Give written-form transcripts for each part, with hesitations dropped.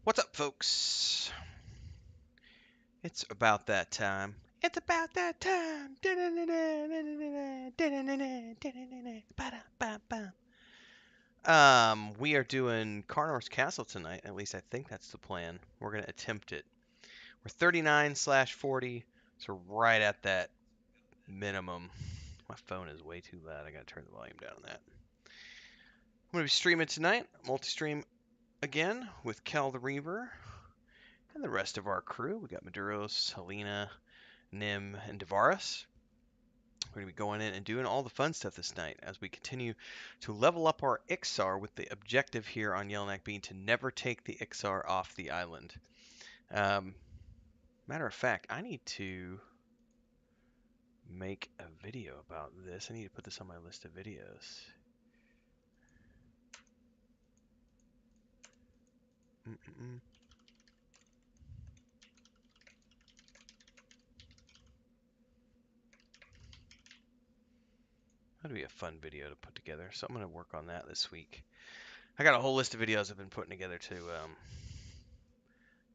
What's up, folks? It's about that time. It's about that time. We are doing Karnor's Castle tonight. At least I think that's the plan. We're gonna attempt it. We're 39/40, so right at that minimum. My phone is way too loud. I gotta turn the volume down on that. I'm gonna be streaming tonight. Multi-stream again with Cal the Reaver and the rest of our crew. We got Maduros, Helena, Nim, and Devaris. We're going to be going in and doing all the fun stuff this night as we continue to level up our Ixar, with the objective here on Yelinak being to never take the Ixar off the island. Matter of fact, I need to make a video about this. I need to put this on my list of videos. That'd be a fun video to put together, so I'm going to work on that this week. I got a whole list of videos I've been putting together to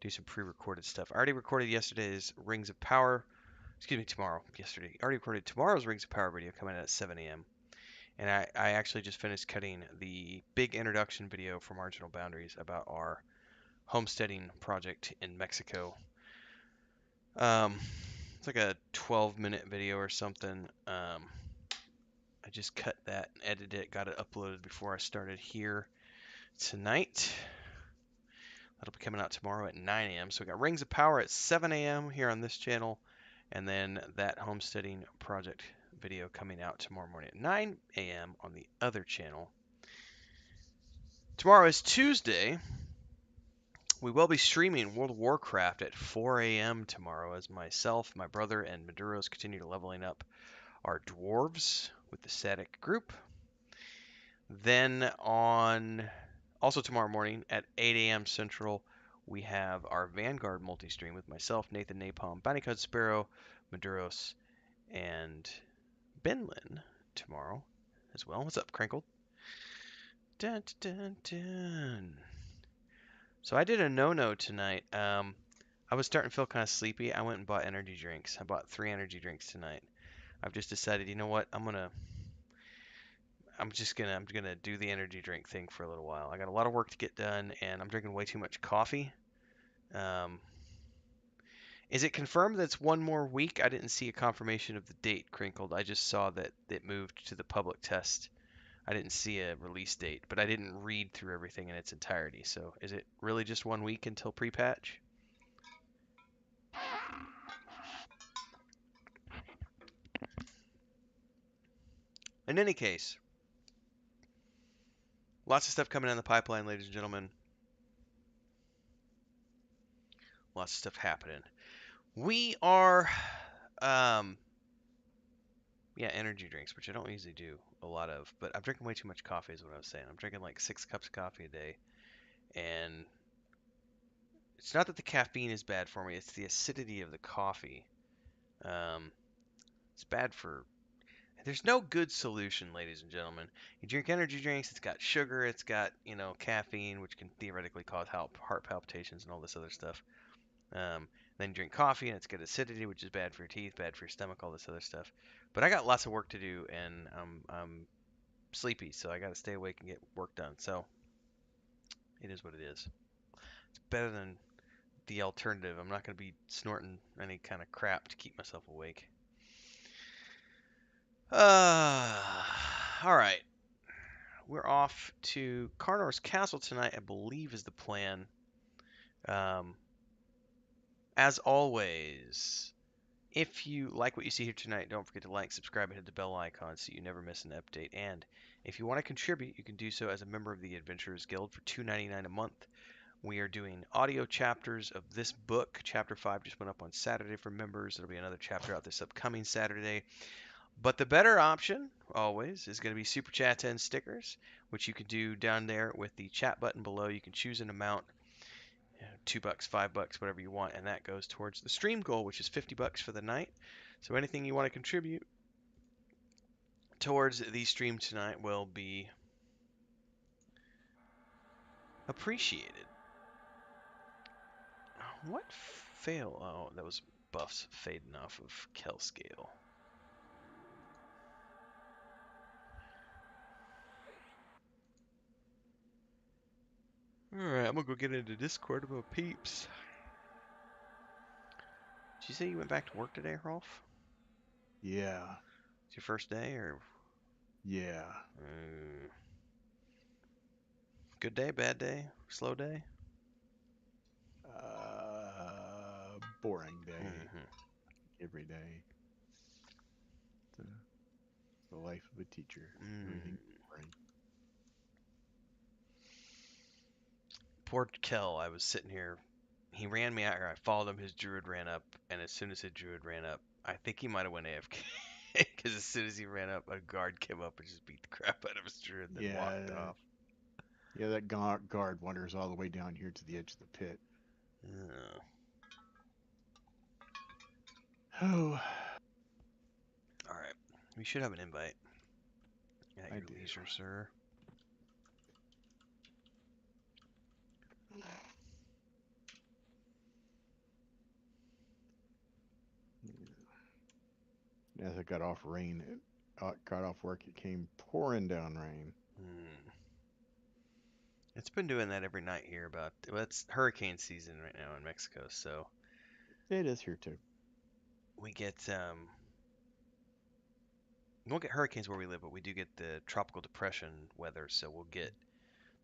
do some pre-recorded stuff. I already recorded yesterday's Rings of Power. Excuse me, tomorrow. Yesterday. I already recorded tomorrow's Rings of Power video coming out at 7 a.m. And I actually just finished cutting the big introduction video for Marginal Boundaries about our homesteading project in Mexico. It's like a 12-minute video or something. I just cut that and edited it, got it uploaded before I started here tonight. That'll be coming out tomorrow at 9 a.m. So we got Rings of Power at 7 a.m. here on this channel, and then that homesteading project video coming out tomorrow morning at 9 a.m. on the other channel. Tomorrow is Tuesday. We will be streaming World of Warcraft at 4 a.m. tomorrow as myself, my brother, and Maduros continue to leveling up our dwarves with the static group. Then also tomorrow morning at 8 a.m. Central, we have our Vanguard multi-stream with myself, Nathan Napalm, Bountycud Sparrow, Maduros, and Benlin tomorrow as well. What's up, Crinkled? Dun, dun, dun. So I did a no-no tonight. I was starting to feel kind of sleepy. I went and bought energy drinks. I bought 3 energy drinks tonight. I've just decided, you know what? I'm gonna do the energy drink thing for a little while. I got a lot of work to get done, and I'm drinking way too much coffee. Is it confirmed that it's one more week? I didn't see a confirmation of the date, Crinkled. I just saw that it moved to the public test. I didn't see a release date, but I didn't read through everything in its entirety. So is it really just 1 week until pre-patch? In any case, lots of stuff coming down the pipeline, ladies and gentlemen. Lots of stuff happening. We are, yeah, energy drinks, which I don't usually do a lot of, but I'm drinking way too much coffee is what I was saying. I'm drinking like 6 cups of coffee a day, and it's not that the caffeine is bad for me, it's the acidity of the coffee. It's bad for... There's no good solution, ladies and gentlemen. You drink energy drinks, it's got sugar, it's got, caffeine, which can theoretically cause heart palpitations and all this other stuff. Then you drink coffee, and it's got acidity, which is bad for your teeth, bad for your stomach, all this other stuff. But I got lots of work to do, and I'm sleepy, so I got to stay awake and get work done. So it is what it is. It's better than the alternative. I'm not going to be snorting any kind of crap to keep myself awake. All right. We're off to Karnor's Castle tonight, I believe is the plan. As always, if you like what you see here tonight, don't forget to like, subscribe, and hit the bell icon so you never miss an update. And if you want to contribute, you can do so as a member of the Adventurers Guild for $2.99 a month. We are doing audio chapters of this book. Chapter 5 just went up on Saturday for members. There'll be another chapter out this upcoming Saturday. But the better option, always, is going to be Super Chats and stickers, which you can do down there with the chat button below. You can choose an amount, $2, $5, whatever you want, and that goes towards the stream goal, which is $50 for the night. So anything you want to contribute towards the stream tonight will be appreciated. What fail? Oh, that was buffs fading off of Kel scale. Alright, I'm gonna go get into Discord about peeps. Did you say you went back to work today, Rolf? Yeah, It's your first day, or yeah. uh, good day, bad day, slow day? Boring day Hmm. every day. The, the life of a teacher. Mm. Everything boring. Poor Kel, I was sitting here. He ran me out here. I followed him. His druid ran up, and as soon as his druid ran up, I think he might have went AFK. Because as soon as he ran up, a guard came up and just beat the crap out of his druid, and then walked Yeah, off. yeah. That guard wanders all the way down here to the edge of the pit. Uh, Oh, all right, we should have an invite at I your do. leisure, sir. As I got off got off work, it came pouring down rain. Hmm. It's been doing that every night here. About well, it's hurricane season right now in Mexico, so It is here too. we get we won't get hurricanes where we live, but we do get the tropical depression weather. So we'll get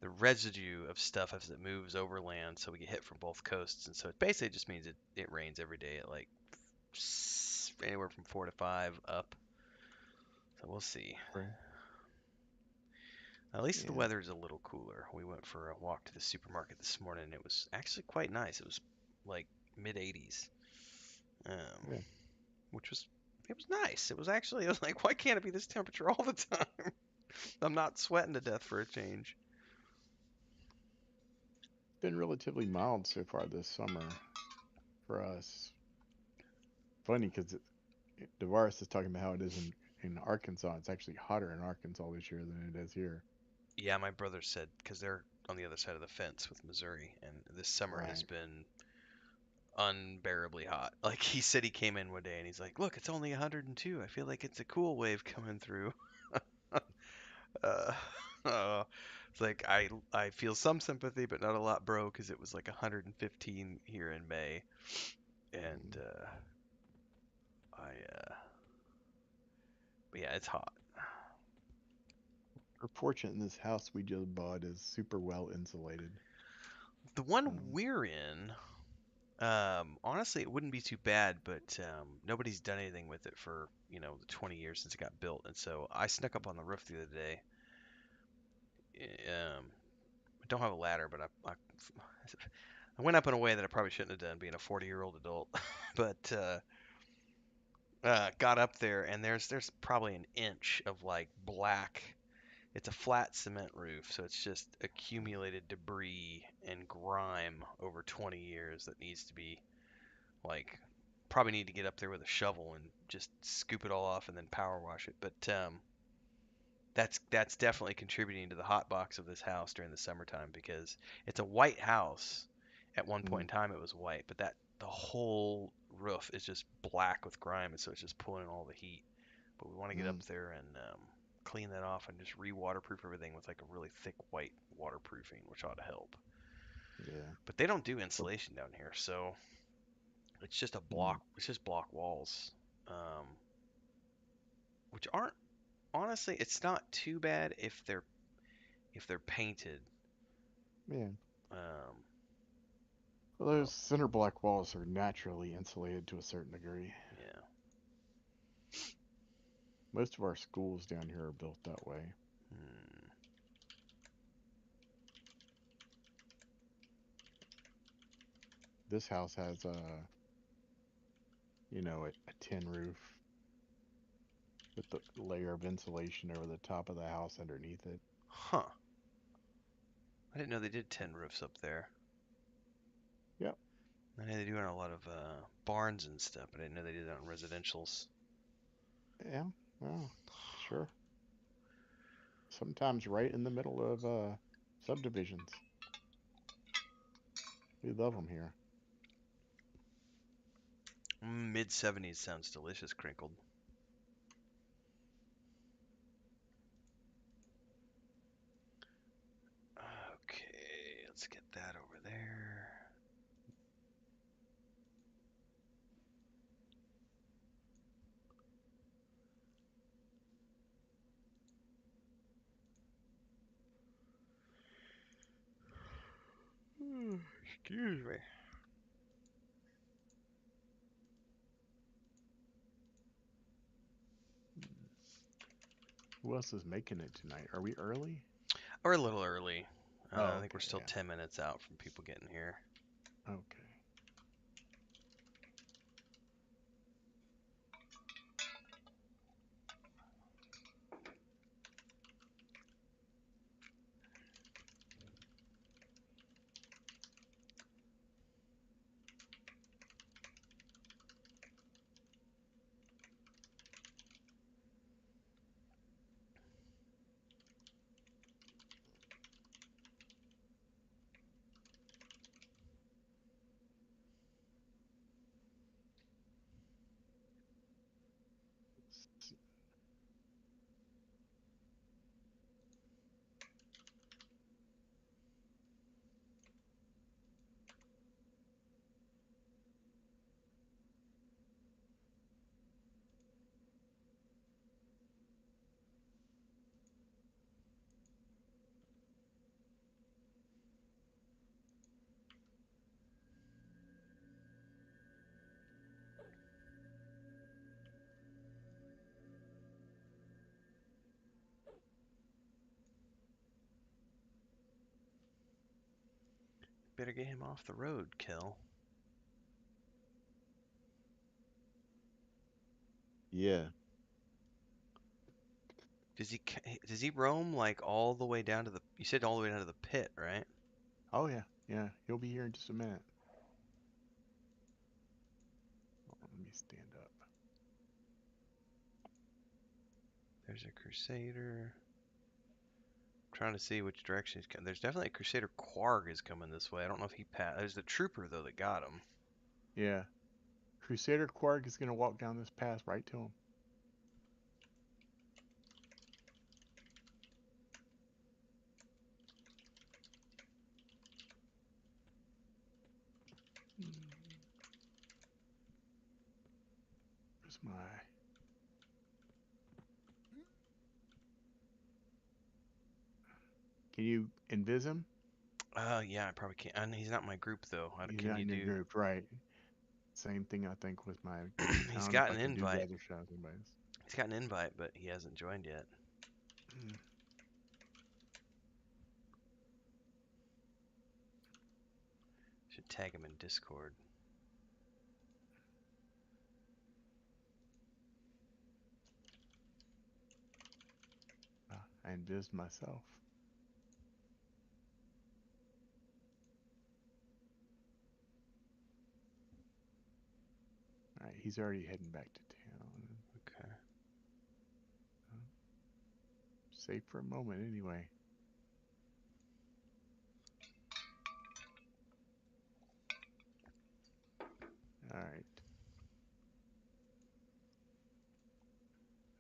the residue of stuff as it moves overland, so we get hit from both coasts. And so it basically just means it rains every day at like anywhere from 4 to 5 up. So we'll see. Right. At least the Yeah. weather is a little cooler. We went for a walk to the supermarket this morning, and it was actually quite nice. It was like mid 80s, um, Yeah. which was it was nice. It was actually I was like, why can't it be this temperature all the time? I'm not sweating to death for a change. Been relatively mild so far this summer for us. Funny because Devaris is talking about how it is in Arkansas. It's actually hotter in Arkansas this year than it is here. Yeah, my brother said because they're on the other side of the fence with Missouri, and this summer has Right. been unbearably hot. Like he said, he came in one day and he's like, "Look, it's only 102. I feel like it's a cool wave coming through." Uh, uh, it's like I feel some sympathy, but not a lot, bro, because it was like 115 here in May, and Mm. I but yeah, it's hot. We're fortunate in this house we just bought is super well insulated. The one Um, we're in, honestly, it wouldn't be too bad, but nobody's done anything with it for the 20 years since it got built, and so I snuck up on the roof the other day. I don't have a ladder, but I went up in a way that I probably shouldn't have done, being a 40-year-old adult. But got up there, and there's probably an inch of like black. It's a flat cement roof, so it's just accumulated debris and grime over 20 years that needs to be like probably need to get up there with a shovel and just scoop it all off and then power wash it. But that's definitely contributing to the hot box of this house during the summertime because it's a white house. At one point mm, in time, it was white, but the whole roof is just black with grime, and so it's just pulling in all the heat. But we want to get up mm, there and clean that off and just re-waterproof everything with like a really thick white waterproofing, which ought to help. yeah. But they don't do Or- insulation down here, so it's just a mm, block. It's just block walls, um, which aren't honestly. It's not too bad if they're painted. yeah. Um, Well, well, those center block walls are naturally insulated to a certain degree. yeah. Most of our schools down here are built that way. Hmm. This house has a tin roof with the layer of insulation over the top of the house underneath it. Huh. I didn't know they did tin roofs up there. Yep. I know they do on a lot of barns and stuff, but I didn't know they did that on residentials. Yeah. Well, sure. Sometimes right in the middle of subdivisions. We love them here. Mid 70s sounds delicious, crinkled. Okay, let's get that over there. Excuse me. Who else is making it tonight? Are we early? We're a little early. Oh, I think we're okay, still yeah. 10 minutes out from people getting here. Okay. Better get him off the road, Kel. Yeah. Does he roam like all the way down to the? You said all the way down to the pit, right? Oh, yeah. Yeah. He'll be here in just a minute. Let me stand up. There's a Crusader. I'm trying to see which direction he's coming. There's definitely a Crusader Quarg is coming this way. I don't know if he passed. There's the trooper though that got him. Yeah. Crusader Quark is going to walk down this path right to him. Where's my... Can you invis him? Yeah, I probably can't. And he's not in my group though. How He's can not you in your do? group, right? Same thing I think with my... I He's don't know if got I an can do invite. weather shots anybody else. He's got an invite, but he hasn't joined yet. Should tag him in Discord. I invis myself. Alright, he's already heading back to town. Okay. Safe for a moment anyway. Alright.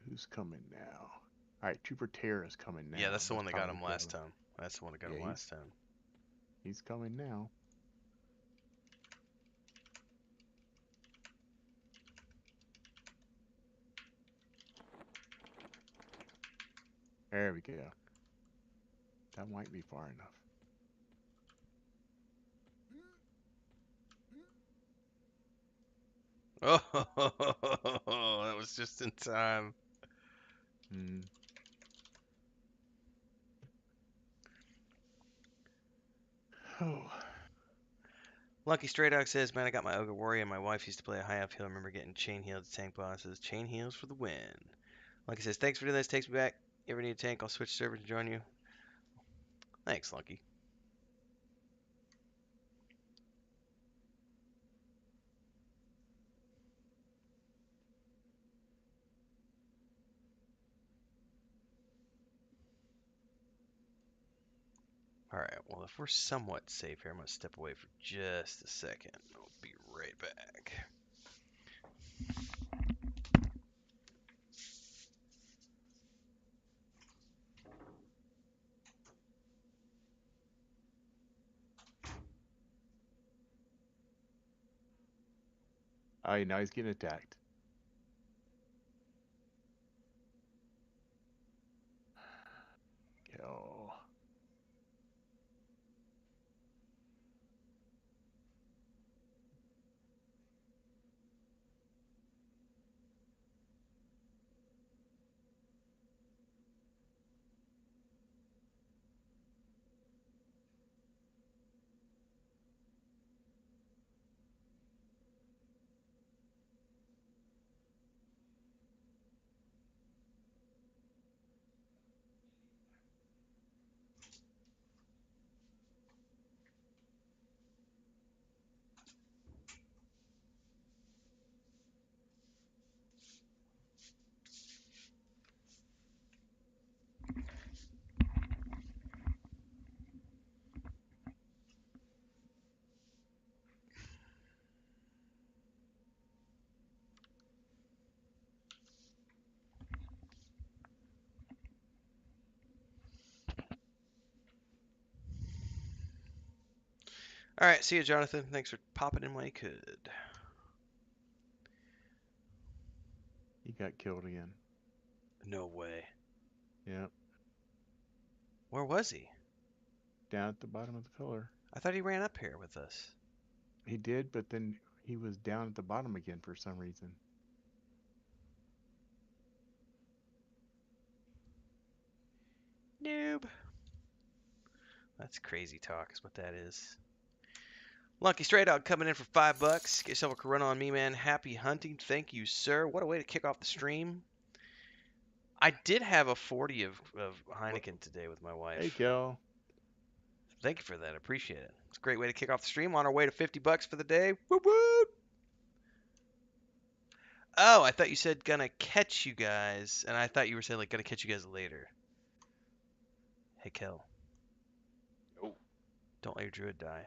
Who's coming now? Alright, Trooper Terror is coming Yeah, now. that's the That's one that got probably him good. last time. That's the one that got Yeah, him he's last time. he's coming now. There we go. That might be far enough. Oh, that was just in time. Hmm. Oh. Lucky Stray Dog says, "Man, I got my Ogre Warrior and my wife used to play a high uphill. I remember getting chain healed to tank bosses. Chain heals for the win." Lucky says, "Thanks for doing this. Takes me back. You ever need a tank? I'll switch servers and join you." Thanks, Lucky. Alright, well, if we're somewhat safe here, I'm going to step away for just a second. I'll be right back. Oh, now he's getting attacked. Kill. All right, see you, Jonathan. Thanks for popping in when you could. He got killed again. No way. Yep. Where was he? Down at the bottom of the pillar. I thought he ran up here with us. He did, but then he was down at the bottom again for some reason. Noob. That's crazy talk, is what that is. Lucky Stray Dog coming in for $5. Get yourself a Corona on me, man. Happy hunting. Thank you, sir. What a way to kick off the stream. I did have a 40 of Heineken today with my wife. Hey, Kel. Thank you for that. I appreciate it. It's a great way to kick off the stream. On our way to $50 for the day. Woo woo! Oh, I thought you said gonna catch you guys, and I thought you were saying like gonna catch you guys later. Hey, Kel. Oh. Don't let your druid die.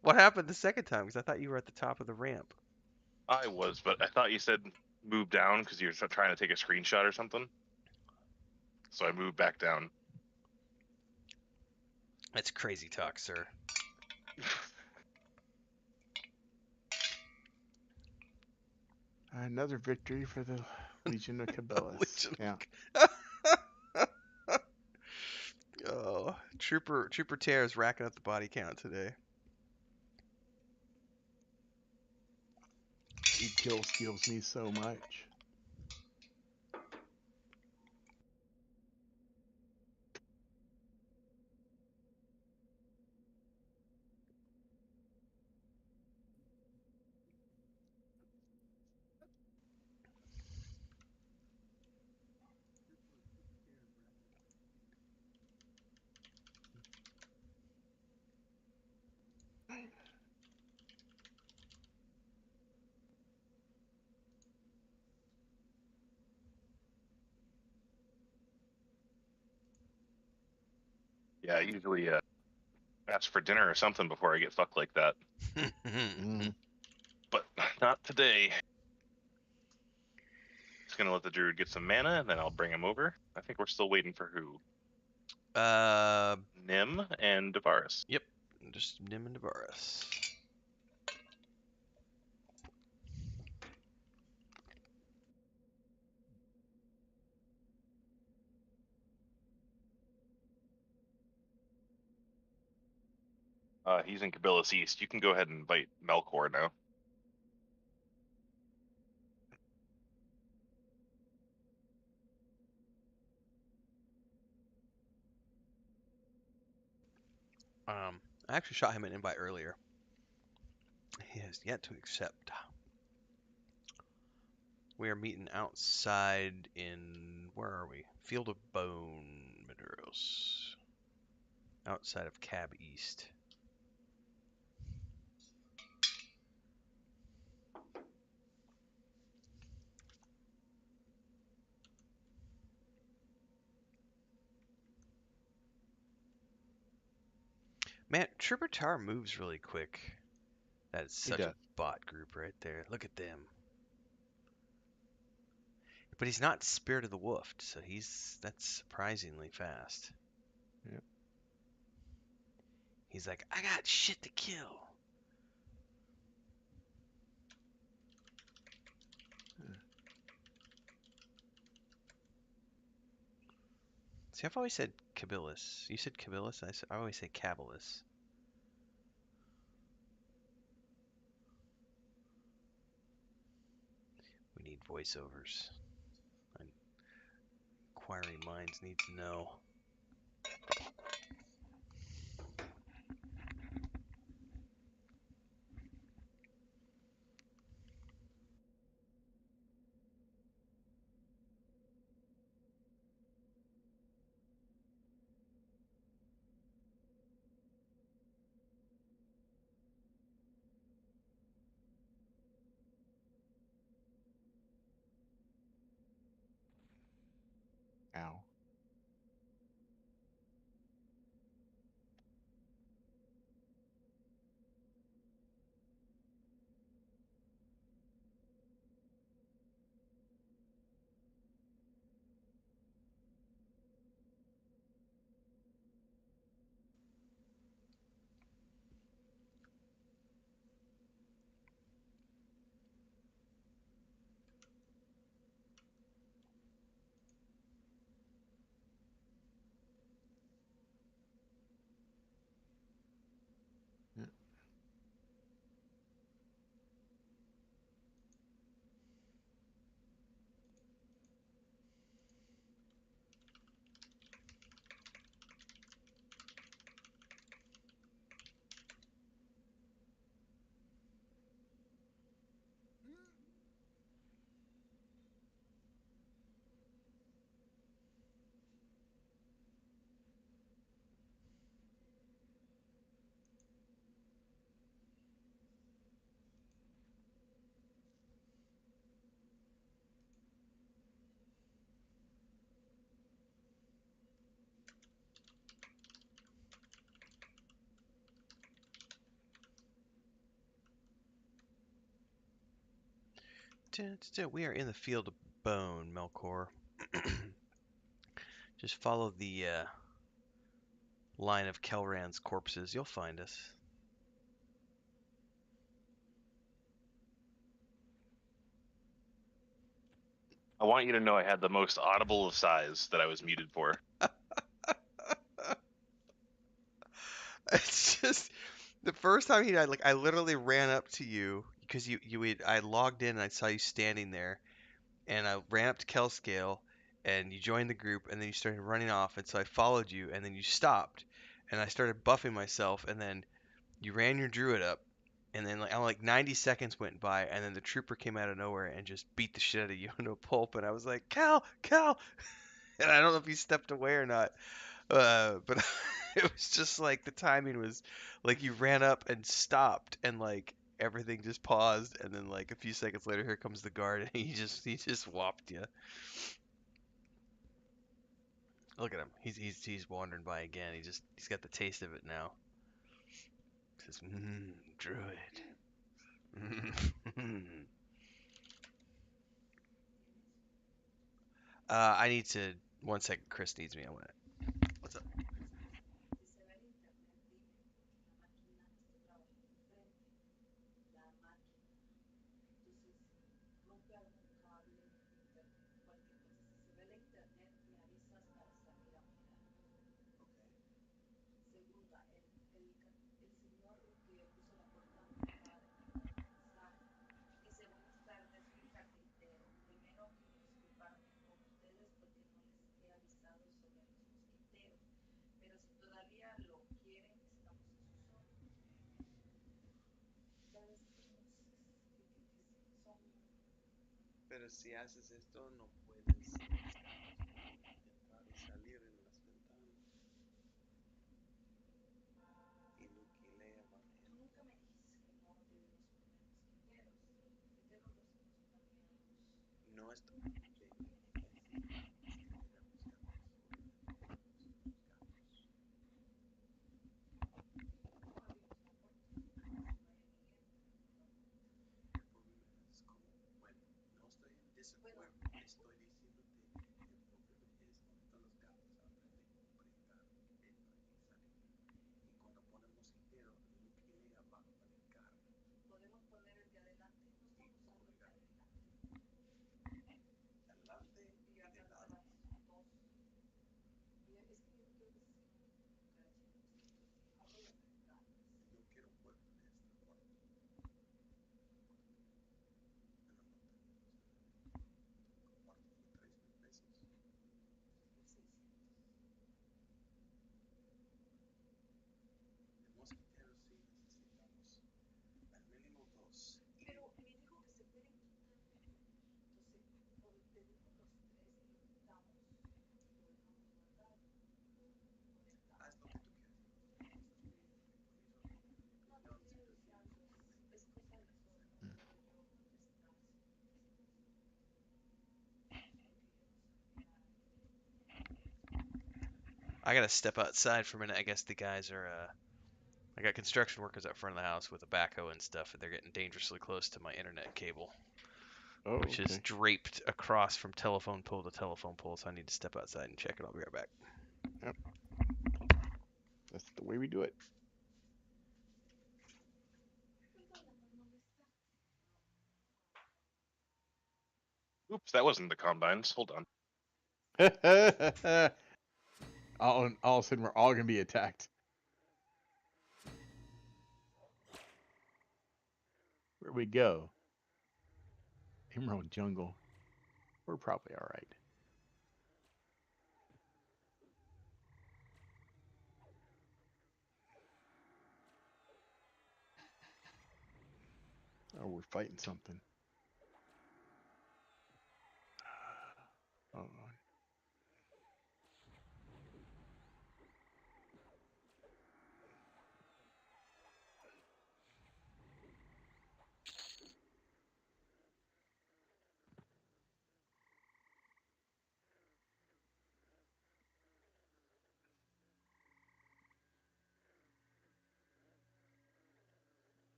What happened the second time? Because I thought you were at the top of the ramp. I was, but I thought you said move down because you were trying to take a screenshot or something. So I moved back down. That's crazy talk, sir. Another victory for the Legion of Cabela's. Legion. Yeah. Oh, Trooper Tear is racking up the body count today. He kill steals me so much. Yeah, I usually ask for dinner or something before I get fucked like that. But not today. Just gonna let the druid get some mana, and then I'll bring him over. I think we're still waiting for who? Nim and Devaris. Yep, just Nim and Devaris. He's in Cabela's East. You can go ahead and invite Melkor now. I actually shot him an invite earlier. He has yet to accept. We are meeting outside in, where are we? Field of Bone, Medeiros. Outside of Cab East. Man, Trooper Tar moves really quick. That's such a bot group right there. Look at them. But he's not Spirit of the Wolf, so that's surprisingly fast. Yep. He's like, I got shit to kill. See, I've always said Cabilis. You said Cabilis? I always say Cabilis. We need voiceovers. Inquiring minds need to know. Ow. Yeah. We are in the field of bone, Melkor. Just follow the line of Kelran's corpses. You'll find us. I want you to know I had the most audible of sighs that I was muted for. It's just the first time he died, like I literally ran up to you because I logged in and I saw you standing there, and I ran up to Kelscale, and you joined the group, and then you started running off, and so I followed you, and then you stopped, and I started buffing myself, and then you ran your druid up, and then like 90 seconds went by, and then the trooper came out of nowhere and just beat the shit out of you into a pulp, and I was like, Cal, and I don't know if you stepped away or not, but it was just like the timing was like you ran up and stopped, and like everything just paused, and then like a few seconds later, here comes the guard, and he just whopped you. Look at him. He's wandering by again. He's got the taste of it now. He says, druid. I need to. 1 second. Chris needs me. I want it. What's up? Pero si haces esto, no puedes entrar y salir en las ventanas. Y Luquilea Barrera. No estoy. Bueno, no estoy en desacuerdo. Estoy diciéndote I gotta step outside for a minute. I guess the guys are. I got construction workers out front of the house with a backhoe and stuff, and they're getting dangerously close to my internet cable, Oh, which is okay. draped across from telephone pole to telephone pole. So I need to step outside and check it. I'll be right back. Yep. That's the way we do it. Oops, that wasn't the combines. Hold on. all of a sudden, we're all gonna be attacked. Where we go? Emerald Jungle. We're probably all right. Oh, we're fighting something. Oh,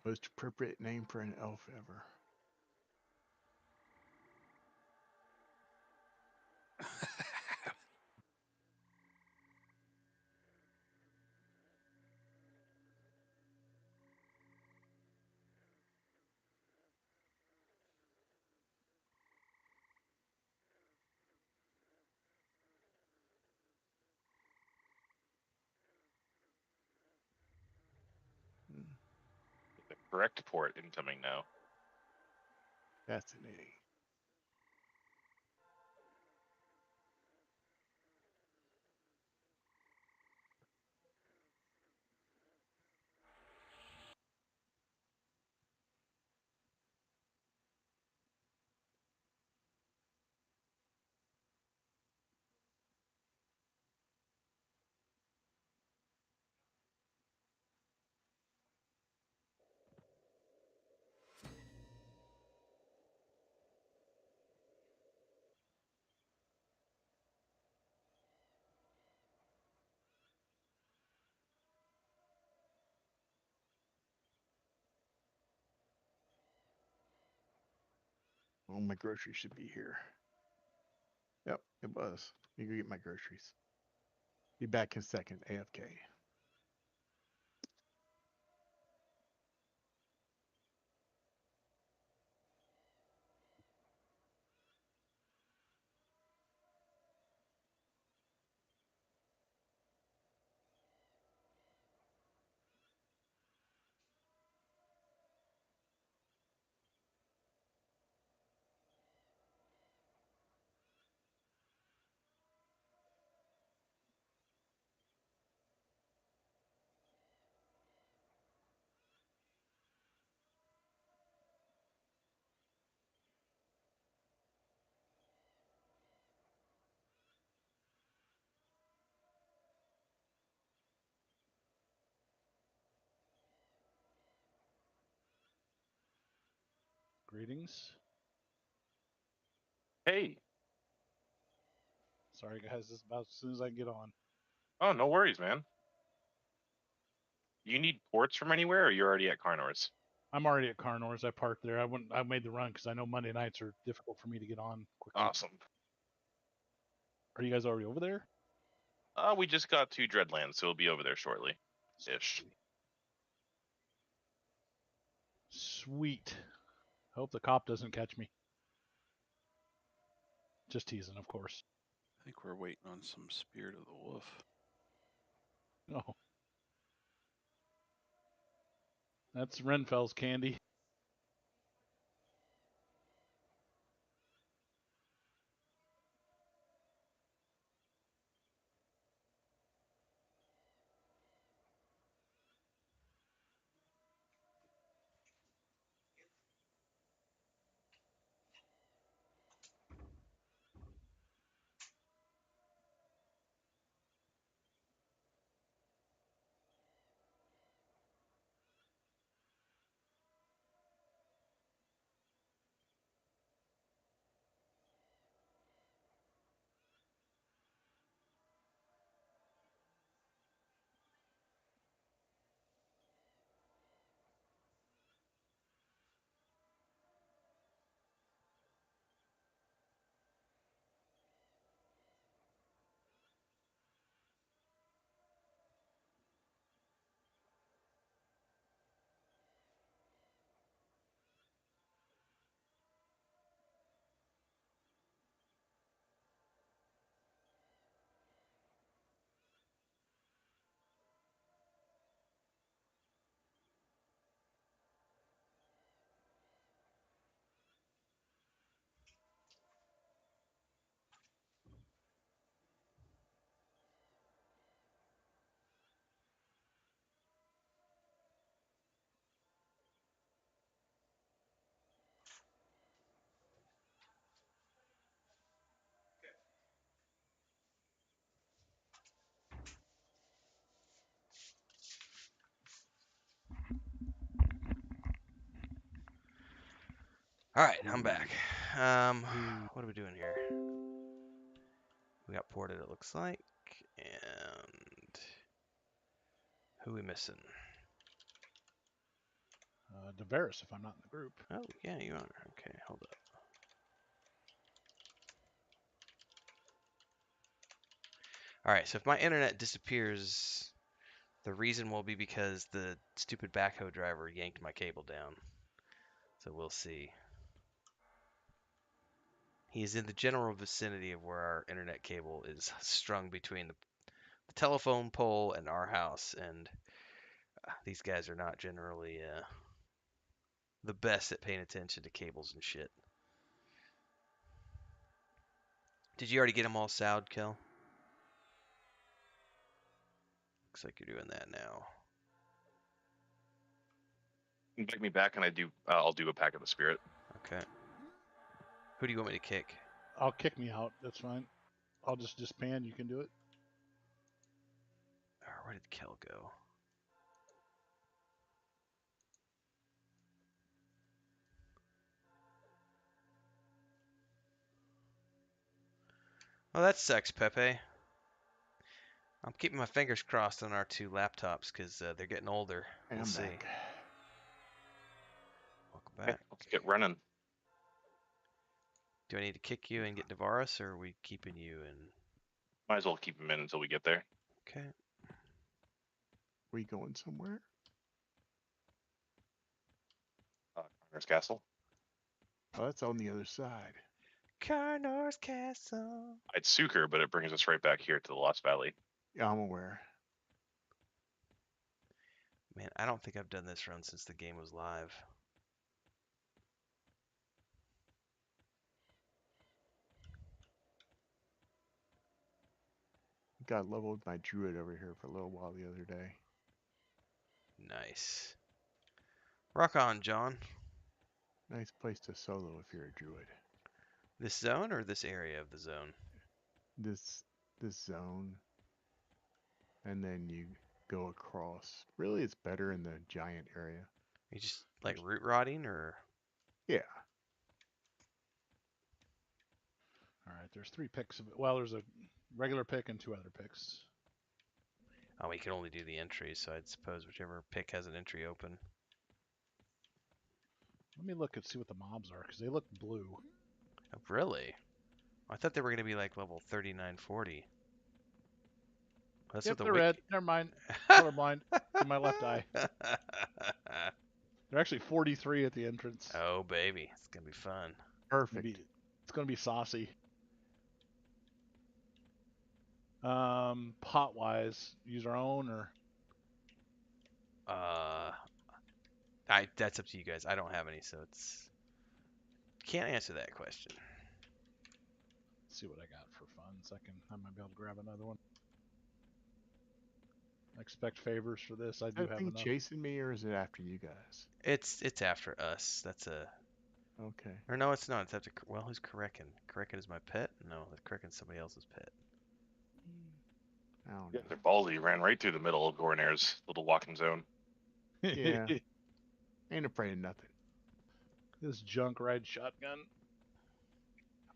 most appropriate name for an elf ever. The correct port incoming now. Fascinating. Oh, my groceries should be here. Yep, it was. Let me go get my groceries. Be back in a second, AFK. Greetings. Hey. Sorry, guys. This is about as soon as I can get on. Oh, no worries, man. You need ports from anywhere, or you're already at Karnor's? I'm already at Karnor's. I parked there. I made the run because I know Monday nights are difficult for me to get on quickly. Awesome. Are you guys already over there? We just got to Dreadlands, so we'll be over there shortly. Ish. Sweet. Hope the cop doesn't catch me. Just teasing, of course. I think we're waiting on some Spirit of the Wolf. Oh. That's Renfell's candy. All right, I'm back. What are we doing here? We got ported, it looks like. And who we missing? Deveris, if I'm not in the group. Oh, yeah, you are. Okay, hold up. All right, so if my internet disappears, the reason will be because the stupid backhoe driver yanked my cable down. So we'll see. He is in the general vicinity of where our internet cable is strung between the telephone pole and our house, and these guys are not generally the best at paying attention to cables and shit. Did you already get them all sowed, Kel? Looks like you're doing that now. Invite me back, and I'll do a pack of the spirit. Okay. Who do you want me to kick? I'll kick me out. That's fine. I'll just disband. You can do it. Where did Kel go? Well, that sucks, Pepe. I'm keeping my fingers crossed on our two laptops because they're getting older. And We'll I'm see. back. Welcome Okay, back. let's get running. Do I need to kick you and get Navaris, or are we keeping you in? Might as well keep them in until we get there. Okay. We going somewhere? Karnor's Castle. Oh, that's on the other side. Karnor's Castle. I'd Suker, but it brings us right back here to the Lost Valley. Yeah, I'm aware. Man, I don't think I've done this run since the game was live. Got leveled my druid over here for a little while the other day. Nice. Rock on, John. Nice place to solo if you're a druid. This zone or this area of the zone? This zone, and then you go across. Really, it's better in the giant area. You just like root rotting, or? Yeah. All right. There's 3 picks of it. Well, there's a regular pick and 2 other picks. Oh, we can only do the entries, so I'd suppose whichever pick has an entry open. Let me look and see what the mobs are because they look blue. Oh, really? I thought they were going to be like level 39, 40. That's Yep, what the they're wiki... red. Never mind. Colorblind in my left eye. They're actually 43 at the entrance. Oh, baby. It's going to be fun. Perfect. It's going to be saucy. Pot-wise, use our own or... That's up to you guys. I don't have any, so it's... Can't answer that question. Let's see what I got for funds. I might be able to grab another one. I expect favors for this. I do Is that have thing enough. chasing me, or is it after you guys? It's after us. That's a... Okay. Or no, it's not. It's after... Well, who's Karekin? Karekin is my pet? No, Karekin's somebody else's pet. I don't Yeah, know. they're ballsy. Ran right through the middle of Gornair's little walking zone. Yeah. Ain't afraid of nothing. This junk ride shotgun.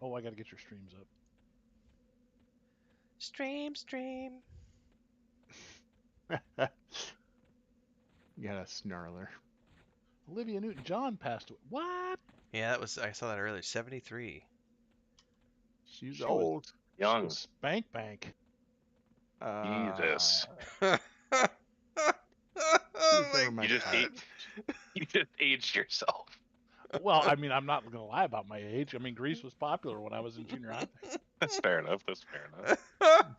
Oh, I gotta get your streams up. Stream. You got a snarler. Olivia Newton-John passed away. What? Yeah, that was... I saw that earlier. 73. She's She was- old. She Young. was Spank Bank. Jesus. She was over my You just time. you just aged yourself. Well, I mean, I'm not gonna lie about my age. I mean, Grease was popular when I was in junior high. That's fair enough. That's fair enough.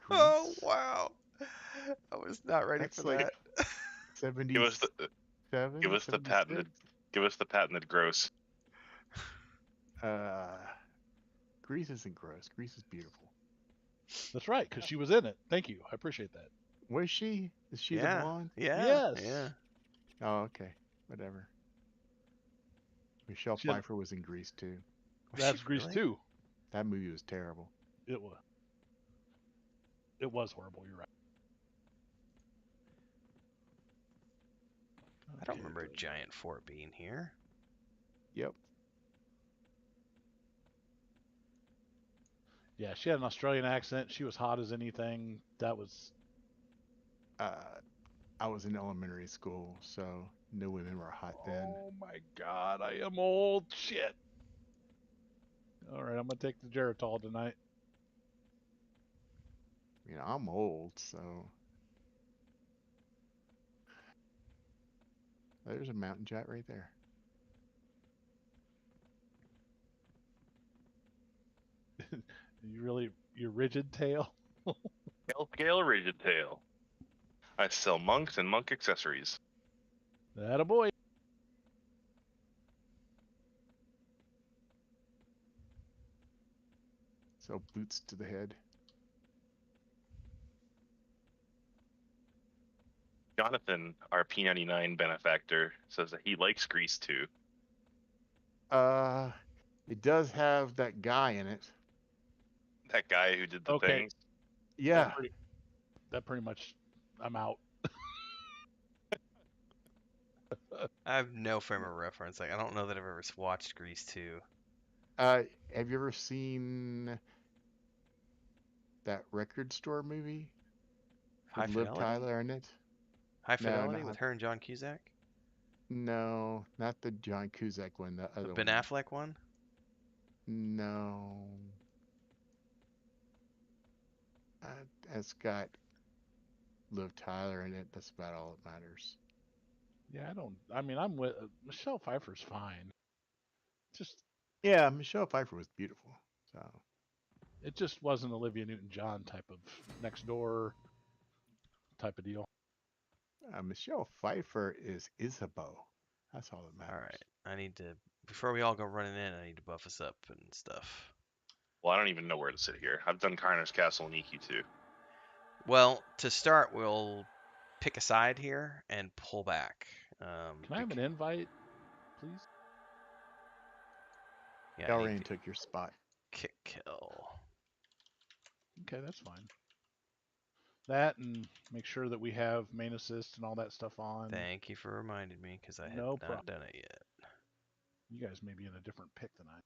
Oh, Grease. wow. I was not ready That's for like that. 77. Give us the patented. Give us the patented gross. Grease isn't gross. Grease is beautiful. That's right, because she was in it. Thank you. I appreciate that. Was she? Is she the Yeah. blonde? Yeah. Yes. Yeah. Oh, okay. Whatever. Michelle She has- Pfeiffer was in Grease too. Was That's she Grease really? too. That movie was terrible. It was. It was horrible. You're right. I don't Okay, remember a good. giant fort being here. Yep. Yeah, she had an Australian accent. She was hot as anything. That was I was in elementary school, so no women were hot then. Oh my god, I am old. Shit. All right, I'm gonna take the Geritol tonight. You know, I'm old, so there's a mountain jet right there. Your rigid tail. Scale rigid tail. I sell monks and monk accessories. That a boy. So boots to the head. Jonathan, our P99 benefactor, says that he likes Grease too. It does have that guy in it. That guy who did the Okay. things. Yeah. That pretty much. I'm out. I have no frame of reference. Like, I don't know that I've ever watched Grease 2. Have you ever seen that record store movie High with Liv Fidelity? Tyler in it? High No, Fidelity not- with her and John Cusack? No, not the John Cusack one. The The other Ben one. Affleck one? No. It's got Liv Tyler in it. That's about all that matters. Yeah, I mean, I'm with Michelle Pfeiffer's fine. Just Yeah, Michelle Pfeiffer was beautiful. So it just wasn't Olivia Newton-John type of next door type of deal. Michelle Pfeiffer is Isabeau. That's all that matters. Alright. I need to, before we all go running in, I need to buff us up and stuff. Well, I don't even know where to sit here. I've done Karnor's Castle and EQ2. Well, to start, we'll pick a side here and pull back. Can I have an invite, please? Yeah, I Galrain need to took your spot. kick kill. Okay, that's fine. That and make sure that we have main assist and all that stuff on. Thank you for reminding me, because I had No not problem. done it yet. You guys may be in a different pick than I.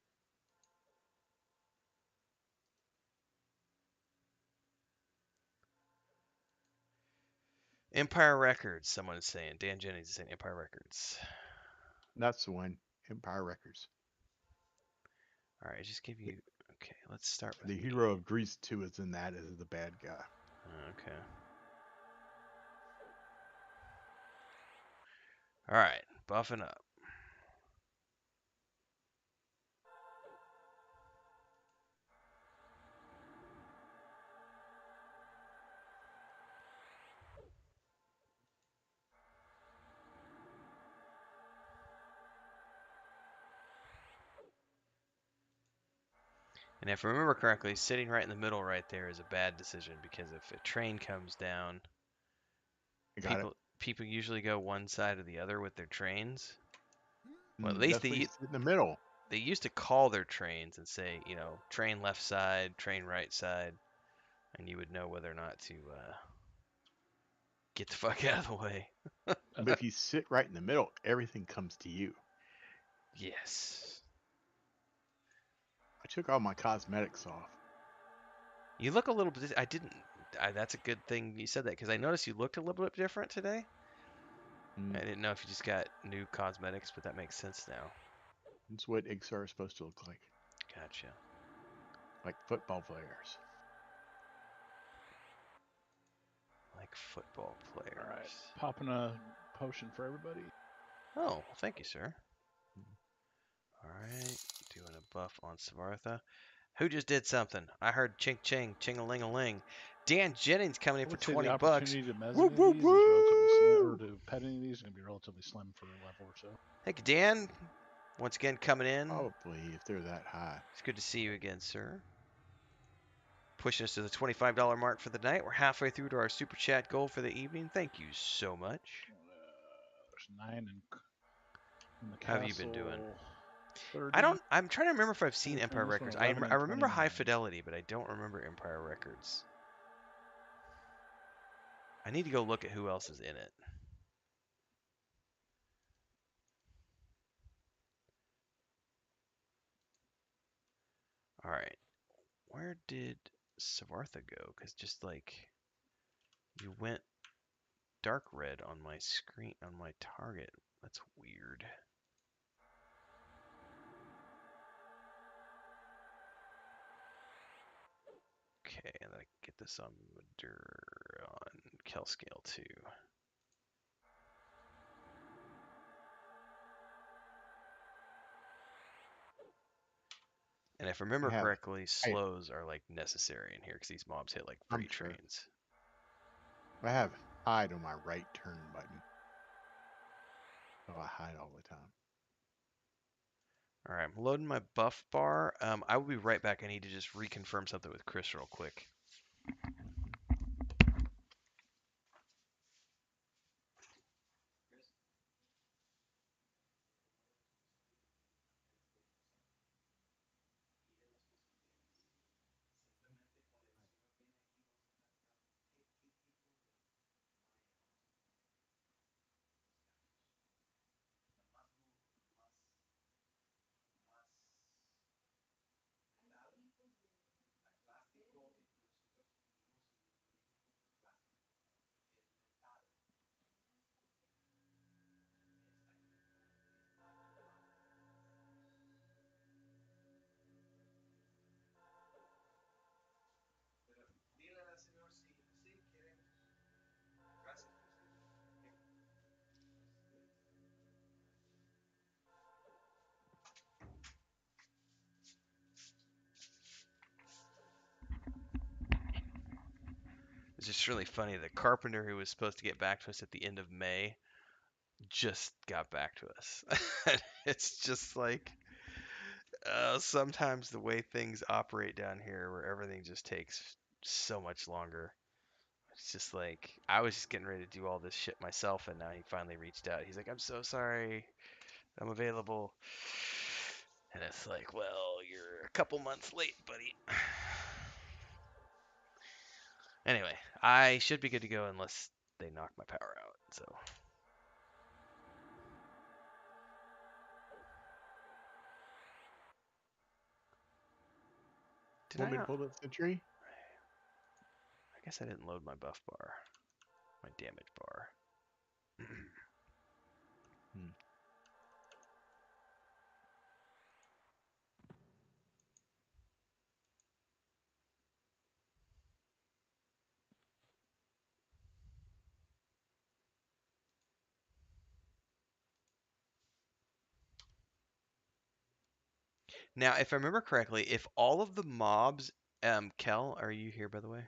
Empire Records, someone is saying. Dan Jennings is saying Empire Records. That's the one. Empire Records. Alright, just give you... Okay, let's start with The me. hero of Grease 2 is in that as the bad guy. Okay. Alright, buffing up. And if I remember correctly, sitting right in the middle right there is a bad decision, because if a train comes down, I got people usually go one side or the other with their trains. it. Well, at least That's why you sit in the middle. they used to call their trains and say, you know, train left side, train right side, and you would know whether or not to get the fuck out of the way. But if you sit right in the middle, everything comes to you. Yes. I took all my cosmetics off. You look a little bit. I didn't. That's a good thing you said that, because I noticed you looked a little bit different today. I didn't know if you just got new cosmetics, but that makes sense now. That's what Igsar is supposed to look like. Gotcha. Like football players. Like football players. All right, popping a potion for everybody. Oh, well, thank you, sir. Alright, doing a buff on Svartha. Who just did something? I heard ching ching, ching-a-ling-a-ling. Dan Jennings coming in I for would say 20 the bucks. opportunity to mez Woo, any of woo, these is relatively slim, or woo! to pet any of these is going to be relatively slim for a level or so. Thank you, Dan. Once again, coming in. Probably if they're that high. It's good to see you again, sir. Pushing us to the $25 mark for the night. We're halfway through to our super chat goal for the evening. Thank you so much. There's 9 in the How castle. have you been doing? 30. I'm trying to remember if I've seen 23 Empire on this one, Records. 11 I and remember High 29. Fidelity, but I don't remember Empire Records. I need to go look at who else is in it. All right. Where did Savartha go? Because just like you went dark red on my screen on my target. That's weird. Okay, and I can get this on Kelscale too. And if I remember correctly, slows are like necessary in here because these mobs hit like freight trains. I have hide on my right turn button. So I hide all the time. All right, I'm loading my buff bar. I will be right back. I need to just reconfirm something with Chris real quick. It's just really funny. The carpenter who was supposed to get back to us at the end of May just got back to us. It's just like sometimes the way things operate down here, where everything just takes so much longer. It's just like I was just getting ready to do all this shit myself, and now he finally reached out. He's like, "I'm so sorry, I'm available." And it's like, well, you're a couple months late, buddy. Anyway, I should be good to go unless they knock my power out. So. Did Want I me to not? pull that sentry? I guess I didn't load my buff bar, my damage bar. Now, if I remember correctly, if all of the mobs, Kel, are you here by the way?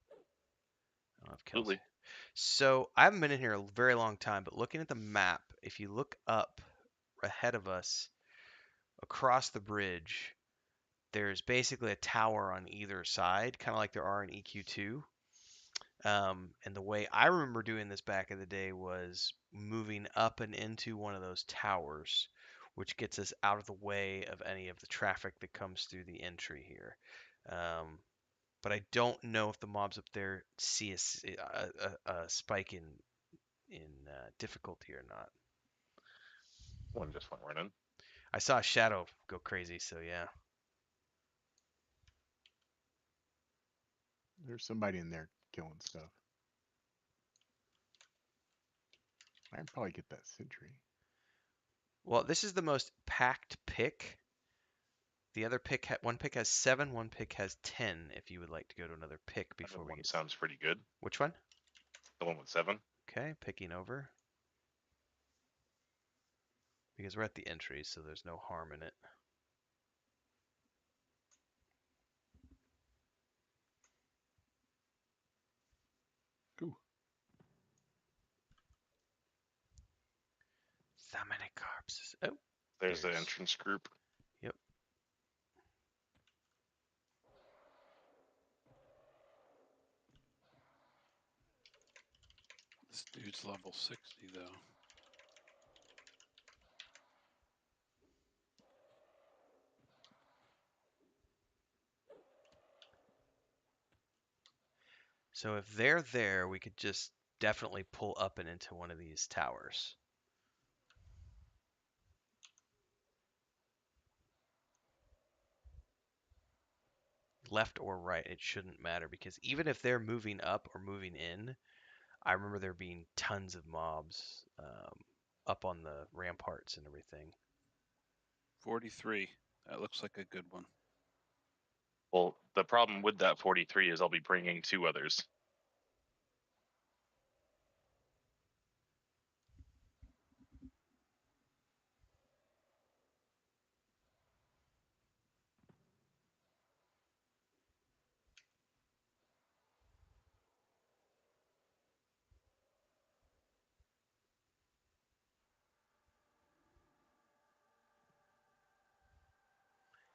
I don't know if Kel's. Absolutely. So I haven't been in here a very long time, but looking at the map, if you look up ahead of us, across the bridge, there's basically a tower on either side, kind of like there are in EQ2. And the way I remember doing this back in the day was moving up and into one of those towers, which gets us out of the way of any of the traffic that comes through the entry here. But I don't know if the mobs up there see a spike in difficulty or not. One just went running. I saw a shadow go crazy, so yeah. There's somebody in there killing stuff. I can probably get that sentry. Well, this is the most packed pick. The other pick, one pick has 7, one pick has 10. If you would like to go to another pick before we One get. sounds pretty good. Which one? The one with 7. Okay, picking over. Because we're at the entry, so there's no harm in it. Cool. So many corpses. Oh, There's the entrance group. Yep. This dude's level 60 though. So if they're there, we could just definitely pull up and into one of these towers. left or right, it shouldn't matter because even if they're moving up or moving in, I remember there being tons of mobs up on the ramparts and everything. 43. That looks like a good one. Well, the problem with that 43 is I'll be bringing 2 others.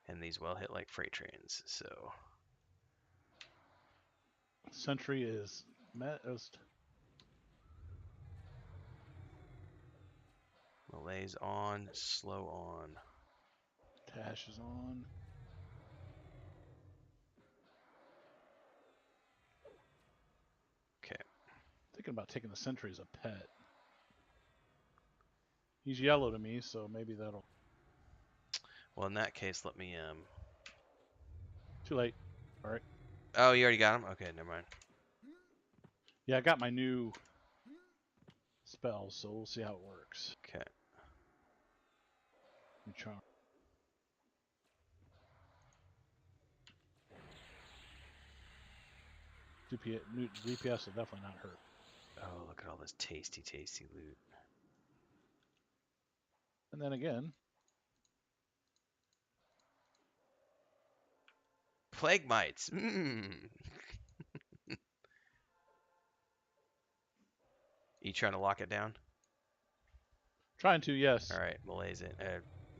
And these well hit like freight trains, so Sentry is Malay's on, slow on. Tash is on. Okay. Thinking about taking the Sentry as a pet. He's yellow to me, so maybe that'll. Well, in that case, let me Too late. All right. Oh, you already got him? Okay, never mind. Yeah, I got my new spells, so we'll see how it works. Okay. New charm. DPS will definitely not hurt. Oh, look at all this tasty, tasty loot. And then again, Plague mites. Mmm. You trying to lock it down? trying to, yes. All right, Malay's in.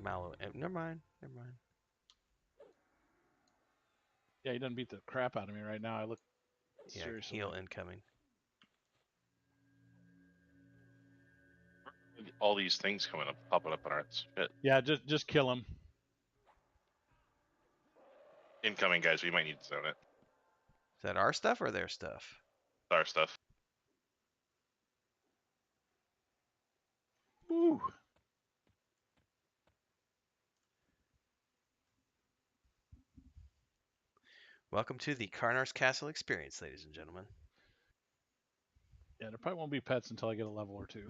Malo. Never mind. Never mind. Yeah, he doesn't beat the crap out of me right now. I look Yeah, seriously. heal incoming. All these things coming up, popping up on our shit. Yeah, just kill him. Incoming, guys. We might need to zone it. Is that our stuff or their stuff? Our stuff. Woo. Welcome to the Karnor's Castle experience, ladies and gentlemen. Yeah, there probably won't be pets until I get a level or 2.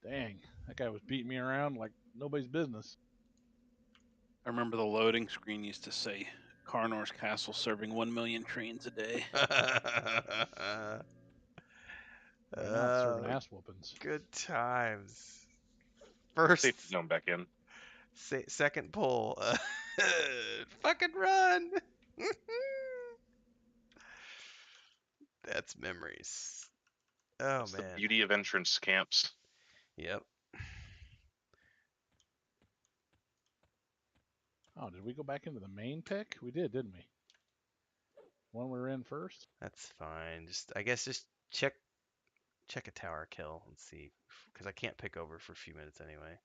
Dang, that guy was beating me around like nobody's business. I remember the loading screen used to say Karnor's Castle serving 1 million trains a day. Right now it's serving ass whoopings. Good times. First, Safety zone back in. second pull. Fucking run. That's memories. Oh, That's man. the beauty of entrance camps. Yep. Oh, did we go back into the main pick? We did, didn't we? One we were in first? That's fine. I guess just check a tower kill and see, because I can't pick over for a few minutes anyway.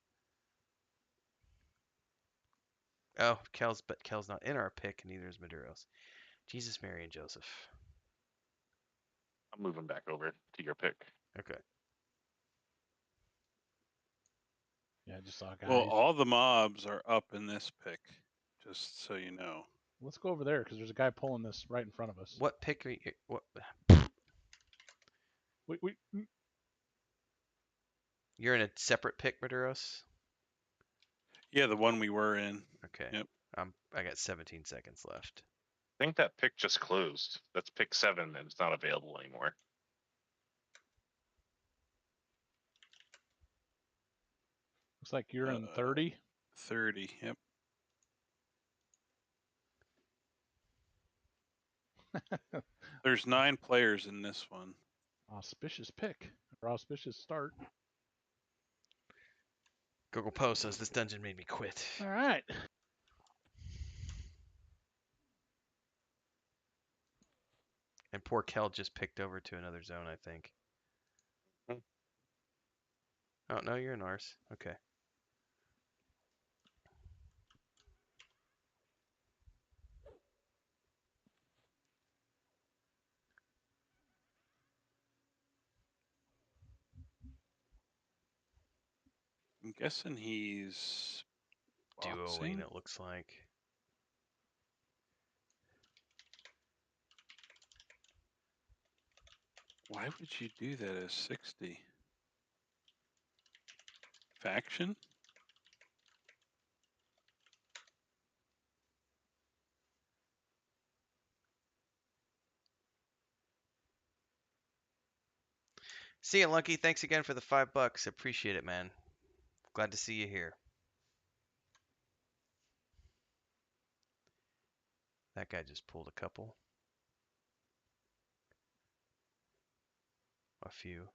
Oh, but Kel's not in our pick, neither is Maduro's. Jesus, Mary, and Joseph. I'm moving back over to your pick. Okay. Yeah, I just saw a guy. Well, all the mobs are up in this pick, just so you know. Let's go over there because there's a guy pulling this right in front of us. What pick are you? What? Wait. You're in a separate pick, Maduros? Yeah, the one we were in. Okay. Yep. I got 17 seconds left. I think that pick just closed. That's pick 7, and it's not available anymore. Looks like you're in 30. 30, yep. There's 9 players in this one. Auspicious pick. Or auspicious start. Google Post says this dungeon made me quit. All right. And poor Kel just picked over to another zone, I think. Hmm. Oh, no, you're in ours. Okay. I'm guessing he's Duoing, boxing. it looks like. Why would you do that as 60? Faction? See you, Lucky. Thanks again for the $5. Appreciate it, man. Glad to see you here. That guy just pulled a couple. A few.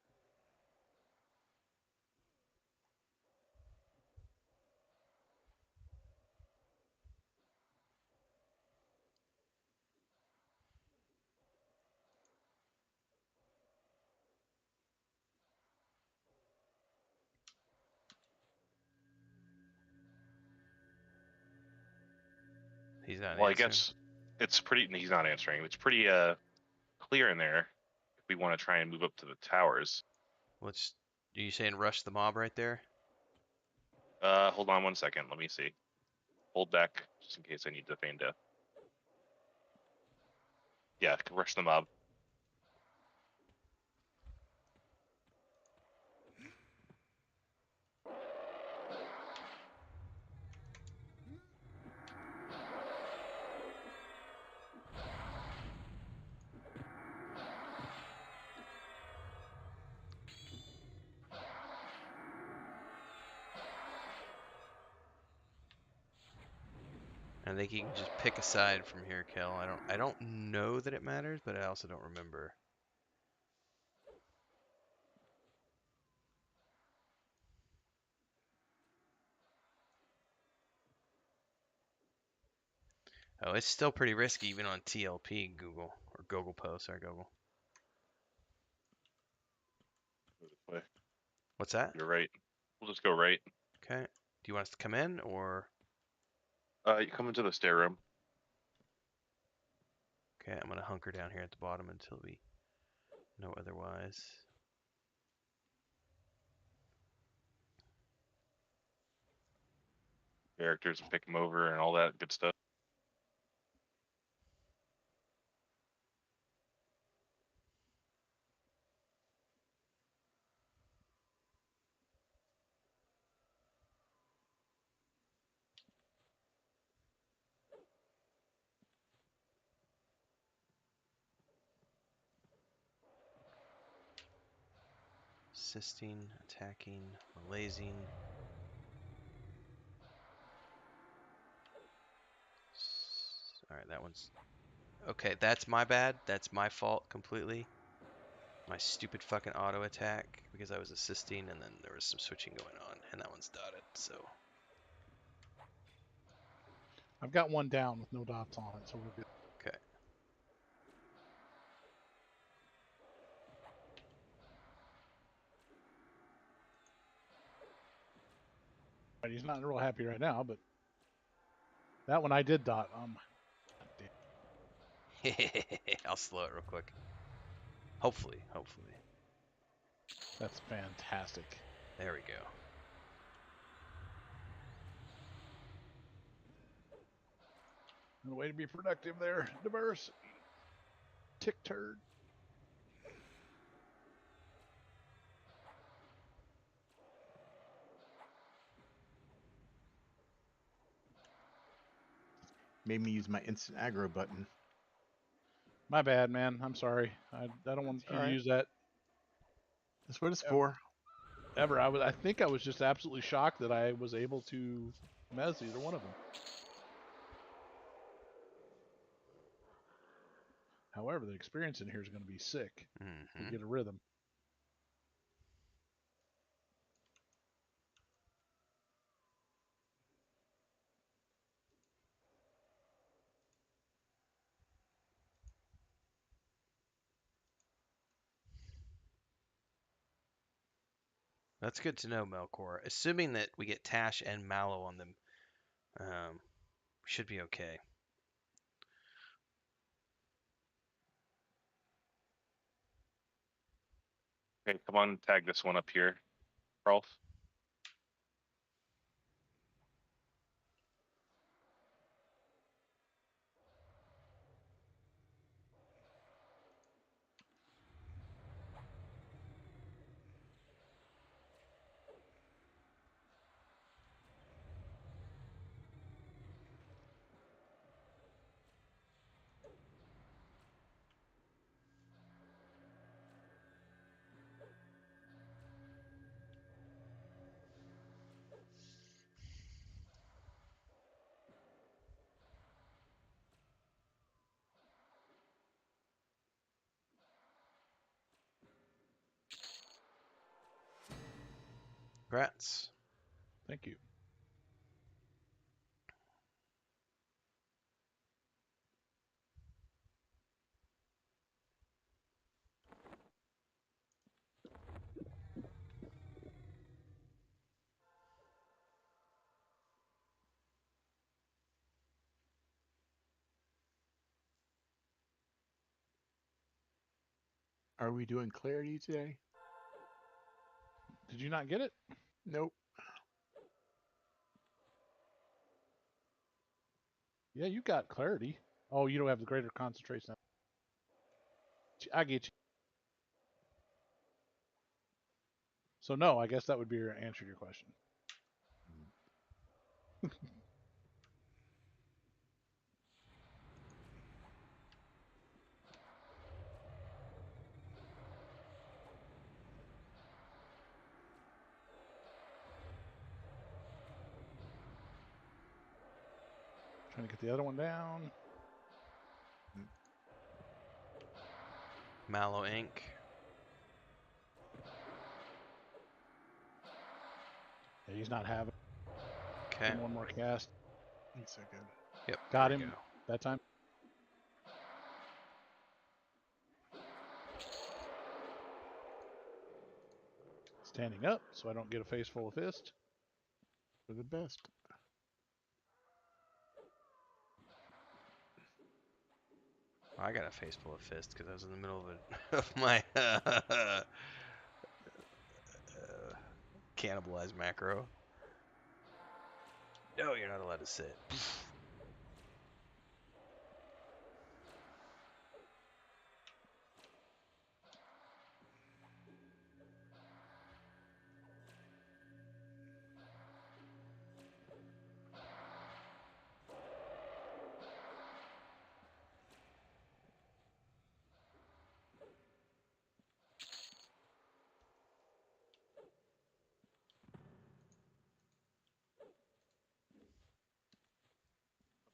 He's not Well, I answering. guess it's pretty. He's not answering. It's pretty clear in there. If we want to try and move up to the towers. Let's. Are you saying rush the mob right there? Hold on 1 second. Let me see. Hold back just in case I need to feign death. Yeah, rush the mob. I think you can just pick a side from here, Kel. I don't know that it matters, but I also don't remember. Oh, it's still pretty risky even on TLP Google or Google Post. Sorry, Google. Move this way. What's that? You're right. We'll just go right. Okay. Do you want us to come in or? You come into the stair room. Okay, I'm gonna hunker down here at the bottom until we know otherwise. Characters and pick them over and all that good stuff. Assisting, attacking, malazing. Alright, that one's... Okay, that's my bad. That's my fault completely. My stupid fucking auto attack because I was assisting and then there was some switching going on and that one's dotted, so... I've got one down with no dots on it, so we're good. Okay. Right, he's not real happy right now, but that one I did dot. I'll slow it real quick. Hopefully, hopefully. That's fantastic. There we go. And a way to be productive there, diverse. Tick turd. Made me use my instant aggro button. My bad, man. I'm sorry. I don't want you to alright. use that That's what it's for. ever. I think I was just absolutely shocked that I was able to mez either one of them. However, the experience in here is going to be sick. Mm-hmm. We get a rhythm. That's good to know, Melkor. Assuming that we get Tash and Mallow on them, should be okay. Okay, come on, tag this one up here, Rolf. Congrats. Thank you. Are we doing clarity today? Did you not get it? Nope. Yeah, you got clarity. Oh, you don't have the greater concentration. I get you. So no, I guess that would be your answer to your question. Trying to get the other one down. Mallow ink. Yeah, he's not having. Okay. One more cast. 1 second. Yep. Got there we him go. that time. Standing up so I don't get a face full of fist. For the best. I got a face full of fist because I was in the middle of, of my cannibalized macro. No, you're not allowed to sit.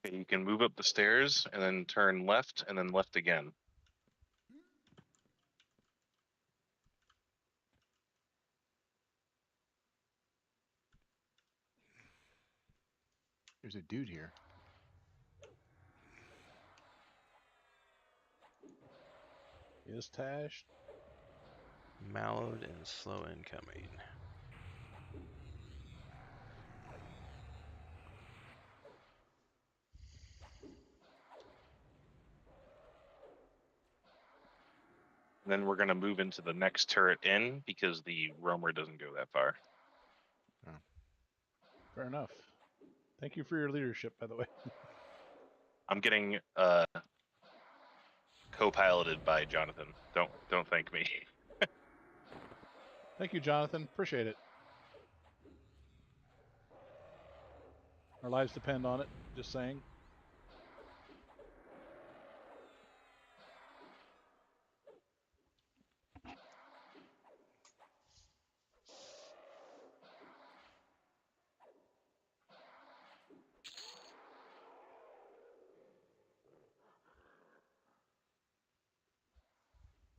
Okay, you can move up the stairs and then turn left and then left again. There's a dude here. Is Tash. Mallowed and slow incoming. And then we're gonna move into the next turret in because the roamer doesn't go that far. Fair enough. Thank you for your leadership, by the way. I'm getting co-piloted by Jonathan. Don't thank me. Thank you, Jonathan. Appreciate it. Our lives depend on it. Just saying.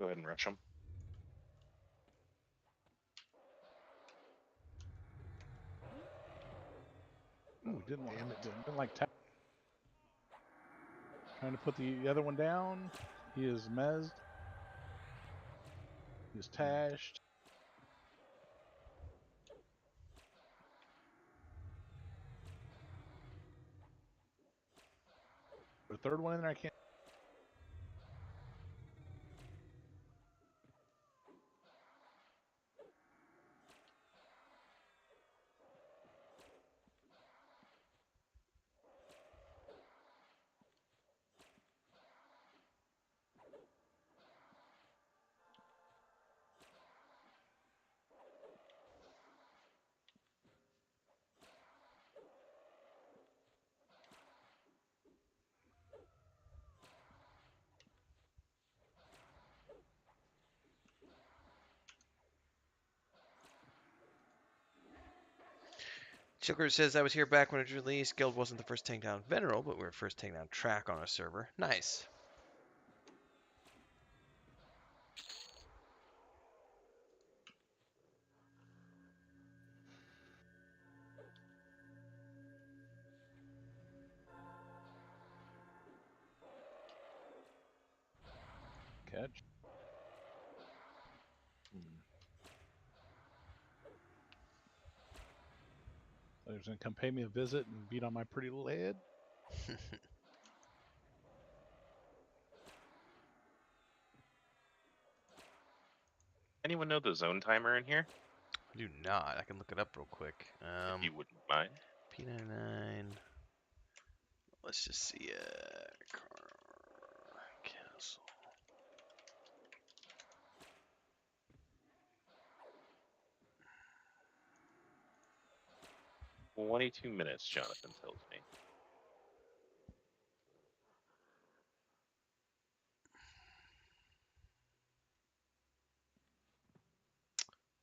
Go ahead and rush him. Ooh, didn't Damn it. didn't like tap. Trying to put the other one down. He is mezzed. He is tashed. Put a third one in there. I can't. Chilker says, I was here back when it was released. Guild wasn't the first taking down Veneral, but we were first taking down Track on our server. Nice. catch. So he's gonna come pay me a visit and beat on my pretty little head. Anyone know the zone timer in here? I do not. I can look it up real quick. If you wouldn't mind. P99. Let's just see. Karnor Castle. 22 minutes, Jonathan tells me.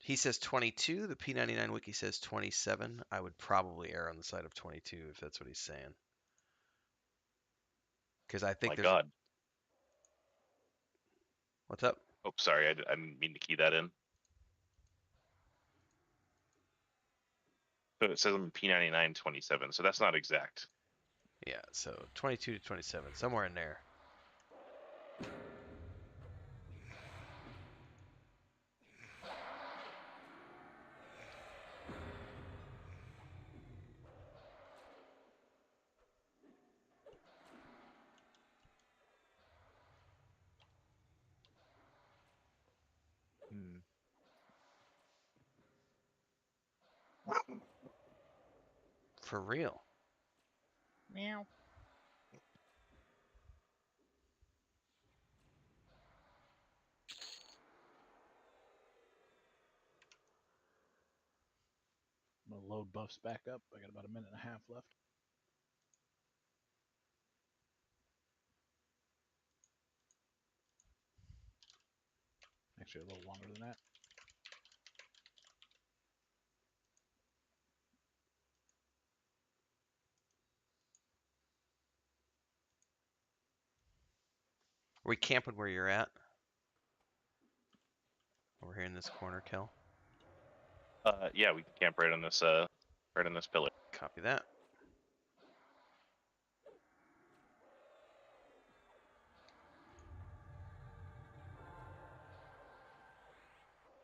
He says 22. The P99 wiki says 27. I would probably err on the side of 22 if that's what he's saying. Because I think My there's. God. What's up? Oh, sorry. I didn't mean to key that in. So it says I'm P99 27, so that's not exact. Yeah, so 22 to 27, somewhere in there. For real. Meow. I'm gonna load buffs back up. I got about a minute and a half left. Actually, a little longer than that. Are we camping where you're at? Over here in this corner, Kel? Yeah, we can camp right on this pillar. Copy that.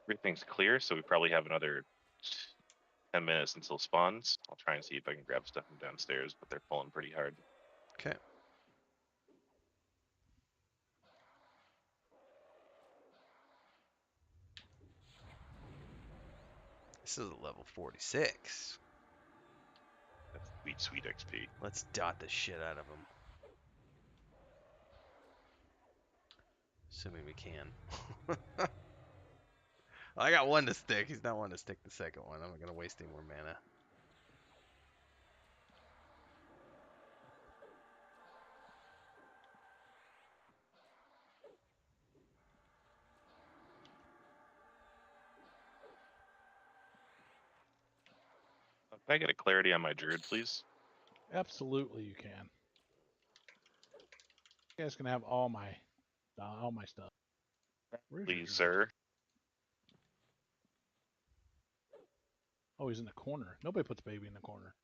Everything's clear, so we probably have another 10 minutes until it spawns. I'll try and see if I can grab stuff from downstairs, but they're pulling pretty hard. Okay. This is a level 46. That's sweet, sweet XP. Let's dot the shit out of him. Assuming we can. I got one to stick. He's not one to stick the second one. I'm not going to waste any more mana. Can I get a clarity on my druid, please? Absolutely, you can. You guys can have all my stuff. Where's your Please, druid? sir. Oh, he's in the corner. Nobody puts baby in the corner.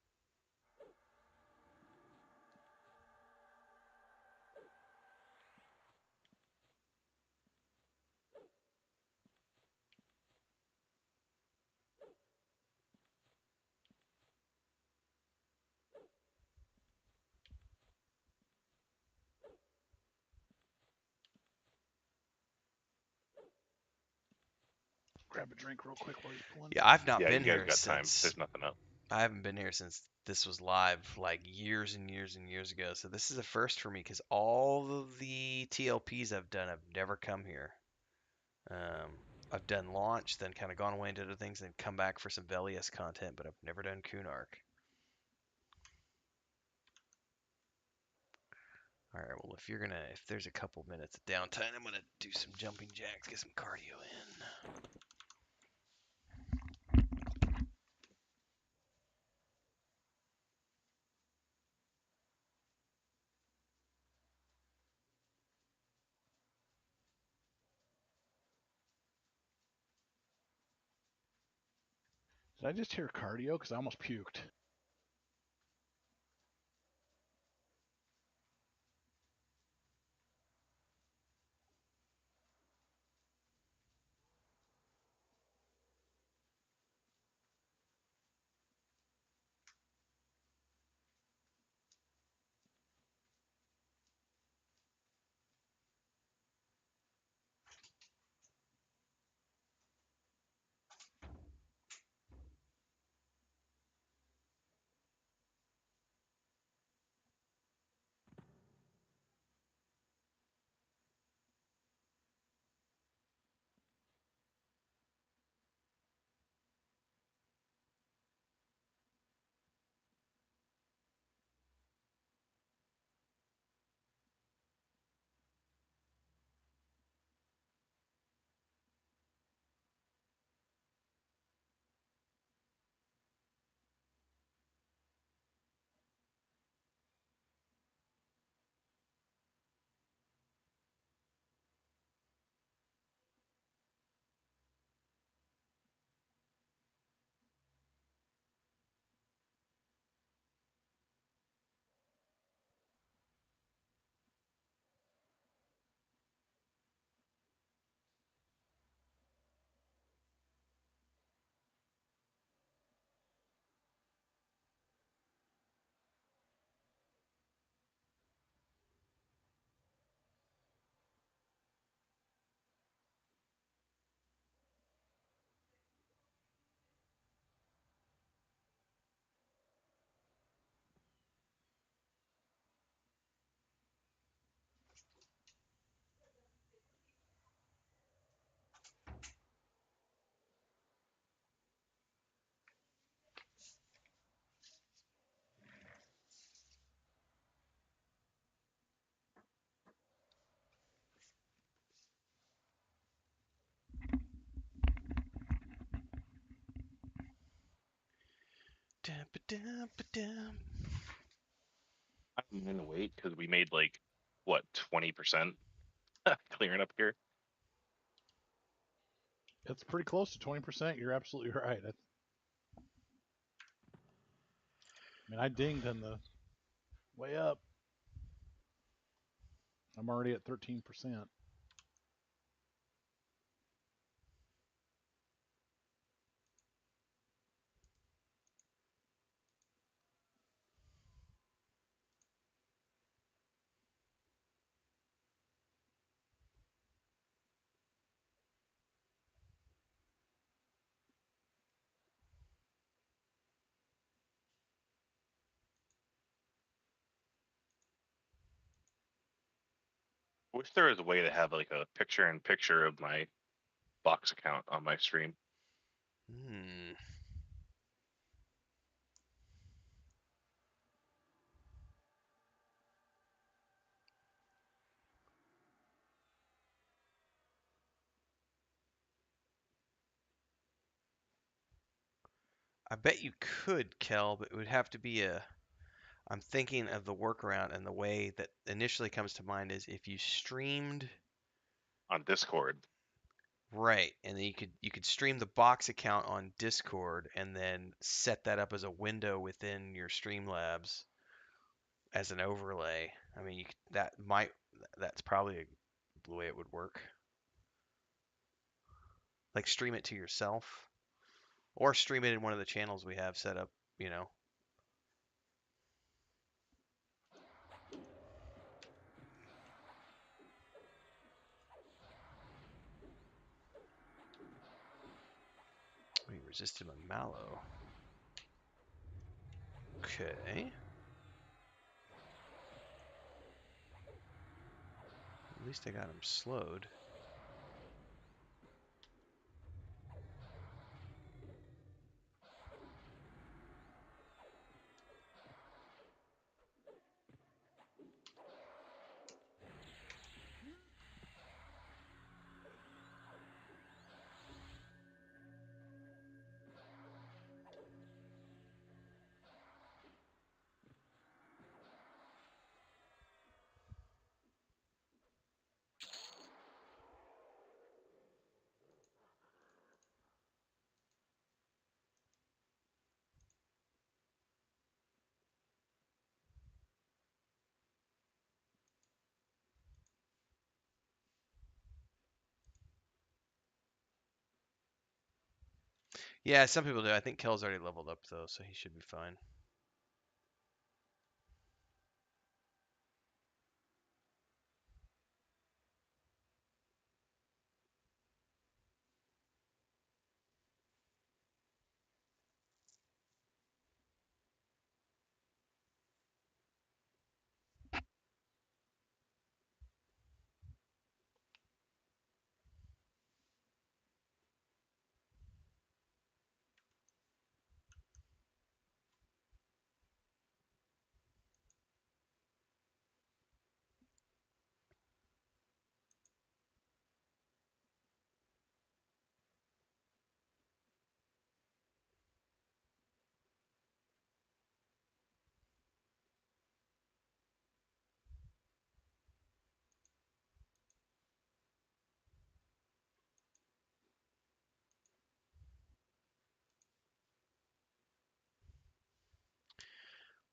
Grab a drink real quick while he's pulling. Yeah, I've not Yeah, been you guys here got time. since. There's nothing up. I haven't been here since this was live, like years and years and years ago. So this is a first for me because all of the TLPs I've done, I've never come here. I've done launch, then kind of gone away into other things, then come back for some Velius content, but I've never done Kunark. All right, well, if there's a couple minutes of downtime, I'm gonna do some jumping jacks, get some cardio in. Did I just hear cardio? Because I almost puked. I'm gonna wait because we made like what 20% clearing up here. It's pretty close to 20%. You're absolutely right. I mean, I dinged on the way up. I'm already at 13%. I wish there was a way to have like a picture-in-picture of my box account on my stream. Hmm. I bet you could, Kel, but it would have to be a. I'm thinking of the workaround, and the way that initially comes to mind is if you streamed On Discord. right, and then you could stream the box account on Discord, and then set that up as a window within your Streamlabs as an overlay. I mean, that's probably the way it would work. Like stream it to yourself, or stream it in one of the channels we have set up. You know. We resisted my mallow. Okay. At least I got him slowed. Yeah, some people do. I think Kel's already leveled up though, so he should be fine.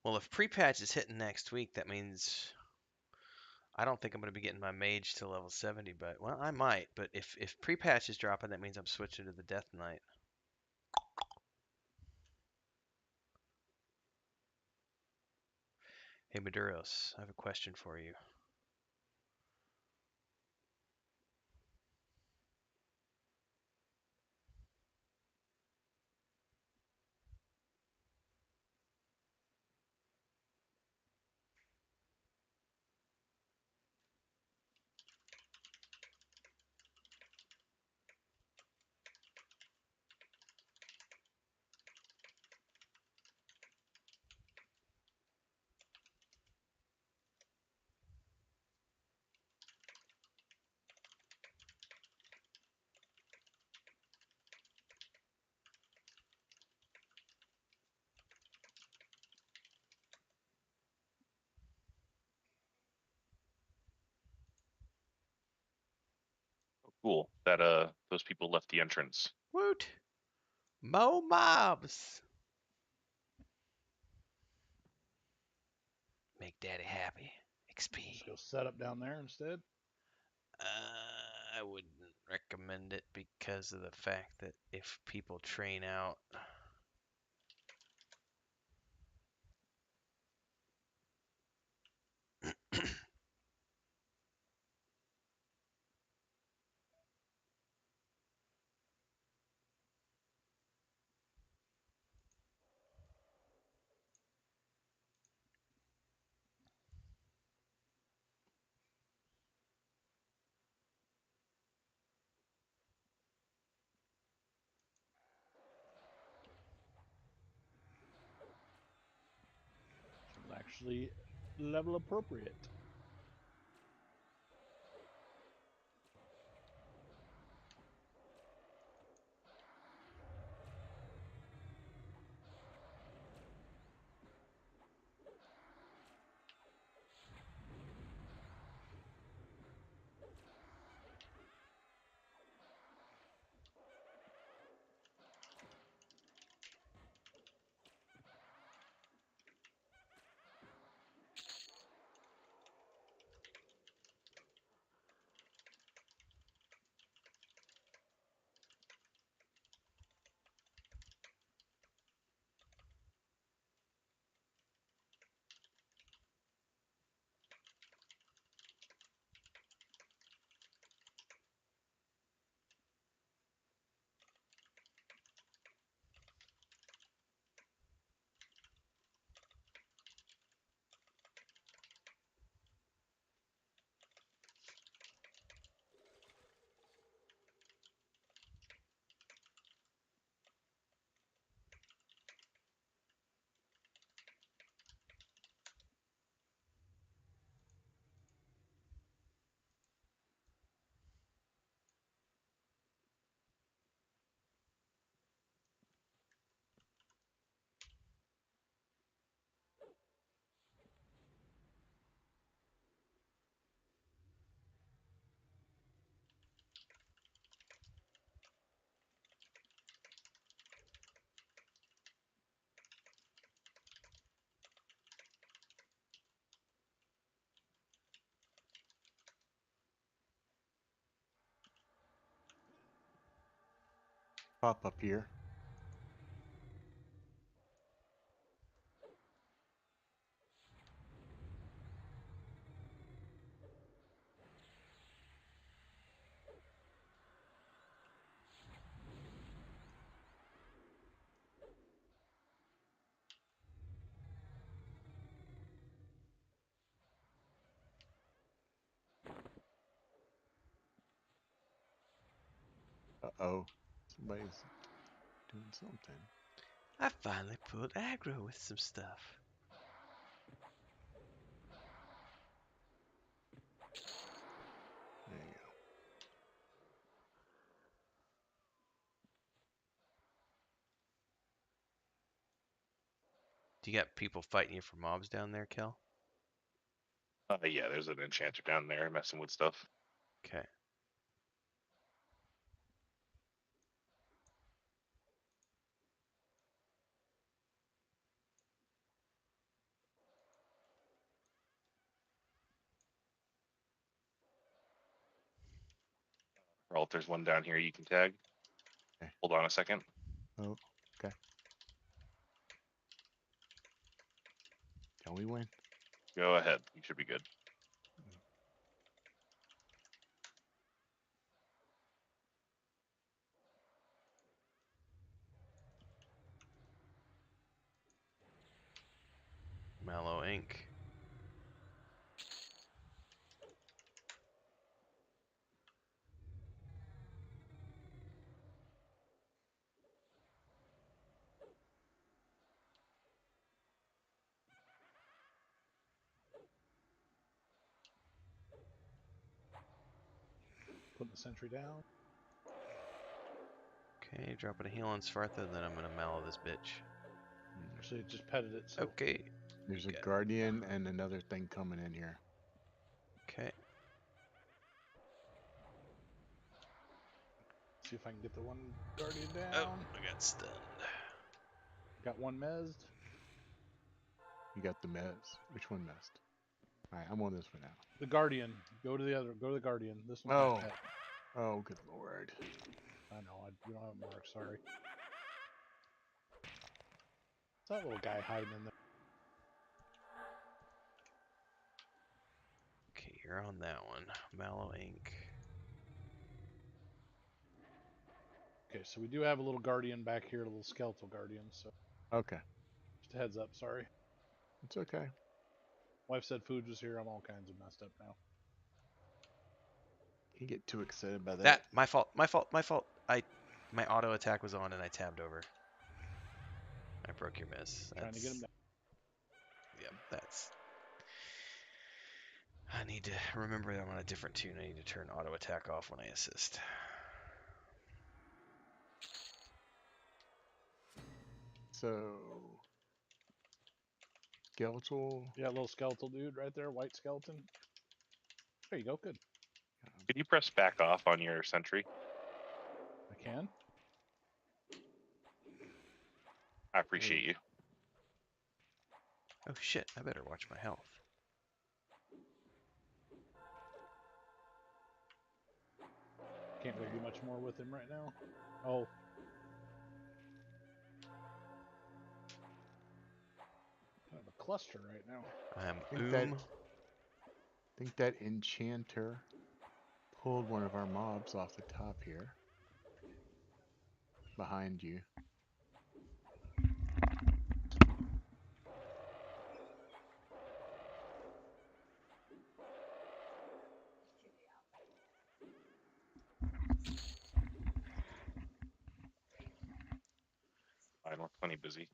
Well, if pre-patch is hitting next week, that means I don't think I'm going to be getting my mage to level 70, but well, I might. But if pre-patch is dropping, that means I'm switching to the Death Knight. Hey Maduros, I have a question for you. Cool. That those people left the entrance. Woot! Mo mobs! Make daddy happy. XP. Just go set up down there instead. I wouldn't recommend it because of the fact that if people train out, It's actually level appropriate. Pop up here. Uh-oh. Somebody's doing something. I finally pulled aggro with some stuff. There you go. Do you got people fighting you for mobs down there, Kel? Yeah, there's an enchanter down there messing with stuff. Okay. Or there's one down here you can tag. Okay. Hold on a second. Oh, okay. Can we win? Go ahead. You should be good. Mallow ink. Putting the sentry down. Okay, dropping a heal on Svartha, then I'm gonna mallow this bitch. Actually, it just petted it. So Okay. There's a Got it. guardian and another thing coming in here. Okay. See if I can get the one guardian Oh, down. I got stunned. Got one mezzed. You got the mez. Which one messed? Alright, I'm on this one now. The guardian. Go to the other. Go to the guardian. This one's Oh. my pet. Oh, good lord. I know. We don't have it marked. Sorry. What's that little guy hiding in there? Okay, you're on that one. Mallow ink. Okay, so we do have a little guardian back here, a little skeletal guardian. So Okay. just a heads up. Sorry. It's okay. Wife said food was here. I'm all kinds of messed up now. You get too excited by that. That my fault. My fault. My fault. My auto attack was on and I tabbed over. I broke your miss. Trying to get him down. Yep, that's. I need to remember that I'm on a different tune. I need to turn auto attack off when I assist. So, skeletal. Yeah, little skeletal dude right there, white skeleton. There you go. Good. Could you press back off on your sentry? I can. I appreciate you. Oh shit! I better watch my health. Can't really do much more with him right now. Oh. Kind of a cluster right now. I'm Think that enchanter pulled one of our mobs off the top here. Behind you. Fine, we're plenty busy.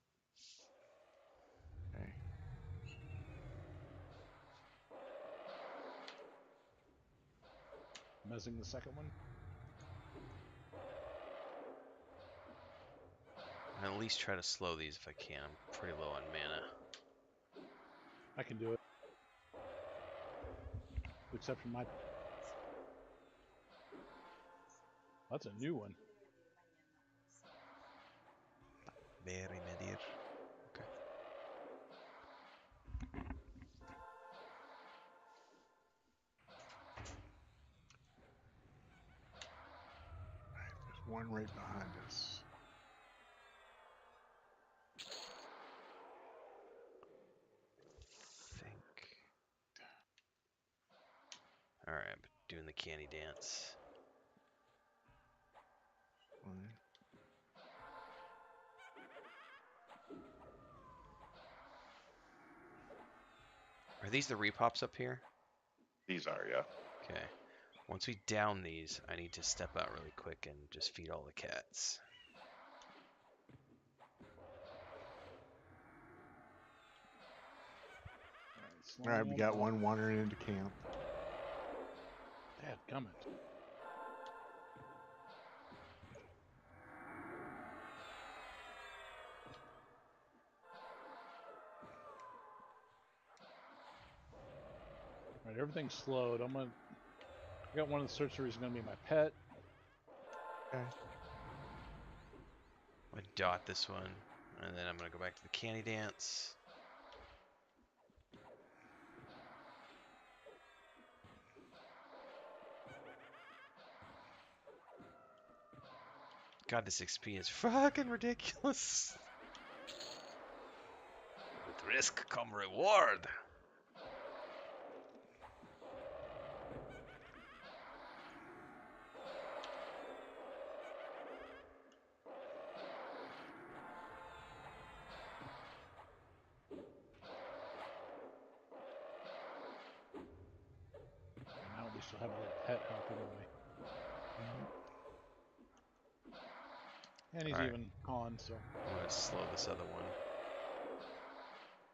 Okay. Mezzing the second one. gonna at least try to slow these if I can. I'm pretty low on mana. I can do it. Except for my... That's a new one. Very medir. Okay. There's one right behind us. Think. All right, I'm doing the candy dance. One. Are these the repops up here? These are, yeah. Okay. Once we down these, I need to step out really quick and just feed all the cats. Alright, we got one wandering into camp. Dadgummit. Alright, everything's slowed. I got one of the sorceries gonna be my pet. Okay. I'm gonna dot this one, and then I'm gonna go back to the candy dance. God, this XP is fucking ridiculous. With risk come reward. And now at least you'll have a little pet help anyway. And he's Alright. even on, so. I'm gonna slow this other one.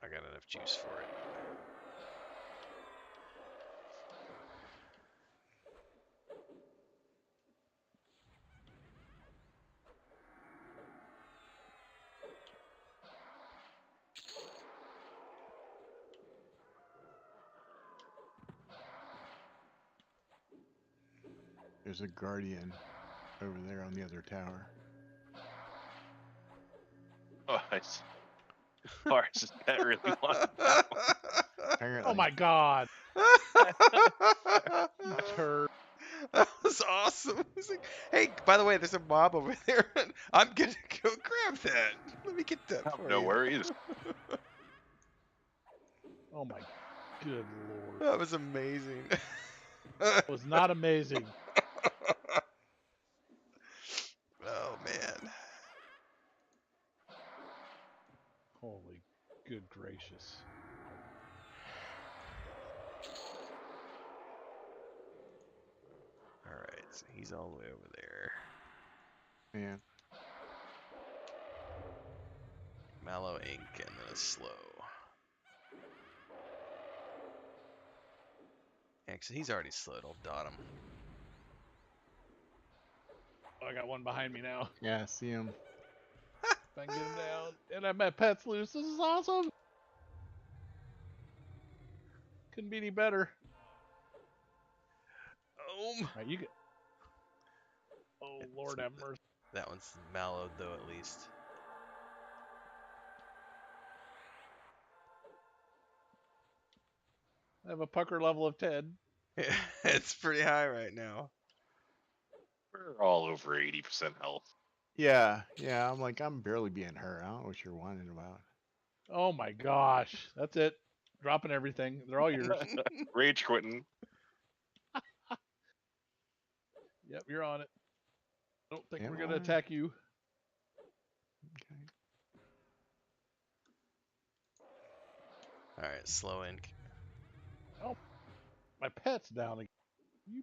I got enough juice for it. There's a guardian over there on the other tower. Oh, Lars, does that really want that one? Apparently. Oh my god! You turd. That was awesome. He's like, hey, by the way, there's a mob over there. I'm gonna go grab that. Let me get that for No you. worries. Oh my good lord. That was amazing. It was not amazing. Oh man. Holy good gracious. All right, so he's all the way over there. Man. Mallow ink and then a slow. Actually, he's already slowed. I'll dot him. Oh, I got one behind me now. Yeah, I see him. If I can get him down. And I have my pets loose. This is awesome. Couldn't be any better. Alright, you get. Oh Lord have mercy. That one's mallowed though, at least. I have a pucker level of 10. It's pretty high right now. We're all over 80% health. Yeah, I'm like, I'm barely being hurt. I don't know what you're whining about. Oh my gosh. That's it. Dropping everything. They're all yours. Rage quitting. Yep, you're on it. Don't think Am we're gonna I? attack you. Okay. All right, slow ink. Oh, my pet's down again. You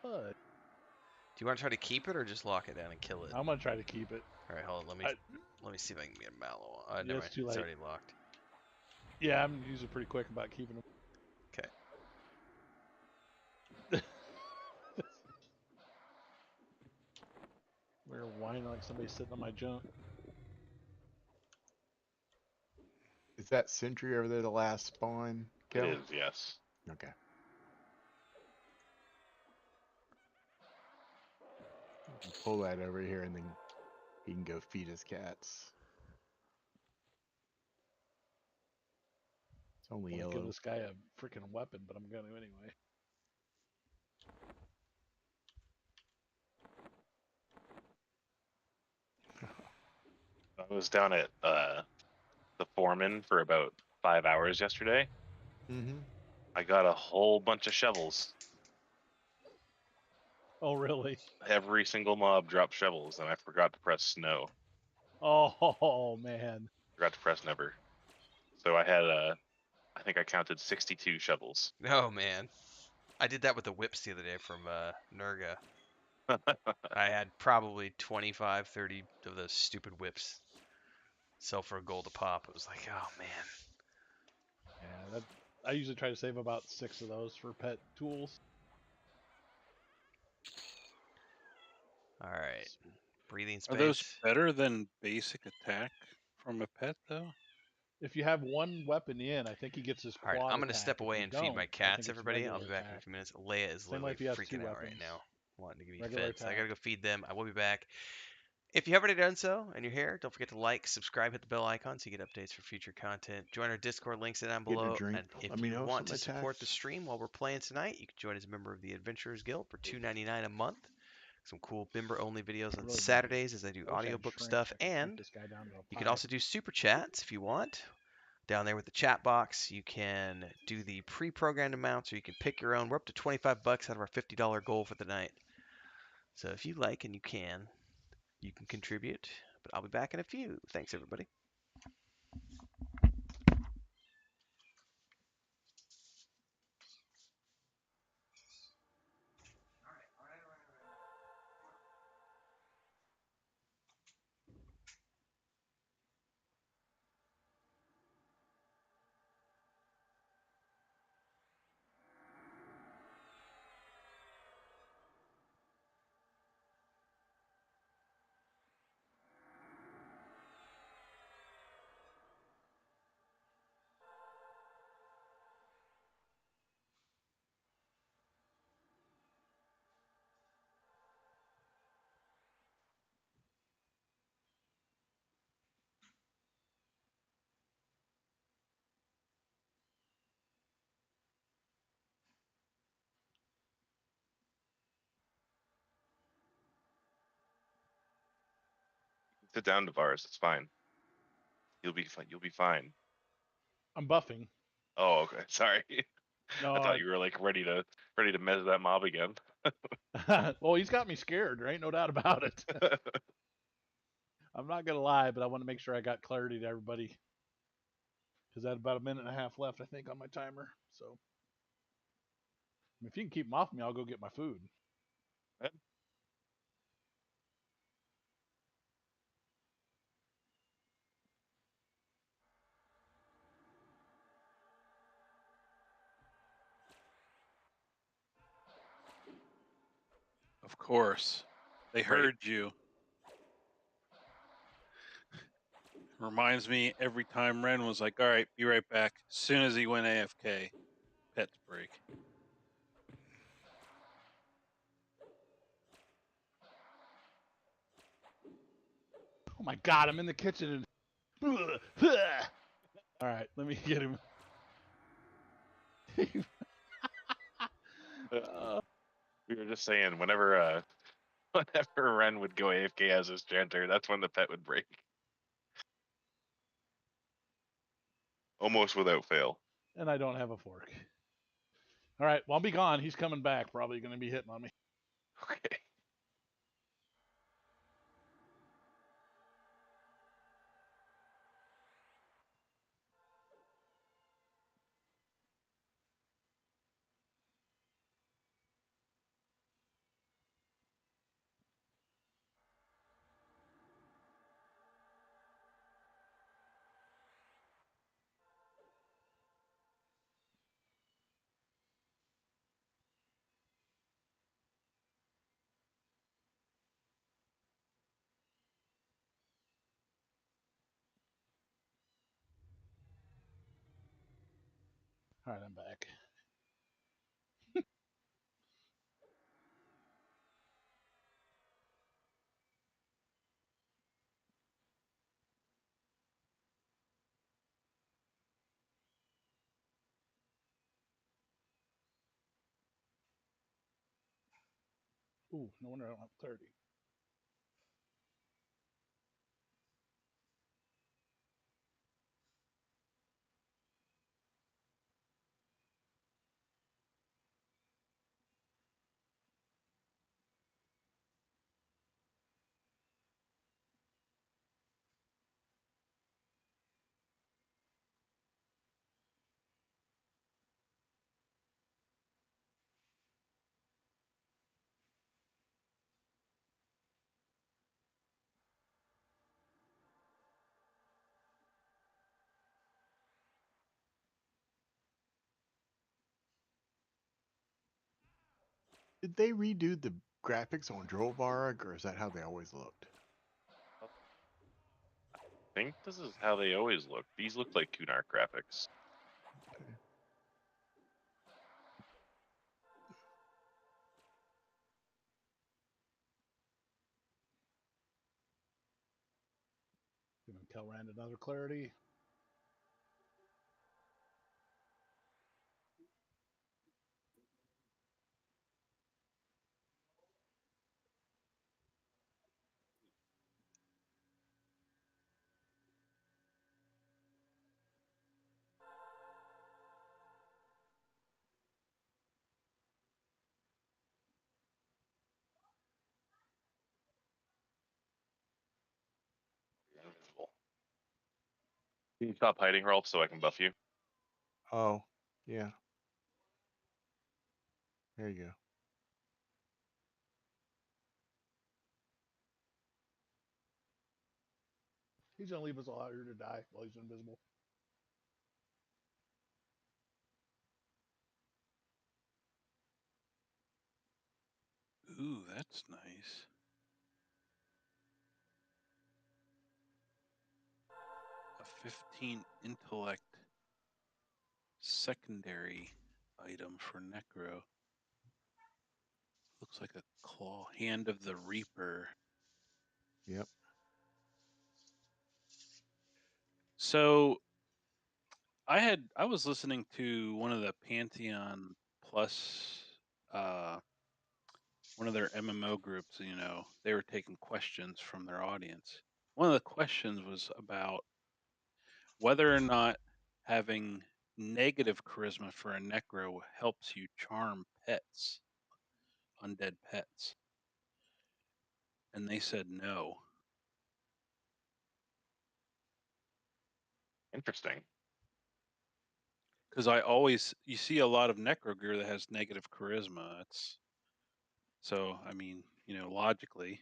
pud. Do you want to try to keep it or just lock it down and kill it? I'm gonna try to keep it. All right, hold on. Let me see if I can get a mallow. Yeah, Never it's mind. too It's late. already locked. Yeah, I'm usually pretty quick about keeping them. Okay. We're whining like somebody's sitting on my junk. Is that sentry over there the last spawn kill? It is, yes. Okay. Pull that over here and then he can go feed his cats. It's only I'm gonna give yellow. this guy a freaking weapon, but I'm gonna anyway. I was down at the foreman for about 5 hours yesterday. Mm-hmm. I got a whole bunch of shovels. Oh really? Every single mob dropped shovels, and I forgot to press snow. Oh man. Forgot to press never. So I had I think I counted 62 shovels. Oh man, I did that with the whips the other day from Nurga. I had probably 25, 30 of those stupid whips. Sell for a gold a pop. It was like, oh man. Yeah, I usually try to save about 6 of those for pet tools. All right, breathing Are those space. better than basic attack from a pet though? If you have one weapon in, I think he gets his All quad right, I'm gonna attack. step If away you and feed don't, my I think cats, it's everybody. I'll regular be back in a attack. few minutes. Leia is Same literally way if you have 2 freaking out right weapons. now, wanting to give me Regular fed. So I attack. gotta go feed them. I will be back. If you haven't already done so and you're here, don't forget to like, subscribe, hit the bell icon so you get updates for future content. Join our Discord, links are down Getting a below. drink. And if Let me you know if want to something support the attacks. stream while we're playing tonight, you can join as a member of the Adventurers Guild for $2.99 a month. Some cool member-only videos on Really bad. Saturdays as I do I wish I had audiobook shrinks. stuff. I could shrink And this guy down to a you can pie. also do super chats if you want. Down there with the chat box, you can do the pre-programmed amounts, or you can pick your own. We're up to 25 bucks out of our $50 goal for the night. So if you like and you can contribute. But I'll be back in a few. Thanks, everybody. Sit down, Tavares. It's fine. You'll be fine. You'll be fine. I'm buffing. Oh, okay. Sorry. No, I thought you were like ready to mez that mob again. well, he's got me scared. There ain't no doubt about it. I'm not gonna lie, but I want to make sure I got clarity to everybody because I had about a minute and a half left, I think, on my timer. So, if you can keep them off me, I'll go get my food. Of course. They heard you. Reminds me every time Ren was like, all right, be right back. As soon as he went AFK, pets break. Oh my god, I'm in the kitchen and all right, let me get him. We were just saying, whenever Ren would go AFK as his chanter, that's when the pet would break. Almost without fail. And I don't have a fork. All right, well, I'll be gone. He's coming back. Probably going to be hitting on me. Okay. All right, I'm back. Ooh, no wonder I don't have 30. Did they redo the graphics on Drovarg, or is that how they always looked? I think this is how they always look. These look like Kunark graphics. Okay. Giving Kelrand another clarity. You're invisible. Can you stop hiding, Rolf, so I can buff you? Oh, yeah. There you go. He's going to leave us all out here to die while he's invisible. Ooh, that's nice. A 15 intellect secondary item for Necro. Looks like a claw. Hand of the Reaper. Yep. So I was listening to one of the Pantheon Plus one of their MMO groups, you know, they were taking questions from their audience. one of the questions was about whether or not having negative charisma for a necro helps you charm pets, undead pets. And they said no. Interesting. Because you see a lot of necro gear that has negative charisma. So, I mean, logically.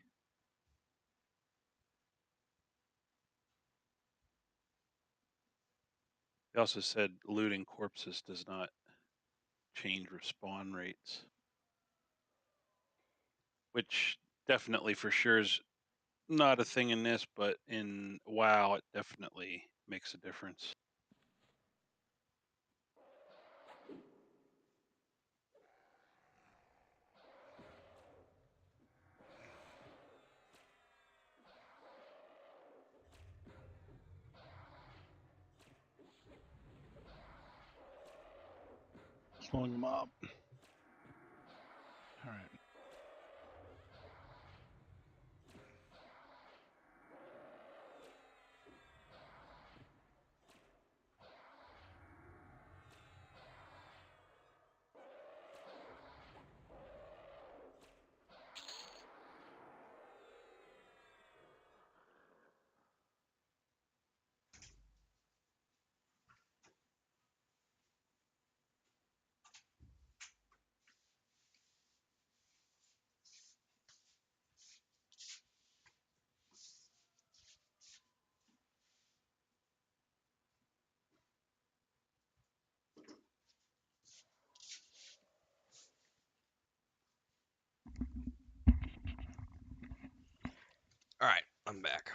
They also said looting corpses does not change respawn rates, which definitely for sure is not a thing in this, but in WoW, it definitely makes a difference. Slowing them up. All right. All right, I'm back.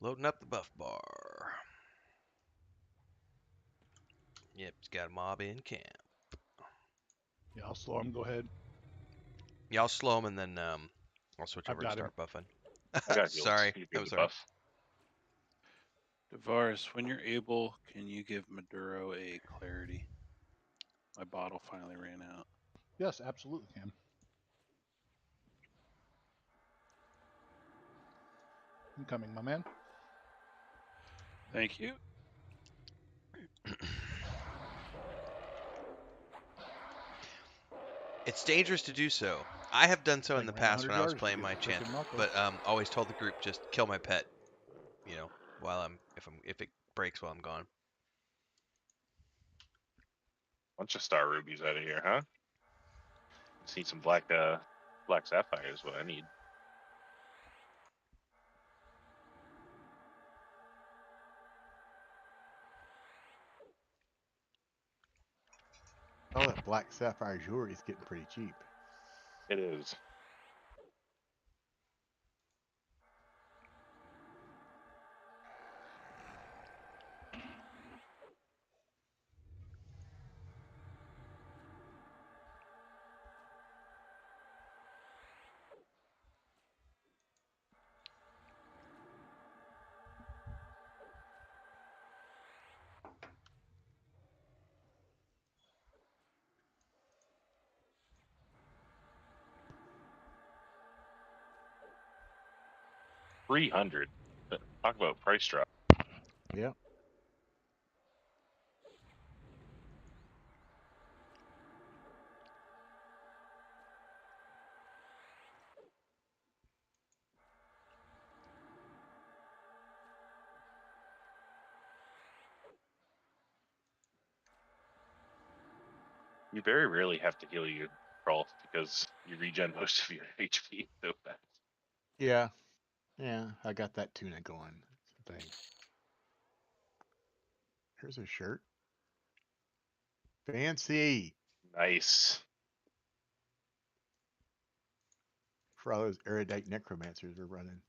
Loading up the buff bar. Yep, it's got a mob in camp. Yeah, I'll slow him. Go ahead. Yeah, I'll slow him and then I'll switch I've over and got him. start buffing. I got Sorry, you I'm the sorry. buff. Devaris, when you're able, can you give Maduro a clarity? My bottle finally ran out. Yes, absolutely can. Incoming, my man. Thank you. It's dangerous to do so. I have done so in Thing the ran past 100 when I was yards to playing get my the champ, frickin' knuckle. but always told the group just kill my pet, while if it breaks while I'm gone. Bunch of star rubies out of here, huh? See some black sapphire is what I need. All that black sapphire jewelry is getting pretty cheap. It is. $300. Talk about price drop. Yeah. You very rarely have to heal you, Rolf, because you regen most of your HP so fast. Yeah. Yeah. I got that tuna going. That's the thing. Here's a shirt. Fancy. Nice. For all those erudite necromancers we're running.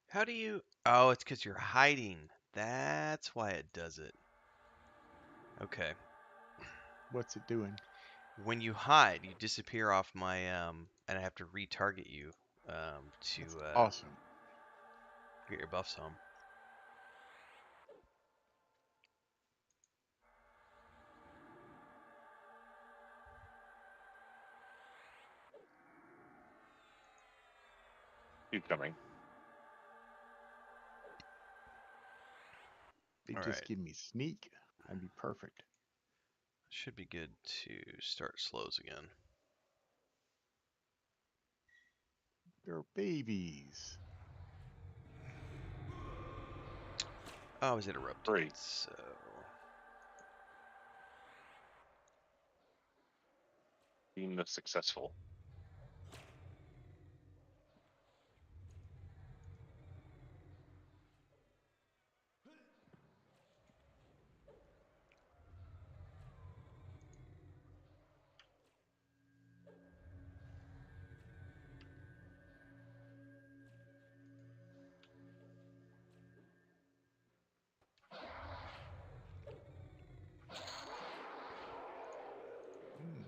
How do you? Oh, it's because you're hiding. That's why it does it. Okay. What's it doing? When you hide, you disappear off my and I have to retarget you to Awesome. get your buffs home. Two coming. They All just right. give me sneak. I'd be perfect. Should be good to start slows again. They're babies. Oh, I was interrupted. Great. So Being successful. Hmm.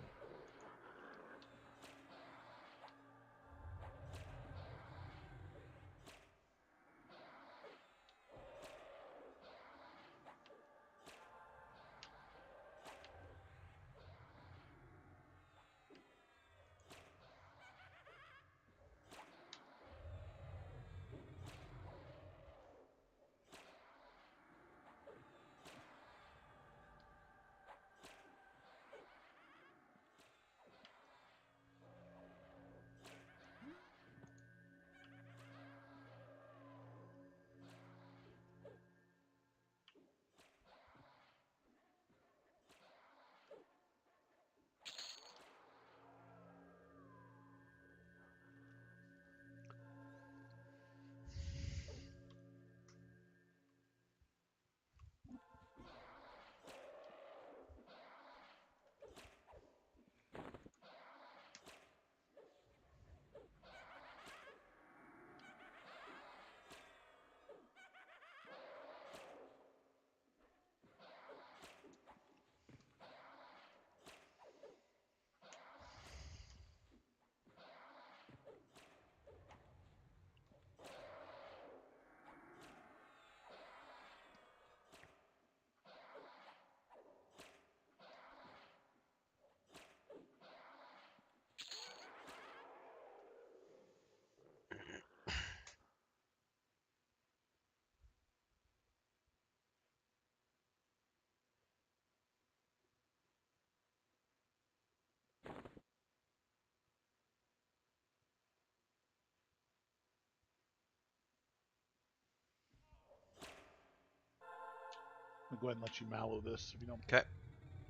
I'll go ahead and let you mallow this if you don't. okay,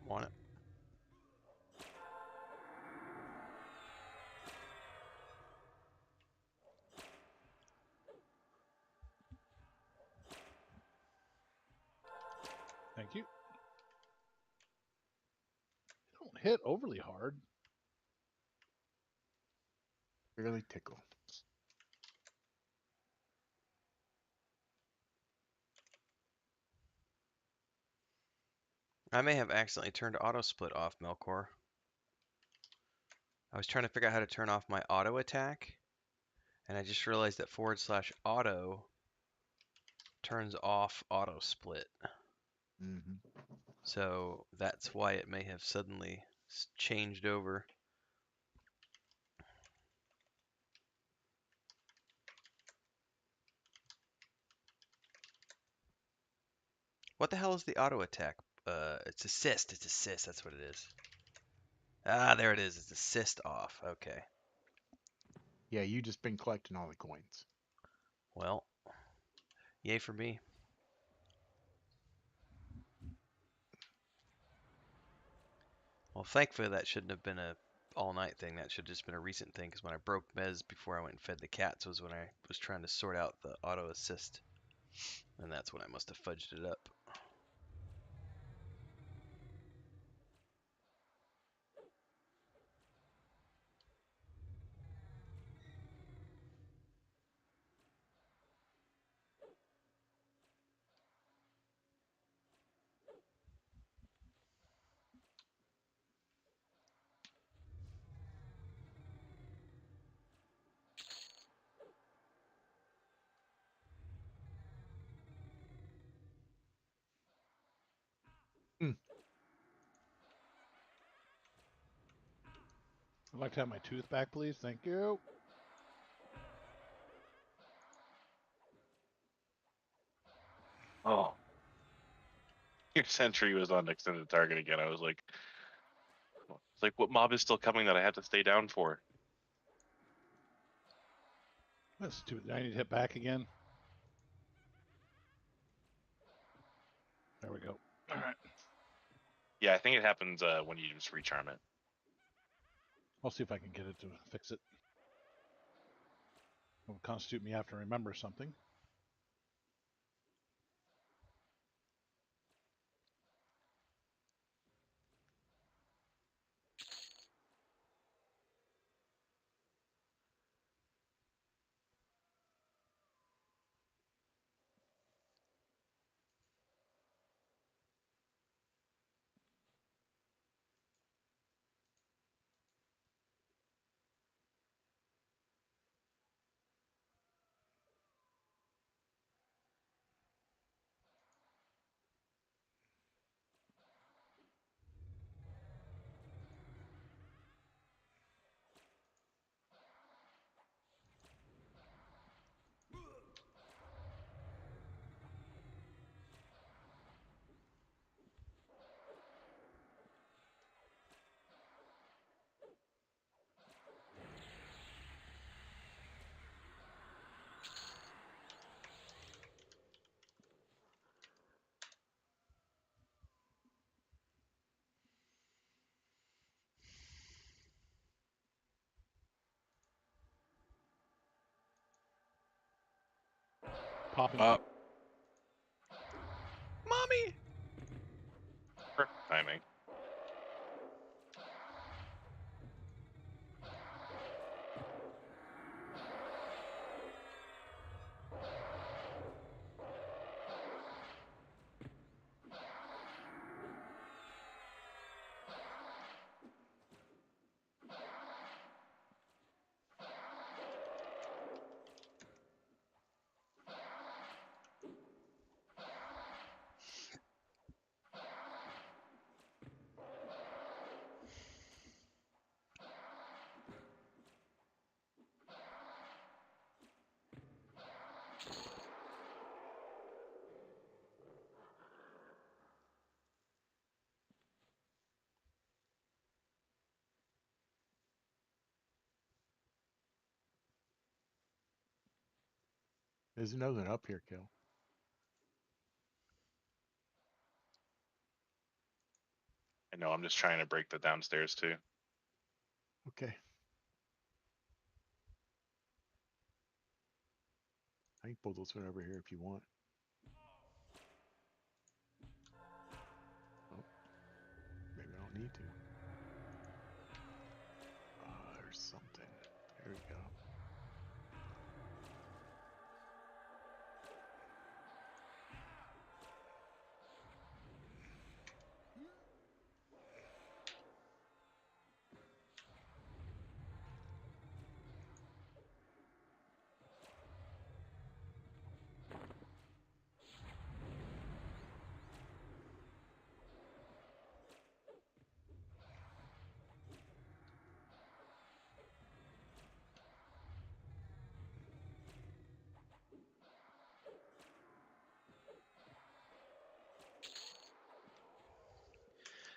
want it. Thank you. Don't hit overly hard. Barely tickle. I may have accidentally turned auto split off, Melkor. I was trying to figure out how to turn off my auto attack, and I just realized that /auto turns off auto split. Mm-hmm. So that's why it may have suddenly changed over. What the hell is the auto attack? It's assist. It's assist. That's what it is. Ah, there it is. It's assist off. Okay. Yeah, you just been collecting all the coins. Well, yay for me. Well, thankfully that shouldn't have been a all-night thing. That should have just been a recent thing. Because when I broke Mez before I went and fed the cats was when I was trying to sort out the auto assist, and that's when I must have fudged it up. I'd like to have my tooth back, please. Thank you. Oh, your sentry was on extended target again. I was like, it's like, what mob is still coming that I have to stay down for? That's stupid. I need to hit back again. There we go. All right. Yeah, I think it happens when you just recharm it. I'll see if I can get it to fix it. It'll constitute me have to remember something. Popping. Mommy! Perfect timing. There's another up here, Kill. I know, I'm just trying to break the downstairs too. Okay. I can pull this one over here if you want. Oh, maybe I don't need to. There's something. There we go.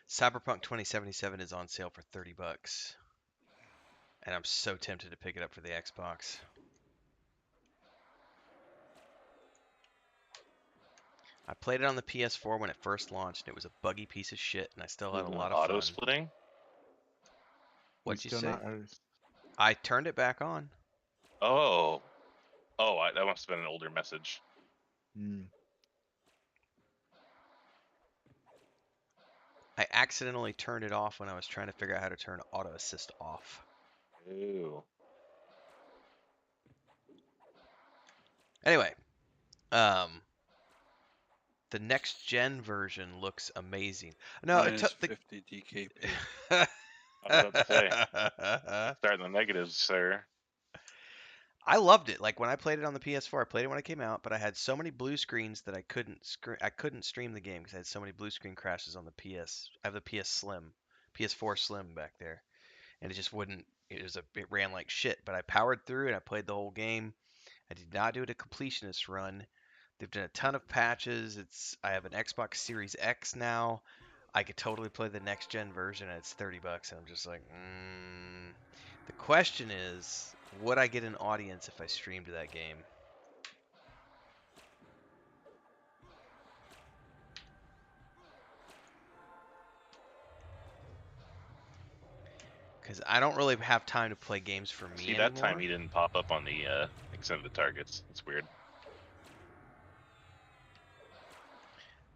Cyberpunk 2077 is on sale for $30, and I'm so tempted to pick it up for the Xbox. I played it on the PS4 when it first launched, and it was a buggy piece of shit, and I still had a lot of Auto fun. splitting? What'd you still say? not. I turned it back on. Oh. Oh, that must have been an older message. I accidentally turned it off when I was trying to figure out how to turn auto assist off. Ooh. Anyway, the next gen version looks amazing. No, it took the 50 DKP. I was about to say. Starting the negatives, sir. I loved it. Like when I played it on the PS4, I played it when it came out, but I had so many blue screens that I couldn't stream the game because I had so many blue screen crashes on the PS. I have the PS4 Slim back there, and it just wouldn't. It ran like shit. But I powered through and I played the whole game. I did not do it a completionist run, They've done a ton of patches. I have an Xbox Series X now. I could totally play the next gen version, and it's $30, and I'm just like, The question is, would I get an audience if I streamed that game? Because I don't really have time to play games for me See, that time anymore. he didn't pop up on the extended targets. It's weird.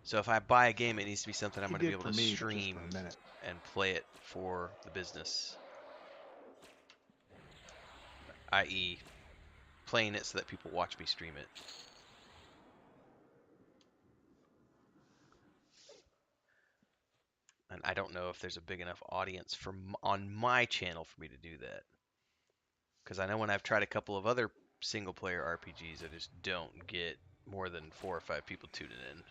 So if I buy a game, it needs to be something I'm He going to be did able for to me, but just stream for a minute. and play it for the business, i.e., playing it so that people watch me stream it. And I don't know if there's a big enough audience on my channel for me to do that. Because I know when I've tried a couple of other single player RPGs, I just don't get more than 4 or 5 people tuning in.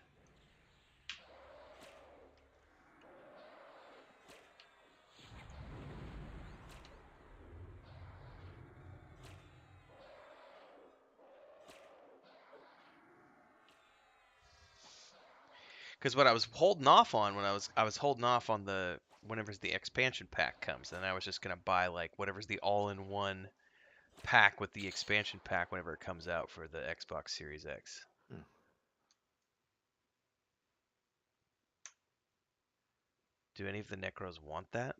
Because what I was holding off on when I was holding off on whenever the expansion pack comes, and I was just gonna buy like whatever's the all-in-one pack with the expansion pack whenever it comes out for the Xbox Series X. Hmm. Do any of the Necros want that?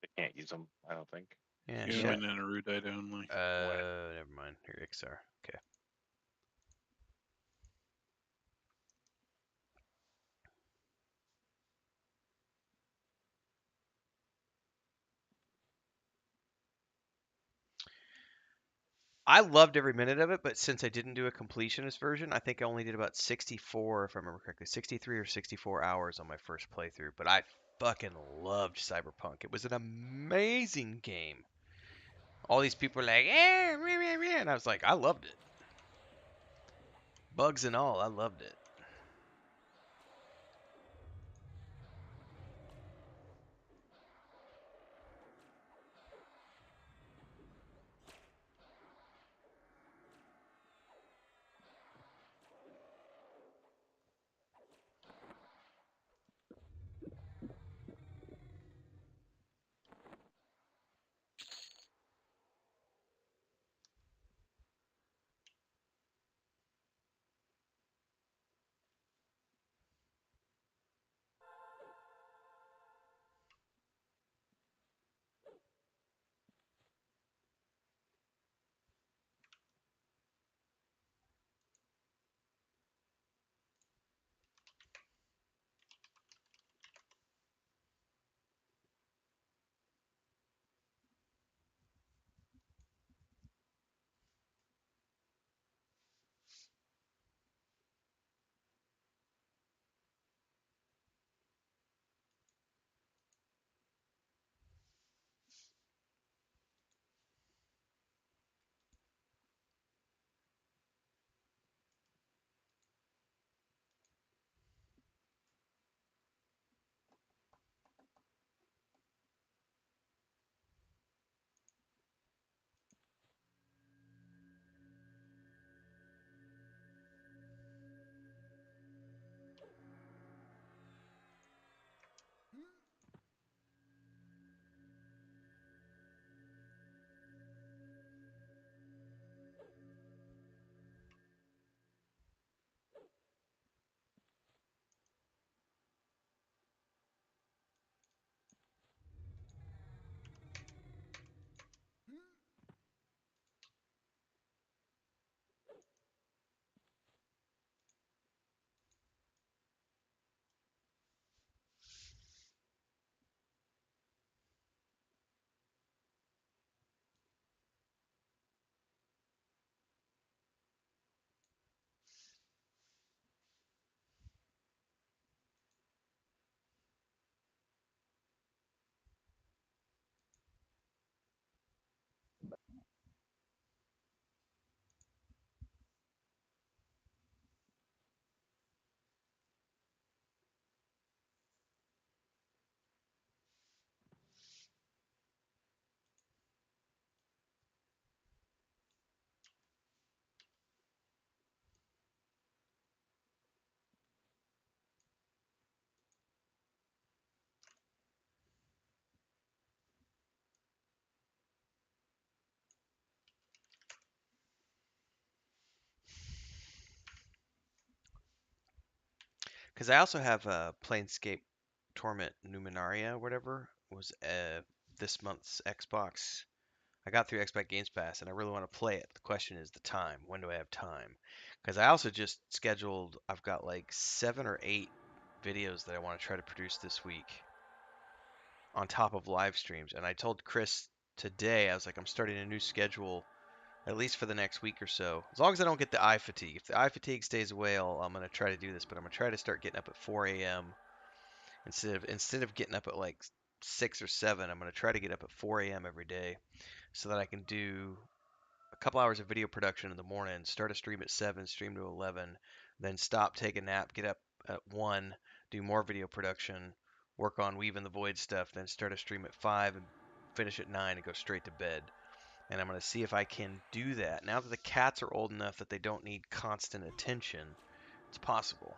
They can't use them, I don't think. Yeah, Human shit. and erudite only. Never mind. Here, XR. Okay. I loved every minute of it, but since I didn't do a completionist version, I think I only did about 64, if I remember correctly, 63 or 64 hours on my first playthrough. But I fucking loved Cyberpunk. It was an amazing game. All these people are like, and I was like, I loved it. Bugs and all, I loved it. Because I also have Planescape Torment Numenaria, whatever, was this month's Xbox. I got through Xbox Games Pass, and I really want to play it. The question is the time. When do I have time? Because I also just scheduled, I've got like 7 or 8 videos that I want to try to produce this week on top of live streams. And I told Chris today, I was like, I'm starting a new schedule at least for the next week or so. As long as I don't get the eye fatigue. If the eye fatigue stays away, I'm going to try to do this, but I'm going to try to start getting up at 4 a.m. instead of getting up at like 6 or 7. I'm going to try to get up at 4 a.m. every day so that I can do a couple hours of video production in the morning, start a stream at 7, stream to 11, then stop, take a nap, get up at 1, do more video production, work on Weaving the Void stuff, then start a stream at 5 and finish at 9 and go straight to bed. And I'm going to see if I can do that. Now that the cats are old enough that they don't need constant attention, it's possible.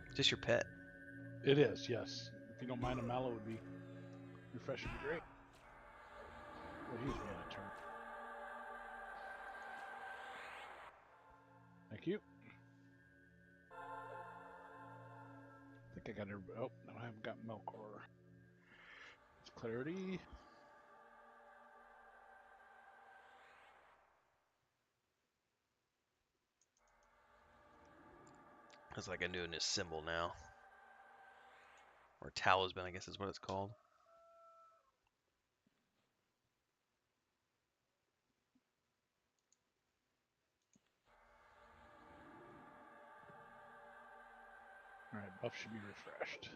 Is this your pet? It is, yes. If you don't mind, a mallow would be refreshing great. Well, he's really turned. Thank you. I think I got her. Oh, no, I haven't got Melkor. It's clarity. It's like I'm doing this symbol now. Or talisman, I guess is what it's called. All right, buff should be refreshed.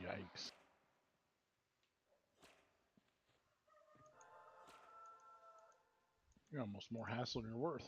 Yikes. You're almost more hassle than you're worth.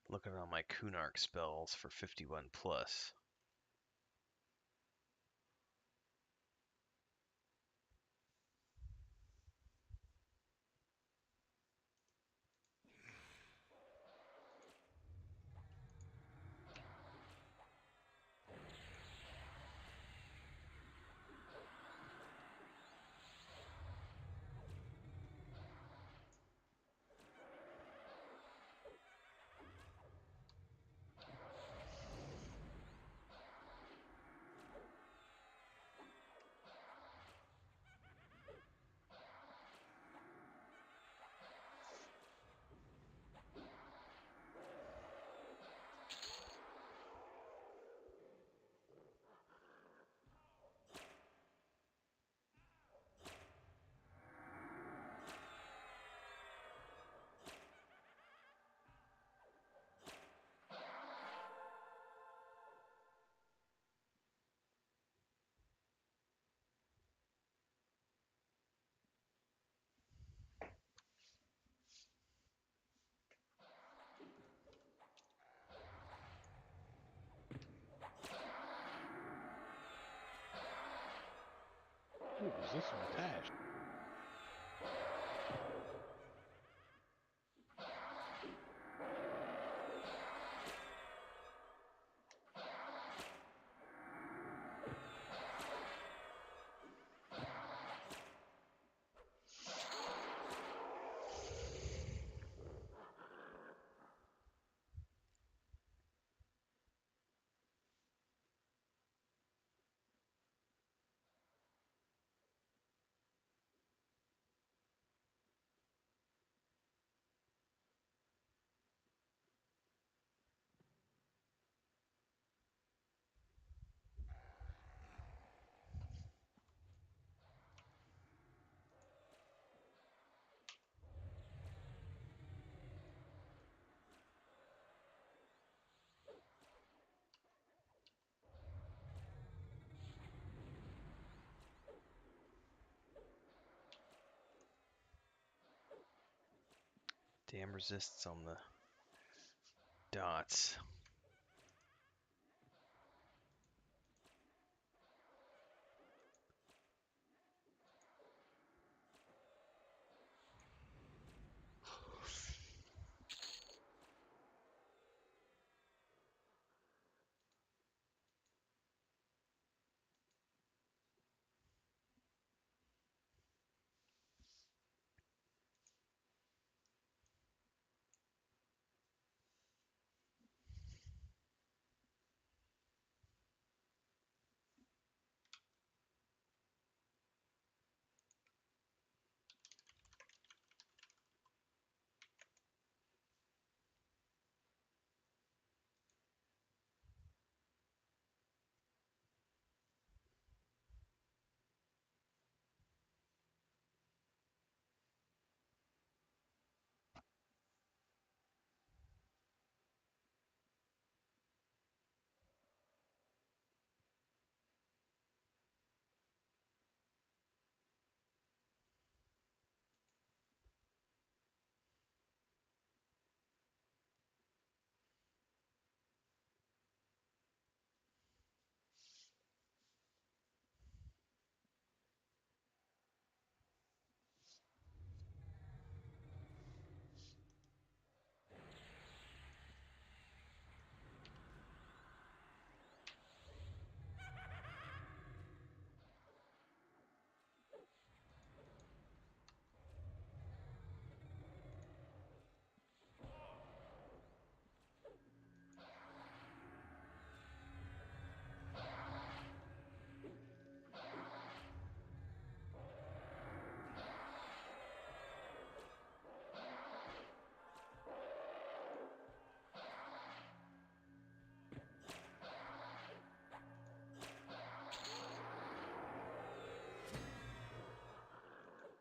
Looking at all my Kunark spells for 51 plus. Is this one attached? Damn resists on the dots.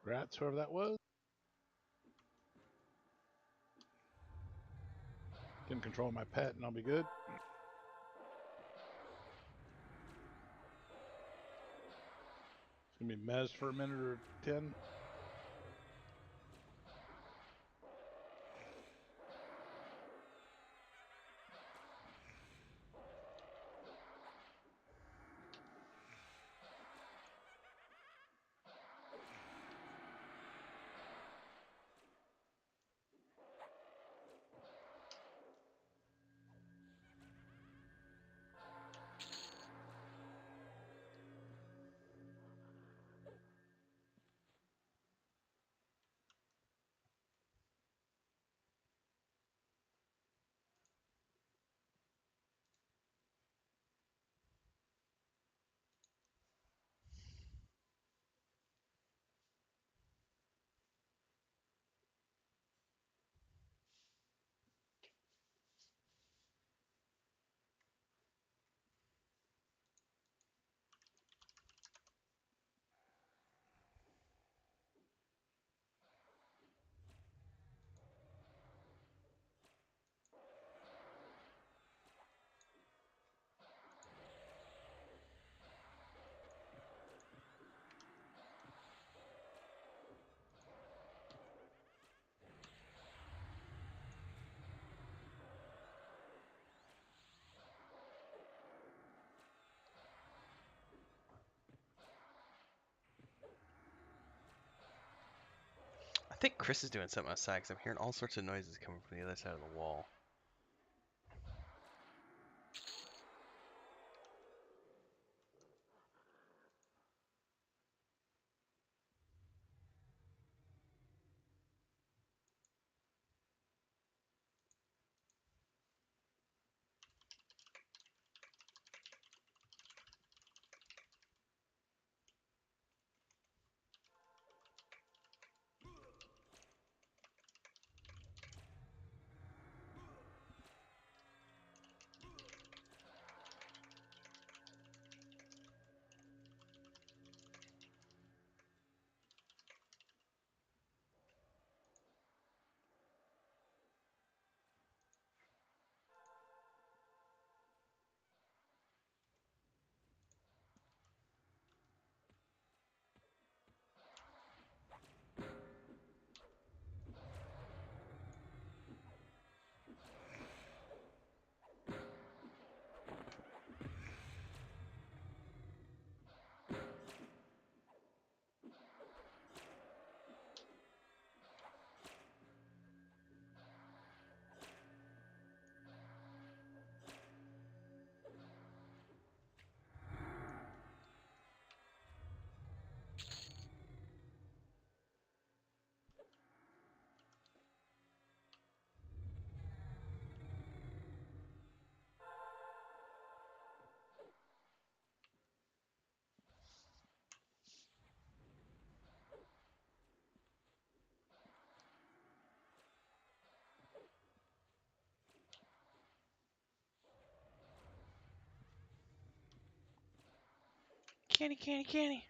Grats, whoever that was. Can control my pet and I'll be good. It's gonna be Mez for a minute or 10. I think Chris is doing something outside because I'm hearing all sorts of noises coming from the other side of the wall. Candy, candy, candy.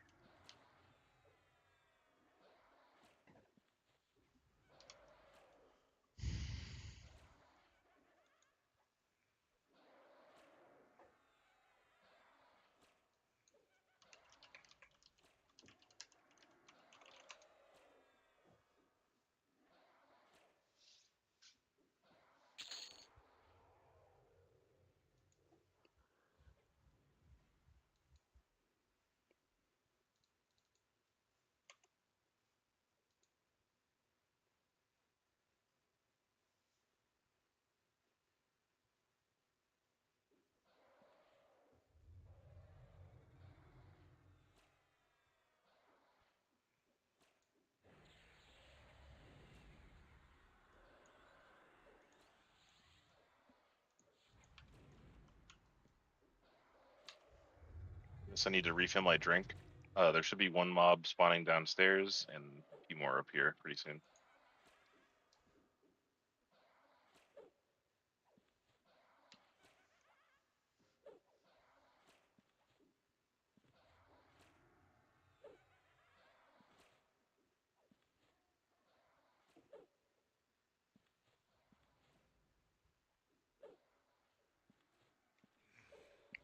Guess I need to refill my drink. There should be one mob spawning downstairs and a few more up here pretty soon.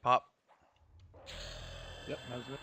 Pop. Yep, that's it.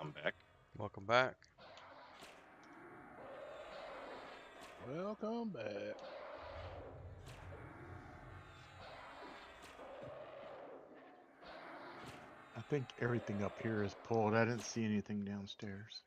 I'm back. Welcome back. Welcome back. I think everything up here is pulled. I didn't see anything downstairs.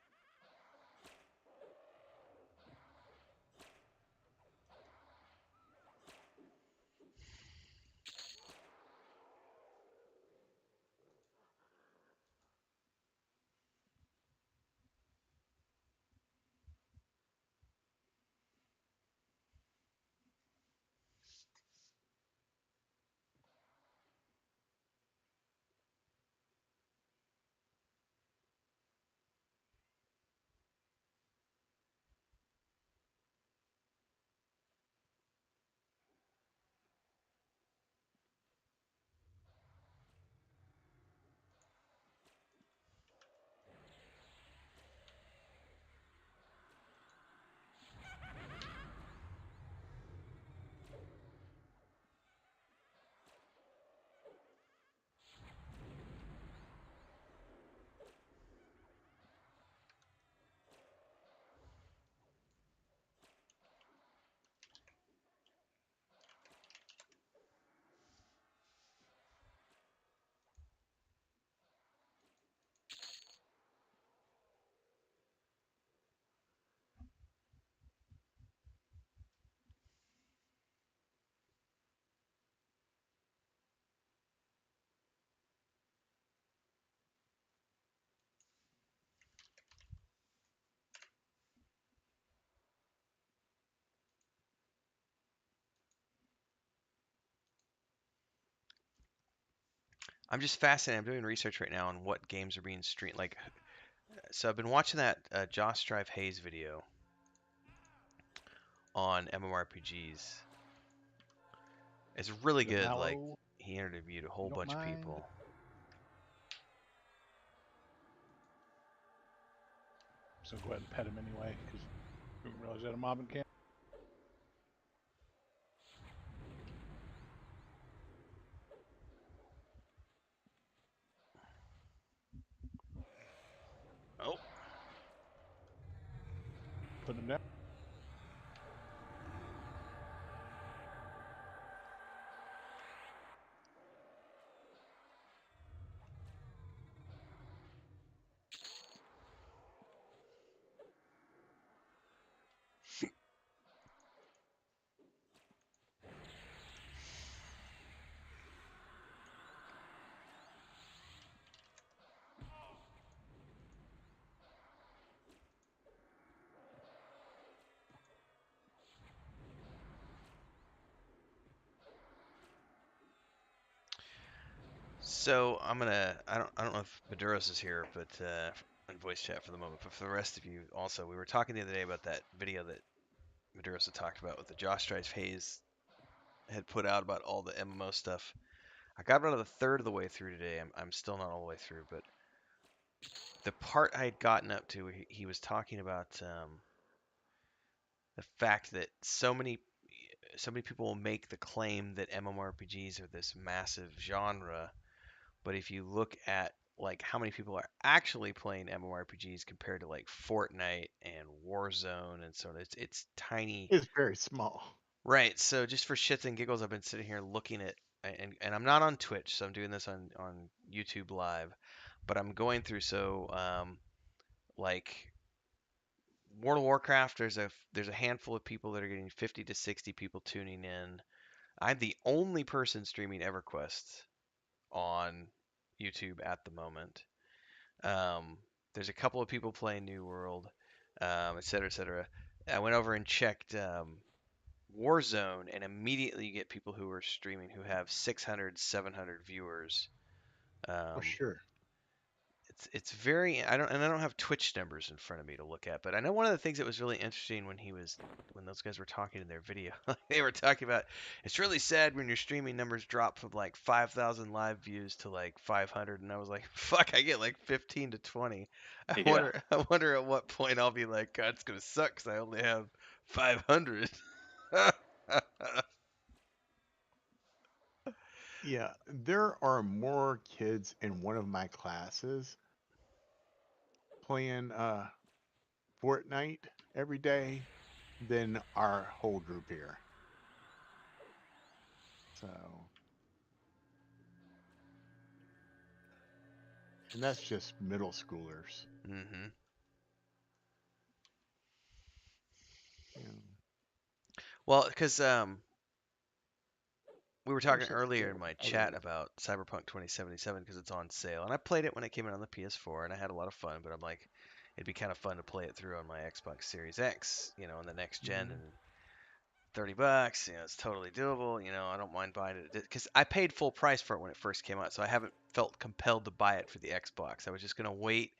I'm just fascinated. I'm doing research right now on what games are being streamed. Like, so I've been watching that Josh Drive Hayes video on mmorpgs. It's really The good. Like, mallow, he interviewed a if whole you don't bunch of mind. people. So go ahead and pet him anyway, because you didn't realize you had a mob in camp. Oh, Put him down. so I'm gonna. I don't know if Maduros is here, but in voice chat for the moment. But for the rest of you, also, we were talking the other day about that video that Maduros had talked about with the Josh Drive Hayes had put out about all the MMO stuff. I got about a third of the way through today. I'm still not all the way through, but the part I had gotten up to, he was talking about the fact that so many people will make the claim that MMORPGs are this massive genre, but if you look at like how many people are actually playing MMORPGs compared to like Fortnite and Warzone and so on, it's tiny. It's very small. Right. So just for shits and giggles, I've been sitting here looking at, and I'm not on Twitch, so I'm doing this on YouTube Live, but I'm going through. So like World of Warcraft, there's a handful of people that are getting 50 to 60 people tuning in. I'm the only person streaming EverQuest on YouTube at the moment. There's a couple of people playing New World, et cetera, et cetera. I went over and checked Warzone, and immediately you get people who are streaming who have 600, 700 viewers. For Um, sure. it's very I don't have Twitch numbers in front of me to look at, but I know one of the things that was really interesting when those guys were talking in their video, they were talking about it's really sad when your streaming numbers drop from like 5,000 live views to like 500, and I was like, fuck, I get like 15 to 20. I Yeah. wonder I wonder at what point I'll be like, God, it's gonna suck because I only have 500. Yeah, there are more kids in one of my classes playing Fortnite every day than our whole group here. So, and that's just middle schoolers. Mm-hmm. Yeah. Well, because we were talking There's a earlier few in my other chat ones. about Cyberpunk 2077 because it's on sale, and I played it when it came out on the PS4, and I had a lot of fun. But I'm like, it'd be kind of fun to play it through on my Xbox Series X, on the next gen, Mhm. and $30, it's totally doable. I don't mind buying it because I paid full price for it when it first came out, so I haven't felt compelled to buy it for the Xbox. I was just gonna wait,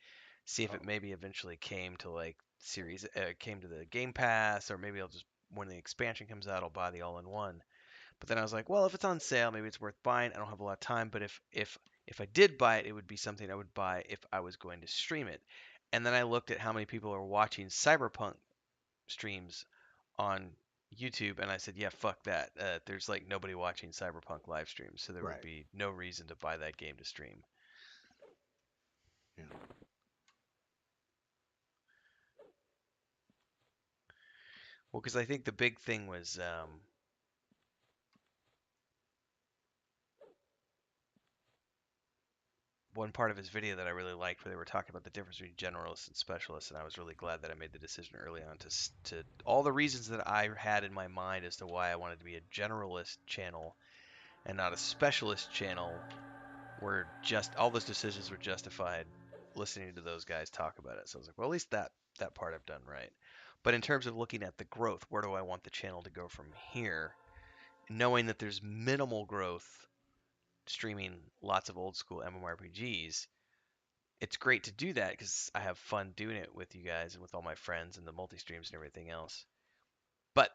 see if it Oh, maybe eventually came to like came to the Game Pass, or maybe I'll just when the expansion comes out, I'll buy the all-in-one. But then I was like, well, if it's on sale, maybe it's worth buying. I don't have a lot of time, but if I did buy it, it would be something I would buy if I was going to stream it. And then I looked at how many people are watching Cyberpunk streams on YouTube, and I said, yeah, fuck that. There's like nobody watching Cyberpunk live streams, so there would right. be no reason to buy that game to stream. Yeah. Well, because I think the big thing was one part of his video that I really liked, where they were talking about the difference between generalists and specialists, and I was really glad that I made the decision early on to all the reasons that I had in my mind as to why I wanted to be a generalist channel and not a specialist channel, were just all those decisions were justified listening to those guys talk about it. So I was like, well, at least that part I've done right. But in terms of looking at the growth, where do I want the channel to go from here? Knowing that there's minimal growth streaming lots of old school MMORPGs, it's great to do that because I have fun doing it with you guys and with all my friends and the multi streams and everything else. But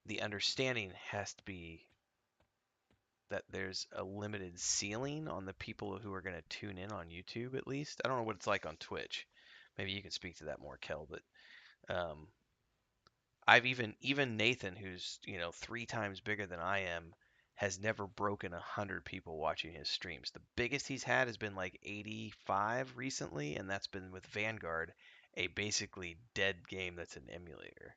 the understanding has to be that there's a limited ceiling on the people who are going to tune in on YouTube, at least. I don't know what it's like on Twitch. Maybe you can speak to that more, Kel. But I've even Nathan, who's 3 times bigger than I am, has never broken 100 people watching his streams. The biggest he's had has been like 85 recently, and that's been with Vanguard, a basically dead game that's an emulator.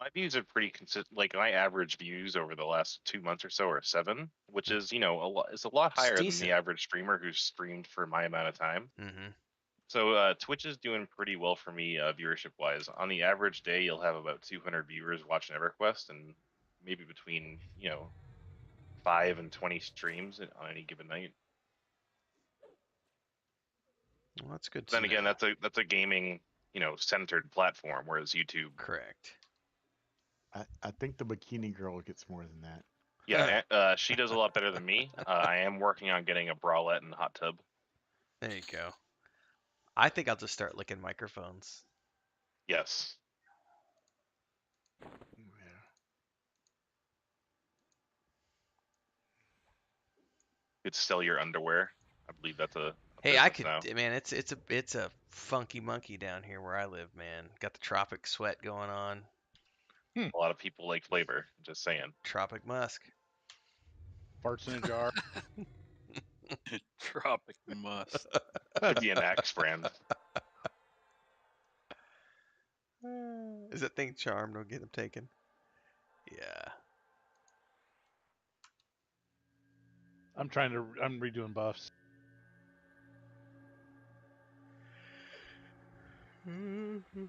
My views are pretty consistent. Like my average views over the last 2 months or so are 7, which is a lot. It's a lot It's higher than the decent. average streamer who's streamed for my amount of time. Mm-hmm. So Twitch is doing pretty well for me viewership wise. On the average day, you'll have about 200 viewers watching EverQuest, and maybe between 5 and 20 streams on any given night. Well, that's good But to then again, know. that's a gaming centered platform, whereas YouTube. Correct. I think the bikini girl gets more than that. Yeah, she does a lot better than me. I am working on getting a bralette and hot tub. There you go. I think I'll just start licking microphones. Yes. Yeah. Could sell your underwear. I believe that's a Hey, business I could, now. man. It's a funky monkey down here where I live, man. Got the tropic sweat going on. A lot of people like flavor. Just saying. Tropic musk. Farts in a jar. Tropic must. Could be an Axe brand. Is that thing charmed? Don't get them taken. Yeah. I'm redoing buffs.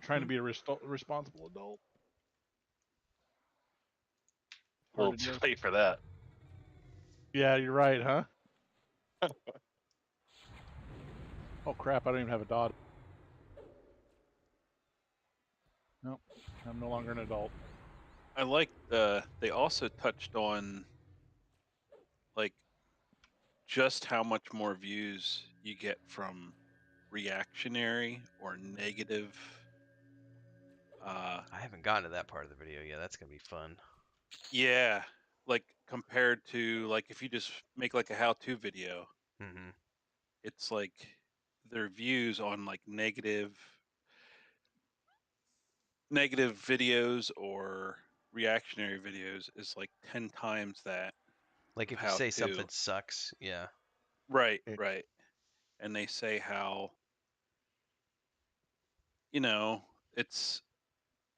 Trying to be a responsible adult. A little Hard to too do. late for that. Yeah, you're right, huh? Oh crap! I don't even have a dot. Nope, I'm no longer an adult. I like they also touched on like just how much more views you get from reactionary or negative. I haven't gotten to that part of the video yet. That's gonna be fun. Yeah, like compared to like if you just make like a how-to video, Mm-hmm. it's like their views on like negative videos or reactionary videos is like 10 times that Like of if you how say to. something sucks, yeah. Right, It, right. and they say how, it's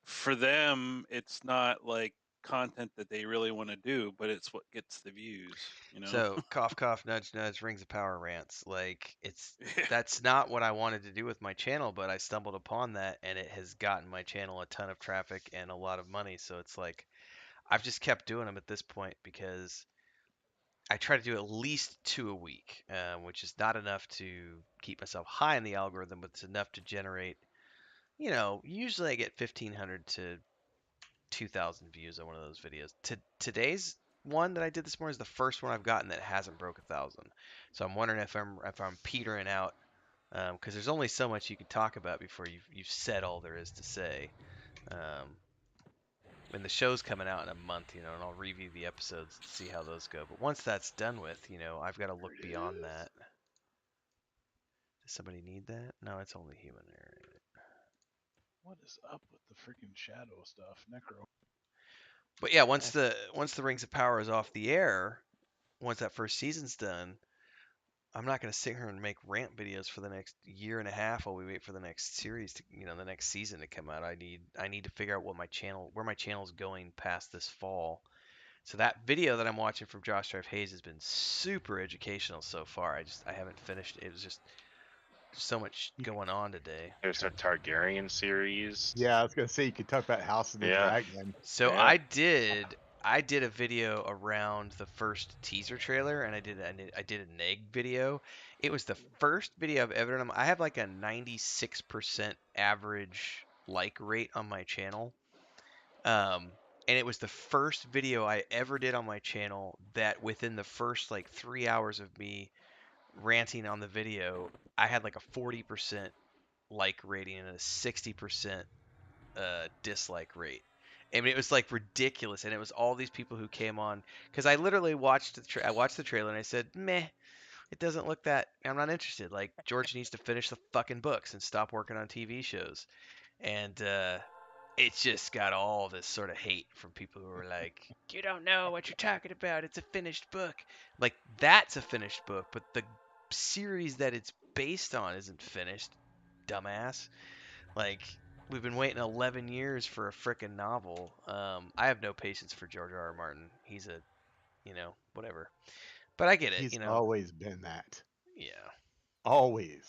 for them, it's not like content that they really want to do, but it's what gets the views, So cough cough nudge nudge rings of power rants. Like Yeah. that's not what I wanted to do with my channel, but I stumbled upon that and it has gotten my channel a ton of traffic and a lot of money. So it's like I've just kept doing them at this point because I try to do at least 2 a week, which is not enough to keep myself high in the algorithm, but it's enough to generate. Usually I get 1,500 to 2,000 views on one of those videos. Today's one that I did this morning is the first one I've gotten that hasn't broke 1,000. So I'm wondering if I'm petering out, because there's only so much you can talk about before you've said all there is to say. Um, when the show's coming out in a month, and I'll review the episodes and see how those go. But once that's done with, I've got to look beyond that. Does somebody need that? No, it's only human error. What is up with the freaking shadow stuff, Necro? But yeah, once the Rings of Power is off the air, once that first season's done, I'm not going to sit here and make rant videos for the next year and a half while we wait for the next series to, the next season to come out. I need to figure out where my channel's going past this fall. So that video that I'm watching from Josh Drive Hayes has been super educational so far. I haven't finished. It was just so much going on today. There's a Targaryen series. Yeah, I was gonna say you could talk about House of the Yeah. Dragon. So Yeah. I did a video around the first teaser trailer, and I did a neg video. It was the first video I've ever done. I have like a 96% average like rate on my channel. And it was the first video I ever did on my channel that within the first like 3 hours of me ranting on the video, I had like a 40% like rating and a 60% dislike rate. I mean, it was like ridiculous, and it was all these people who came on because I literally watched I watched the trailer and I said, "Meh, it doesn't look that. I'm not interested. Like George needs to finish the fucking books and stop working on TV shows." And it just got all this sort of hate from people who were like, "You don't know what you're talking about. It's a finished book." Like that's a finished book, but the series that it's based on isn't finished, dumbass. Like we've been waiting 11 years for a frickin' novel. I have no patience for George R. R. Martin. He's a, whatever. But I get it, He's always been that. Yeah. Always.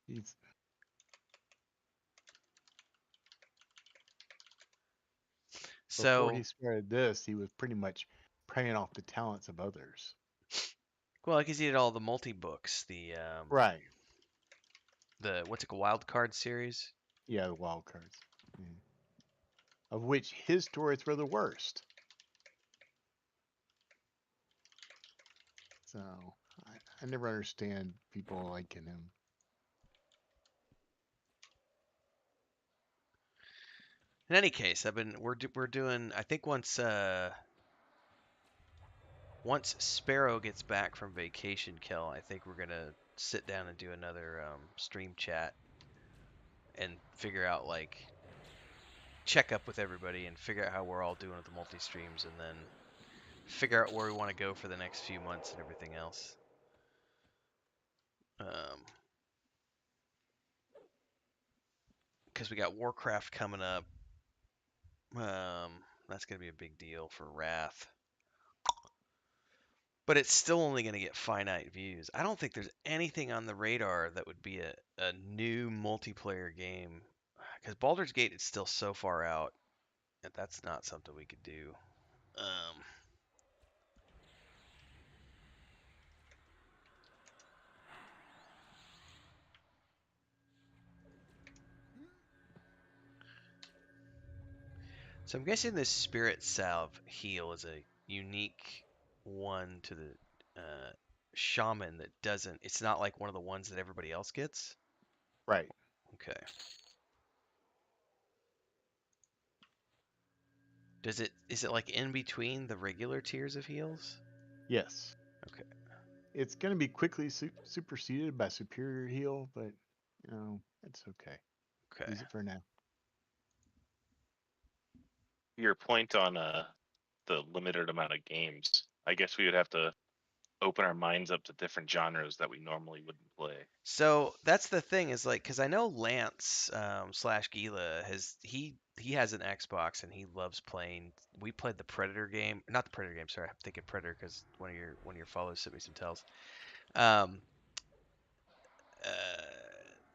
He's Before So, he started this, he was pretty much preying off the talents of others. well, because he did all the multi books, Right. the what's it called, Wild Card series. Yeah, the wild cards. Yeah. Of which his stories were the worst. So I never understand people liking him. In any case, we're doing. I think once Sparrow gets back from vacation, Kel, I think we're gonna sit down and do another stream chat and figure out like check up with everybody and figure out how we're all doing with the multi streams, and then figure out where we want to go for the next few months and everything else. Because we got Warcraft coming up. That's gonna be a big deal for Wrath. But it's still only going to get finite views. I don't think there's anything on the radar that would be a new multiplayer game. Because Baldur's Gate is still so far out that that's not something we could do. So I'm guessing this Spirit Salve heal is a unique one to the Shaman that doesn't. It's not like one of the ones that everybody else gets. Right. Okay. Is it like in between the regular tiers of heals? Yes. Okay. It's going to be quickly superseded by Superior Heal, but, it's okay. Okay. Use it for now. Your point on the limited amount of games. I guess we would have to open our minds up to different genres that we normally wouldn't play. So that's the thing is like, because I know Lance slash Gila he has an Xbox and he loves playing. We played the Predator game, not the Predator game. Sorry, I'm thinking Predator because one of your followers sent me some tells. Um, uh,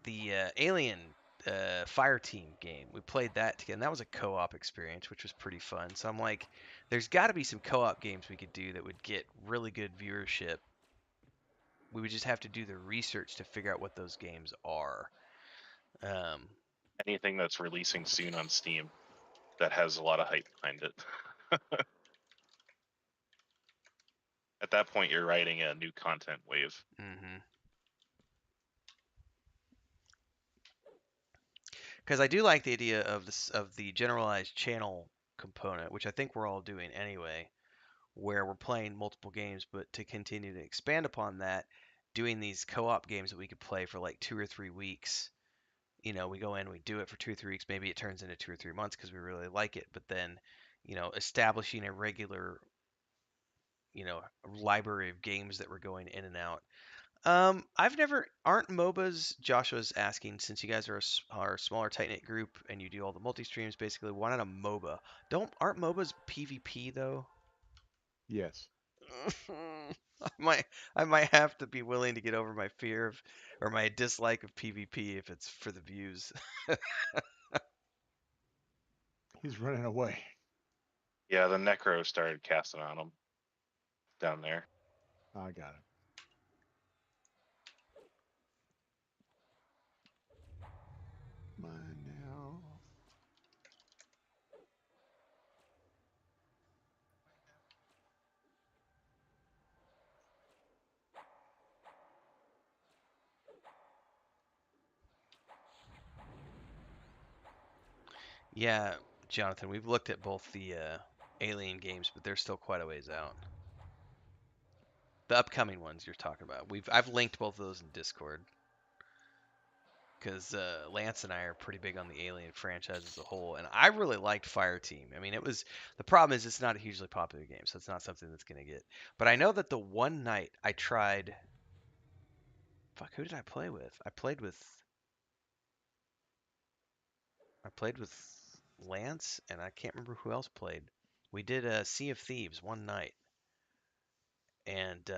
the Alien Fire Team game. We played that together, and that was a co-op experience, which was pretty fun. So I'm like, there's got to be some co-op games we could do that would get really good viewership. We would just have to do the research to figure out what those games are. Um, Anything that's releasing soon on Steam that has a lot of hype behind it. At that point, you're riding a new content wave. Because I do like the idea of the generalized channel component, which I think we're all doing anyway, where we're playing multiple games, but to continue to expand upon that, doing these co-op games that we could play for like 2 or 3 weeks. You know, we go in, we do it for 2 or 3 weeks. Maybe it turns into 2 or 3 months because we really like it. But then, establishing a regular, library of games that we're going in and out. Aren't MOBAs, Joshua's asking, since you guys are a smaller, tight knit group and you do all the multi streams, basically, why not a MOBA? Aren't MOBAs PvP though? Yes. I might have to be willing to get over my fear of, or my dislike of PvP if it's for the views. He's running away. Yeah, the Necro started casting on him down there. I got him. Mine now. Yeah, Jonathan, we've looked at both the Alien games, but they're still quite a ways out. The upcoming ones you're talking about. I've linked both of those in Discord because Lance and I are pretty big on the Alien franchise as a whole, and I really liked Fireteam. I mean, the problem is it's not a hugely popular game, so it's not something that's gonna get. But I know that the one night I tried, fuck, who did I play with? I played with Lance, and I can't remember who else played. We did a Sea of Thieves one night, and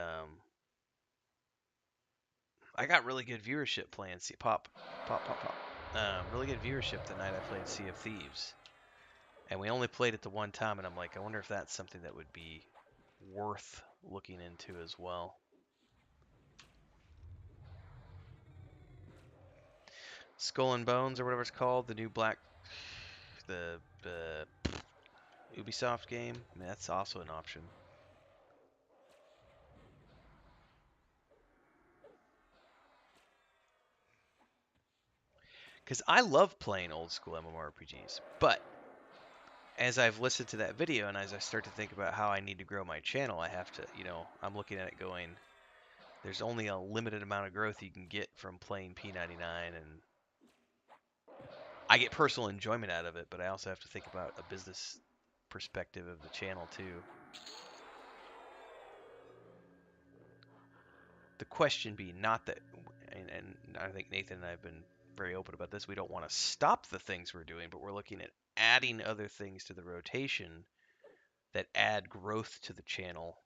I got really good viewership playing Pop, Pop, Pop, Pop. Really good viewership the night I played Sea of Thieves, and we only played it the one time. And I'm like, I wonder if that's something that would be worth looking into as well. Skull and Bones or whatever it's called, the new the Ubisoft game. I mean, that's also an option. Because I love playing old school MMORPGs, but as I've listened to that video and as I start to think about how I need to grow my channel, I have to, I'm looking at it going, there's only a limited amount of growth you can get from playing P99, and I get personal enjoyment out of it, but I also have to think about a business perspective of the channel too. The question being not that, and I think Nathan and I have been very open about this, we don't want to stop the things we're doing, but we're looking at adding other things to the rotation that add growth to the channel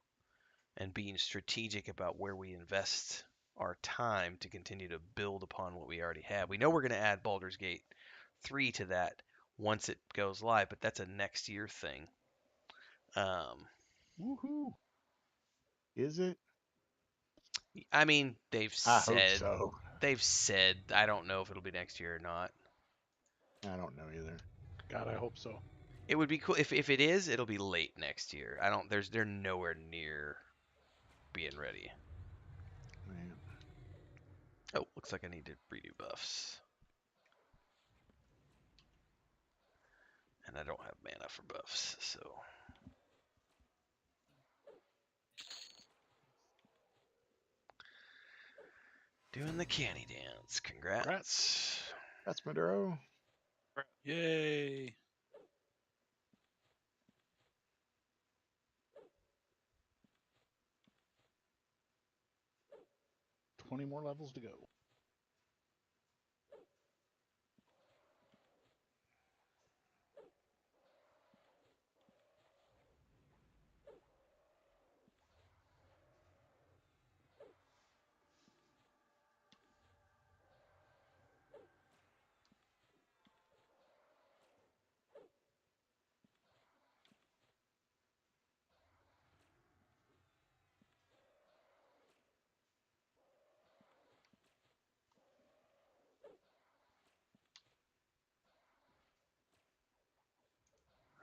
and being strategic about where we invest our time to continue to build upon what we already have. We know we're going to add Baldur's Gate 3 to that once it goes live, but that's a next year thing. Woohoo! Is it? I mean, I hope so. they've said, I don't know if it'll be next year or not. I don't know either. God, I hope so. It would be cool if it is, it'll be late next year. They're nowhere near being ready. Man. Oh, looks like I need to redo buffs. And I don't have mana for buffs, so. Doing the canny dance. Congrats. That's Maduro. Yay. 20 more levels to go.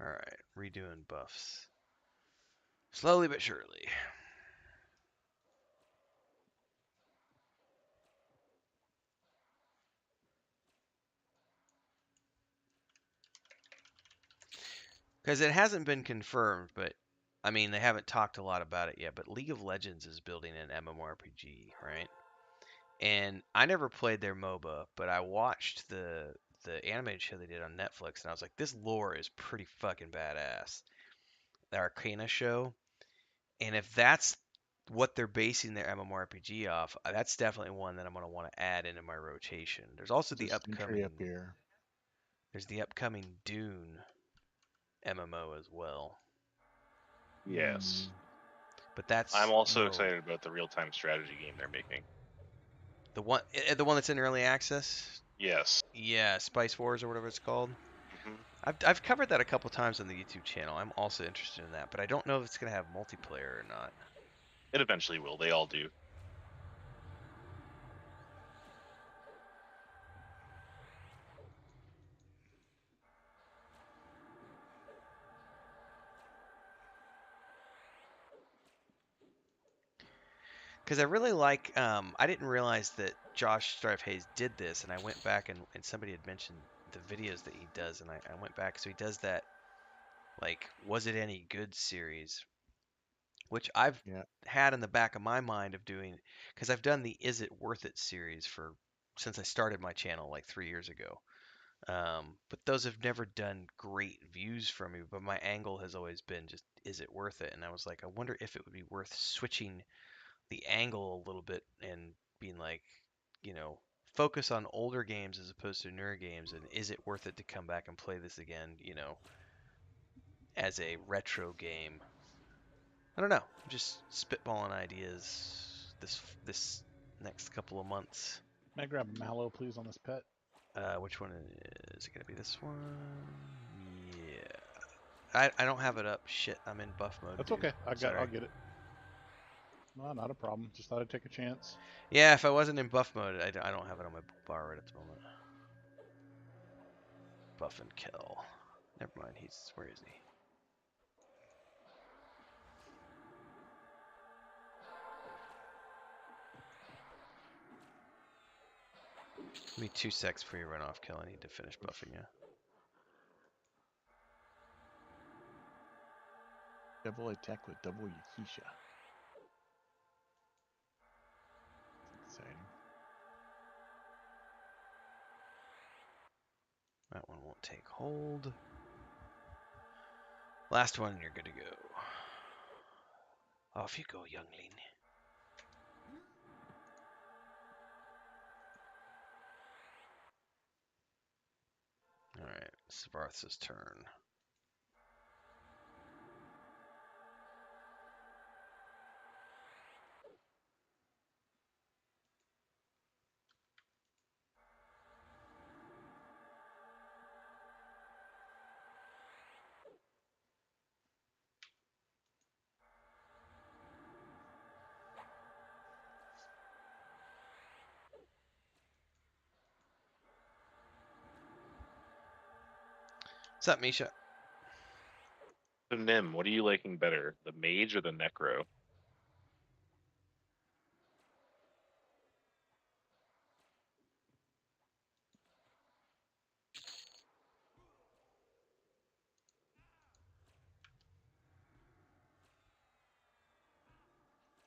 All right, redoing buffs. Slowly but surely. Because it hasn't been confirmed, but I mean, they haven't talked a lot about it yet. But League of Legends is building an MMORPG, right? And I never played their MOBA, but I watched the animated show they did on Netflix, and I was like, this lore is pretty fucking badass. The Arcana show, and if that's what they're basing their MMORPG off, that's definitely one that I'm gonna want to add into my rotation. There's also the There's a tree up upcoming here. there's the upcoming Dune MMO as well, Yes. but that's I'm also MOBA. excited about the real-time strategy game they're making. The one that's in early access. Yes. Yeah, Spice Wars or whatever it's called. hmm I've covered that a couple times on the YouTube channel. I'm also interested in that, but I don't know if it's gonna have multiplayer or not. It eventually will. They all do. Because I really like, I didn't realize that Josh Strife Hayes did this, and I went back and somebody had mentioned the videos that he does, and I went back. So he does that, like, Was It Any Good series, which I've Yeah. had in the back of my mind of doing, because I've done the Is It Worth It series since I started my channel like 3 years ago. But those have never done great views for me, but my angle has always been just, is it worth it? And I was like, I wonder if it would be worth switching the angle a little bit and being like, focus on older games as opposed to newer games, and is it worth it to come back and play this again, as a retro game? I don't know. I'm just spitballing ideas this next couple of months. May I grab a mallow, please, on this pet? Which one is it gonna be? This one? Yeah. I don't have it up. Shit, I'm in buff mode, That's dude. okay. I'll Sorry. get it. No, not a problem. Just thought I'd take a chance. Yeah, if I wasn't in buff mode, I don't have it on my bar right at the moment. Buff and kill. Never mind. Where is he? Give me 2 secs before you run off, kill. I need to finish buffing you. Double attack with double Yakisha. Exciting. That one won't take hold. Last one, you're good to go. Off you go, youngling. Alright, Svarth's turn. What's up, Misha? So Nim, what are you liking better, the mage or the necro?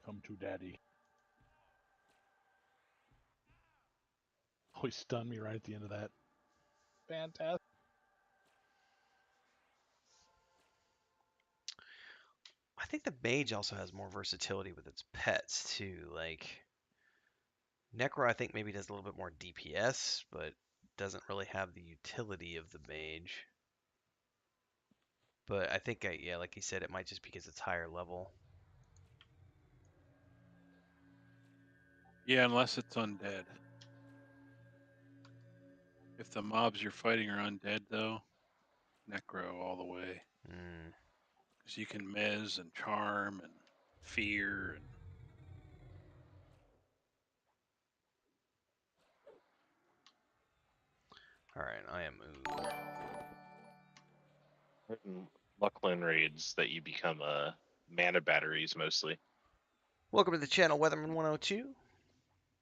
Come to daddy. Oh, he stunned me right at the end of that. Fantastic. I think the mage also has more versatility with its pets too. Like, Necro, I think maybe does a little bit more DPS, but doesn't really have the utility of the mage. But I think, yeah, like he said, it might just be because it's higher level. Yeah, unless it's undead. If the mobs you're fighting are undead, though, Necro all the way. Mm. Because you can mez and charm and fear and All right, I am Ooh. Certain Luckland raids that you become mana batteries mostly. Welcome to the channel, Weatherman 102.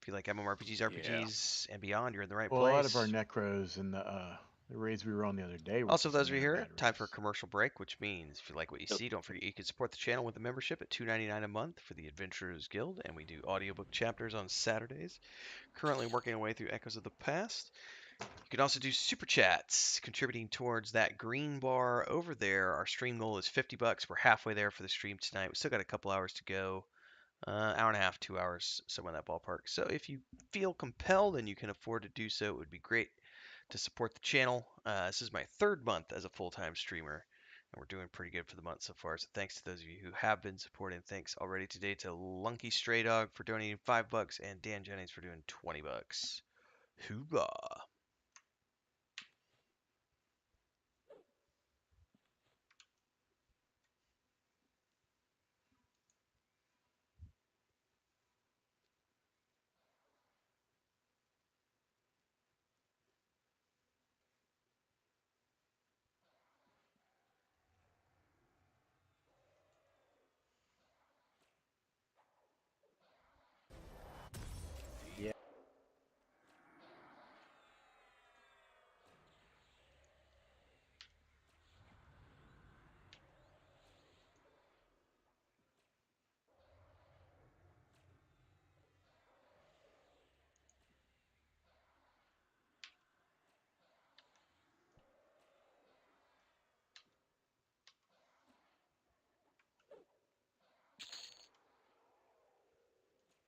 If you like MMORPGs, Yeah. RPGs, and beyond, you're in the right Well, a lot of our place. necros and the raids we were on the other day were Also, just those of you mana here, time for a batteries. commercial break, which means if you like what you Yep. see, don't forget you can support the channel with a membership at $2.99 a month for the Adventurers Guild, and we do audiobook chapters on Saturdays. Currently working our way through Echoes of the Past. You can also do super chats, contributing towards that green bar over there. Our stream goal is $50. We're halfway there for the stream tonight. We still got a couple hours to go. Hour and a half, 2 hours, somewhere in that ballpark. So if you feel compelled and you can afford to do so, it would be great to support the channel. This is my third month as a full-time streamer, and we're doing pretty good for the month so far. So thanks to those of you who have been supporting. Thanks already today to Lunky Stray Dog for donating $5 and Dan Jennings for doing $20. Hoorah! Yeah.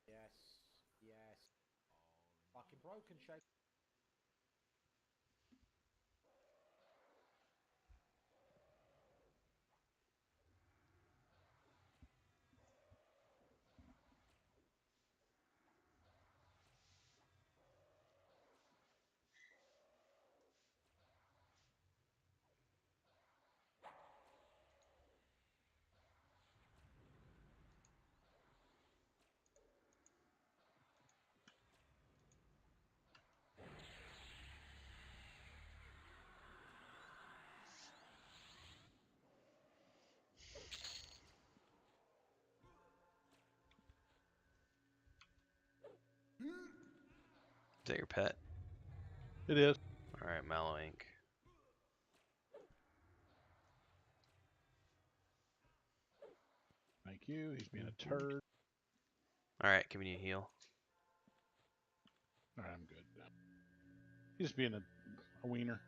Yes, yes. Fucking broken shape. Is that your pet? It is. All right, Mallow Inc. Thank you. He's being a turd. All right, giving you a heal. All right, I'm good. He's just being a wiener.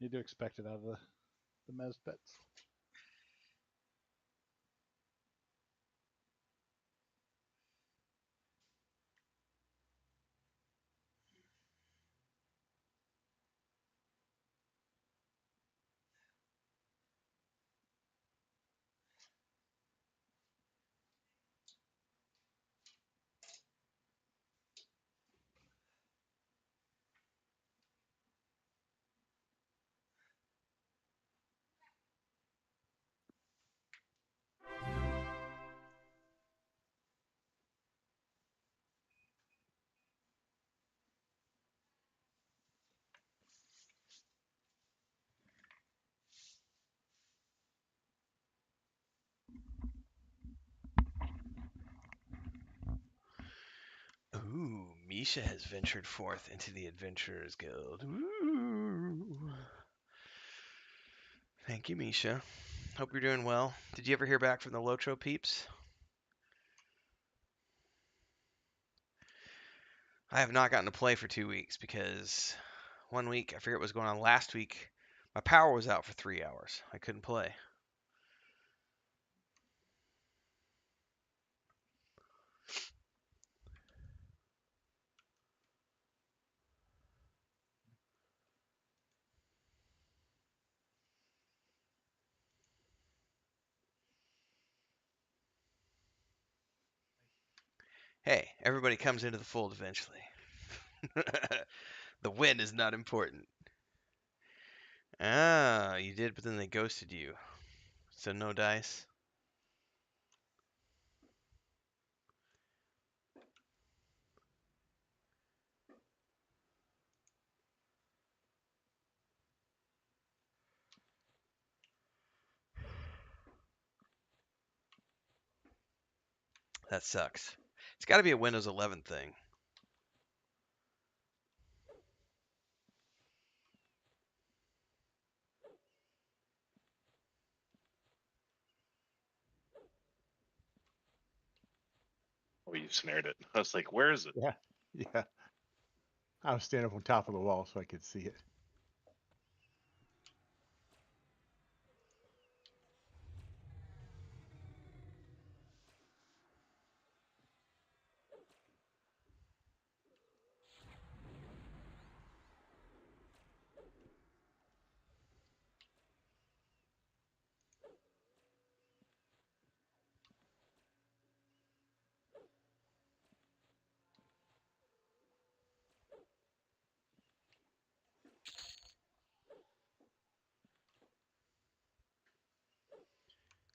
You do expect it out of the Mez pets. Ooh, Misha has ventured forth into the Adventurers Guild. Ooh. Thank you, Misha. Hope you're doing well. Did you ever hear back from the Lotro peeps? I have not gotten to play for 2 weeks because 1 week, I forget what was going on last week, My power was out for 3 hours. I couldn't play. Hey, everybody comes into the fold eventually. The win is not important. Ah, you did, but then they ghosted you. So no dice. That sucks. It's got to be a Windows 11 thing. Oh, you snared it. I was like, where is it? Yeah, yeah. I was standing up on top of the wall so I could see it.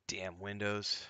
Damn Windows.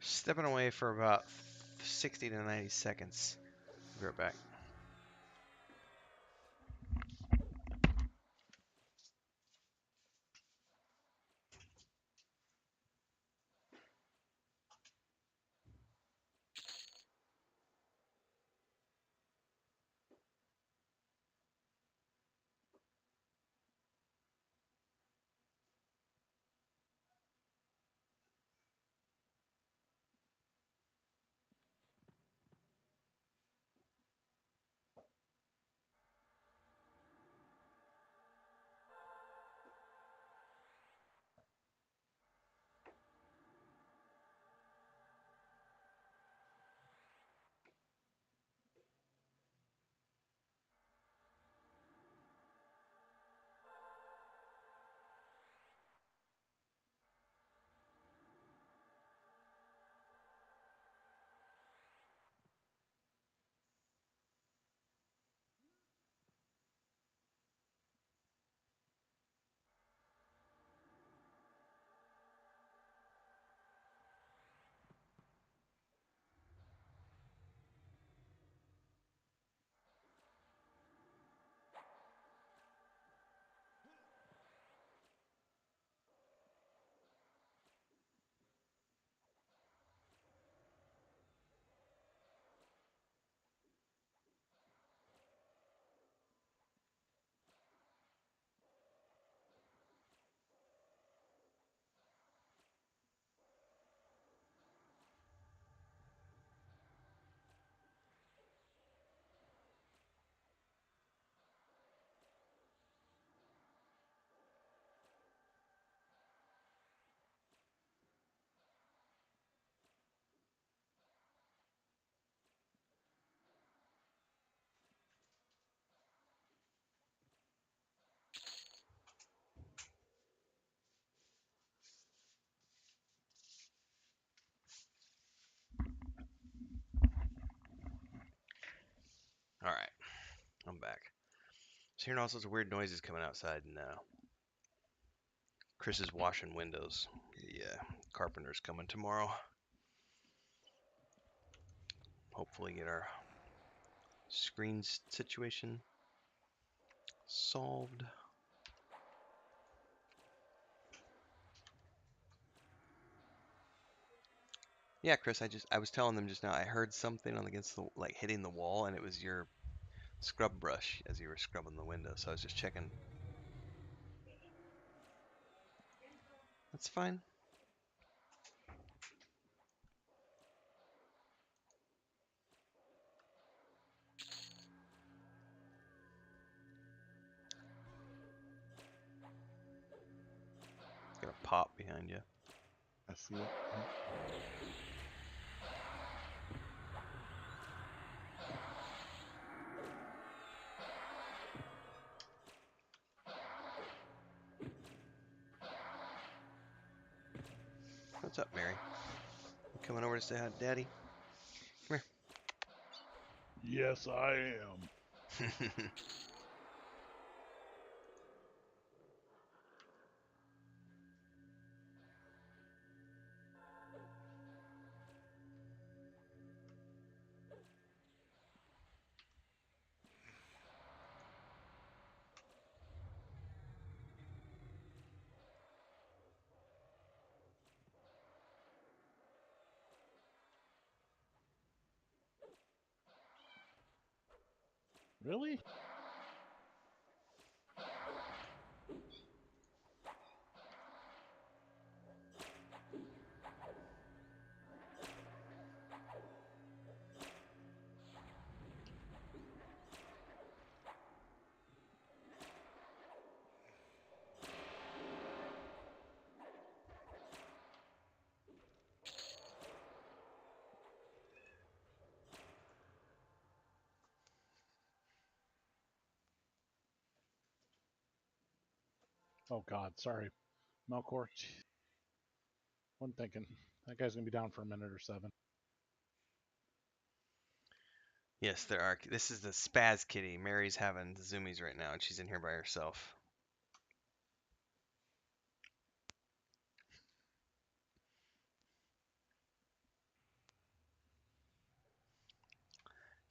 Stepping away for about 60 to 90 seconds. Be right back. I'm back. So hearing all sorts of weird noises coming outside, and Chris is washing windows. The carpenter's coming tomorrow. Hopefully get our screen situation solved. Yeah, Chris, I was telling them just now, I heard something against the, like, hitting the wall, and it was your scrub brush as you were scrubbing the window, so I was just checking. That's fine. Got a pop behind you. I see it. Yep. What's up, Mary? You coming over to say hi to Daddy? Yes, I am. Really? Oh God, sorry, Melkor. One thinking that guy's gonna be down for a minute or 7. Yes, there are. This is the Spaz Kitty. Mary's having the zoomies right now, and she's in here by herself.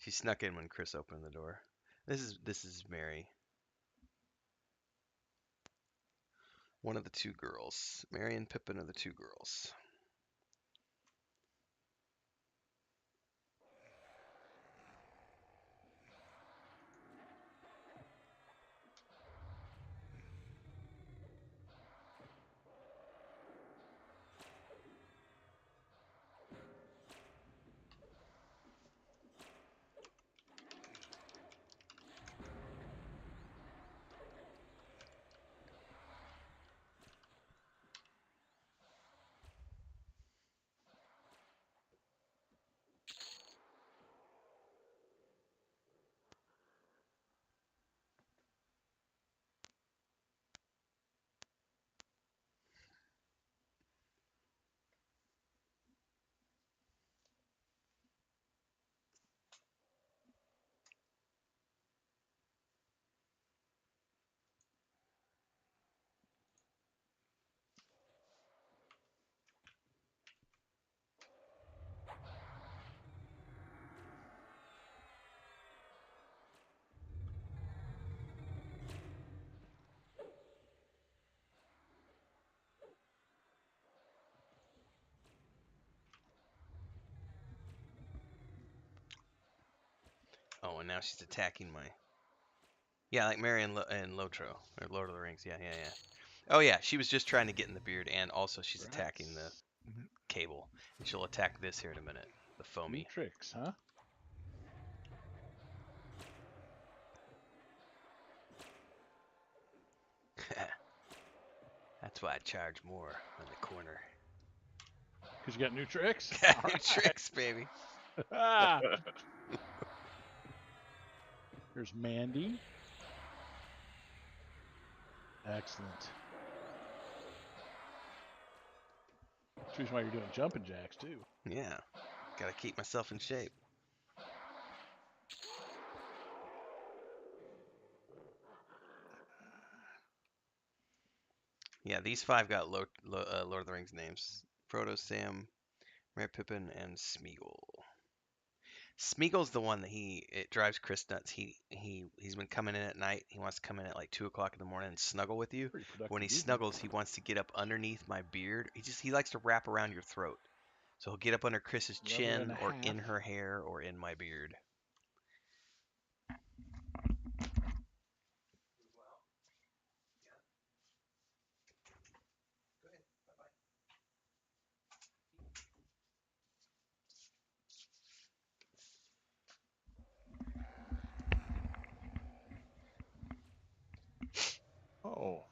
She snuck in when Chris opened the door. This is Mary. One of the 2 girls. Mary and Pippin are the 2 girls. Oh, and now she's attacking my. Yeah, like Mary and Lotro, or Lord of the Rings. Yeah. Oh yeah, she was just trying to get in the beard, and also she's attacking the Rats. cable. And she'll attack this here in a minute. The New foamy. tricks, huh? That's why I charge more on the corner. Because you got new tricks. Got All new right. tricks, baby. Ah, here's Mandy. Excellent. That's the reason why you're doing jumping jacks too. Yeah, gotta keep myself in shape. Yeah, these 5 got Lord of the Rings names: Frodo, Sam, Merry Pippin, and Smeagol. Smeagol's the one that it drives Chris nuts. He's been coming in at night. He wants to come in at like 2 o'clock in the morning and snuggle with you. Pretty But when he productive evening. snuggles, he wants to get up underneath my beard. He likes to wrap around your throat. So he'll get up under Chris's Level and chin a or in half. her hair or in my beard. Oh,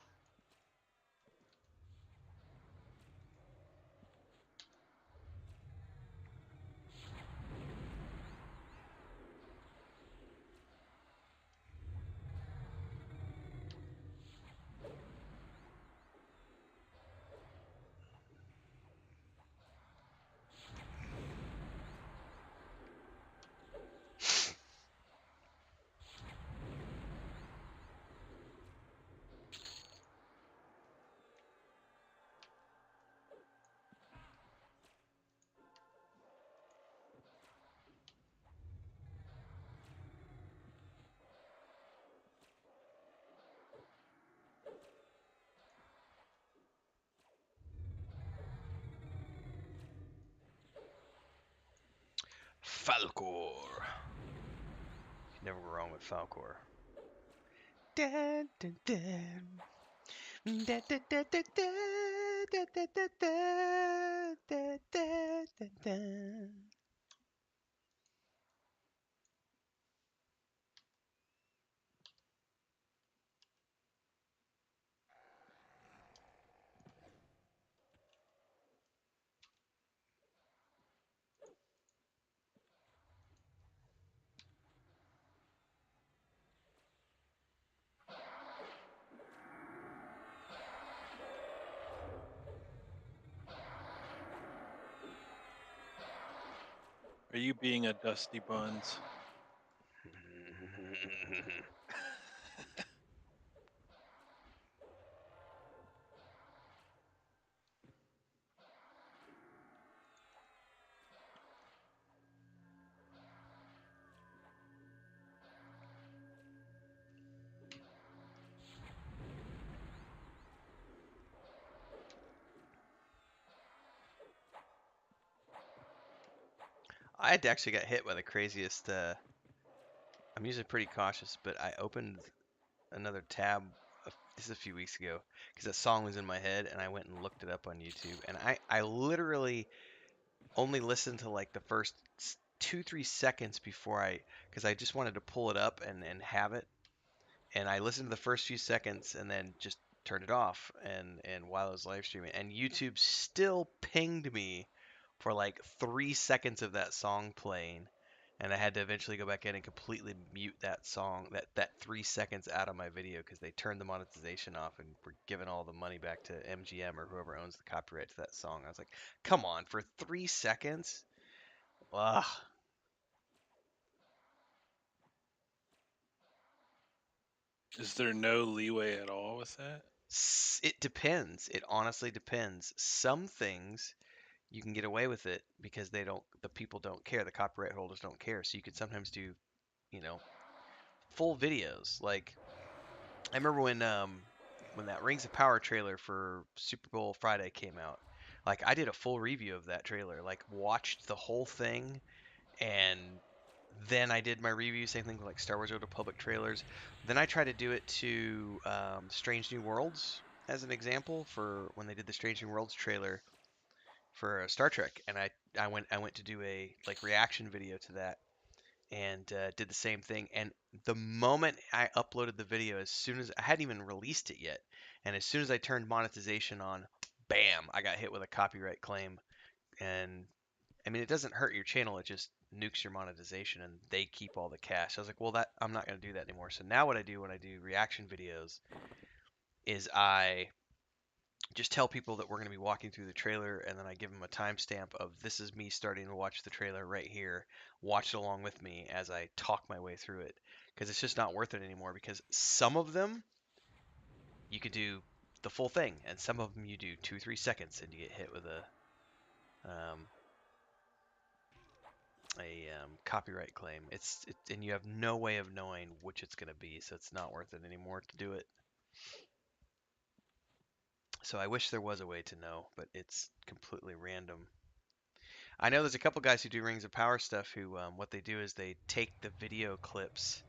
Falcor. You never go wrong with Falcor. Dun, dun, dun. Dun, dun, dun, dun, dun, dun, dun, dun, dun, dun, dun, dun. Are you being a Dusty Buns? I had actually got hit by the craziest. I'm usually pretty cautious, but I opened another tab this a few weeks ago because that song was in my head, and I went and looked it up on YouTube, and I literally only listened to like the first 2-3 seconds before because I just wanted to pull it up and have it, and I listened to the first few seconds and then just turned it off and while I was live streaming, and YouTube still pinged me for like 3 seconds of that song playing, and I had to eventually go back in and completely mute that song, that 3 seconds out of my video because they turned the monetization off and were giving all the money back to MGM or whoever owns the copyright to that song. I was like, come on, for 3 seconds? Ugh. Is there no leeway at all with that? It depends. It honestly depends. Some things you can get away with it because the people don't care, the copyright holders don't care. So you can sometimes do, you know, full videos. Like I remember when that Rings of Power trailer for Super Bowl Friday came out. Like I did a full review of that trailer, like watched the whole thing, and then I did my review. Same thing with like Star Wars: Old Republic trailers. Then I tried to do it to Strange New Worlds as an example for when they did the Strange New Worlds trailer for Star Trek, and I went to do a like reaction video to that, and did the same thing. And the moment I uploaded the video, as soon as I hadn't even released it yet, and as soon as I turned monetization on, bam, I got hit with a copyright claim. And I mean, it doesn't hurt your channel; it just nukes your monetization, and they keep all the cash. I was like, well, that I'm not going to do that anymore. So now what I do when I do reaction videos is I just tell people that we're going to be walking through the trailer, and then I give them a timestamp of this is me starting to watch the trailer right here. Watch it along with me as I talk my way through it, because it's just not worth it anymore. Because some of them you could do the full thing, and some of them you do 2-3 seconds and you get hit with a copyright claim. And you have no way of knowing which it's going to be, so it's not worth it anymore to do it. So I wish there was a way to know, but it's completely random. I know there's a couple guys who do Rings of Power stuff who what they do is they take the video clips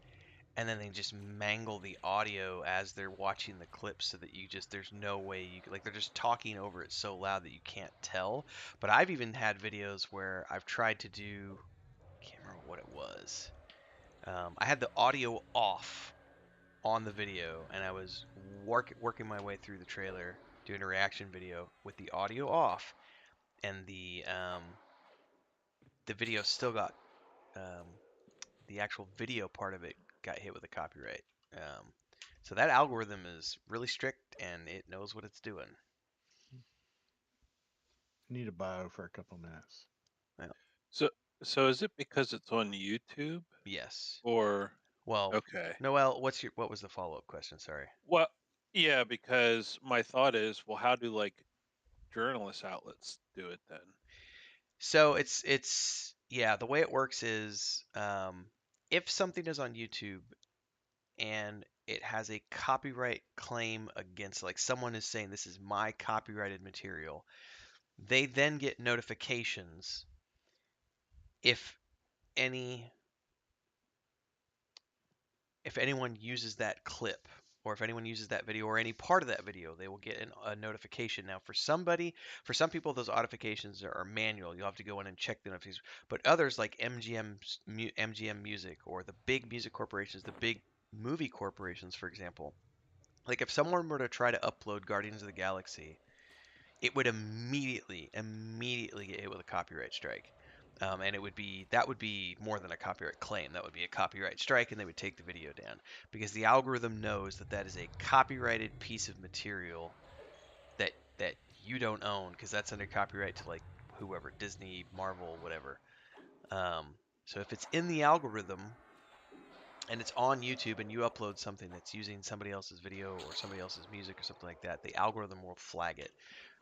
and then they just mangle the audio as they're watching the clips so that there's no way like they're just talking over it so loud that you can't tell. But I've even had videos where I've tried to do, can't remember what it was. I had the audio off on the video and I was working my way through the trailer doing a reaction video with the audio off, and the video still got the actual video part of it got hit with a copyright. Um, so that algorithm is really strict and it knows what it's doing. Need a bio for a couple minutes. So so is it because it's on YouTube Yes. or Well, okay? Noel, what was the follow-up question? Sorry. Well, yeah, because my thought is, well, how do like journalist outlets do it then? So it's yeah, the way it works is if something is on YouTube and it has a copyright claim against, like someone is saying this is my copyrighted material, they then get notifications if any if anyone uses that clip or if anyone uses that video or any part of that video, they will get a notification. Now, for some people, those notifications are manual. You'll have to go in and check the notifications. But others, like MGM Music or the big music corporations, the big movie corporations, for example, like if someone were to try to upload Guardians of the Galaxy, it would immediately get hit with a copyright strike. And that would be more than a copyright claim. That would be a copyright strike, and they would take the video down because the algorithm knows that that is a copyrighted piece of material that you don't own because that's under copyright to like whoever, Disney, Marvel, whatever. Um, so if it's in the algorithm and it's on YouTube and you upload something that's using somebody else's video or somebody else's music or something like that, the algorithm will flag it.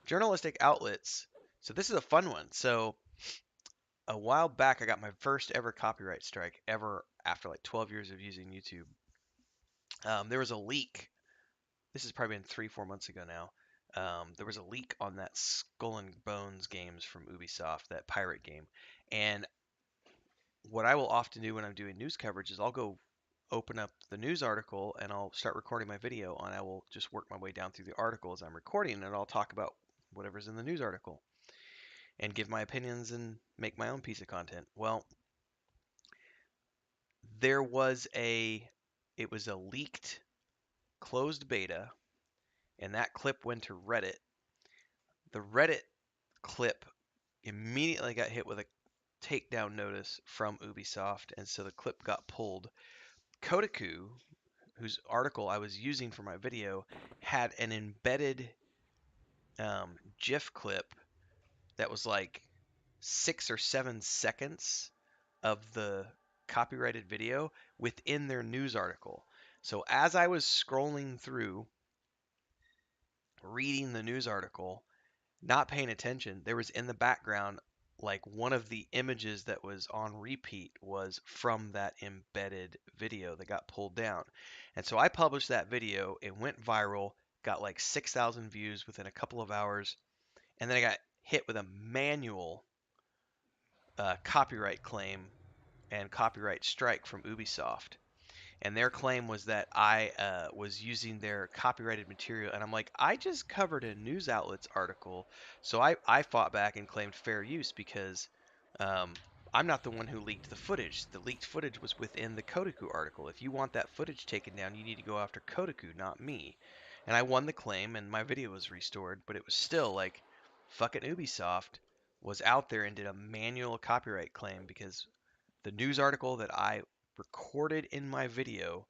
Journalistic outlets. So this is a fun one. So a while back, I got my first ever copyright strike ever after like 12 years of using YouTube. There was a leak. This has probably been 3-4 months ago now. There was a leak on that Skull and Bones games from Ubisoft, that pirate game. And what I will often do when I'm doing news coverage is I'll go open up the news article and I'll start recording my video, and I will just work my way down through the article as I'm recording, and I'll talk about whatever's in the news article and give my opinions and make my own piece of content. Well, there was it was a leaked closed beta, and that clip went to Reddit. The Reddit clip immediately got hit with a takedown notice from Ubisoft, and so the clip got pulled. Kotaku, whose article I was using for my video, had an embedded GIF clip that was like 6 or 7 seconds of the copyrighted video within their news article. So as I was scrolling through, reading the news article, not paying attention, there was in the background like one of the images that was on repeat was from that embedded video that got pulled down. And so I published that video. It went viral, got like 6,000 views within a couple of hours, and then I got hit with a manual copyright claim and copyright strike from Ubisoft. And their claim was that I was using their copyrighted material. And I'm like, I just covered a news outlet's article. So I fought back and claimed fair use because I'm not the one who leaked the footage. The leaked footage was within the Kotaku article. If you want that footage taken down, you need to go after Kotaku, not me. And I won the claim and my video was restored. But it was still like, fucking Ubisoft was out there and did a manual copyright claim because the news article that I recorded in my video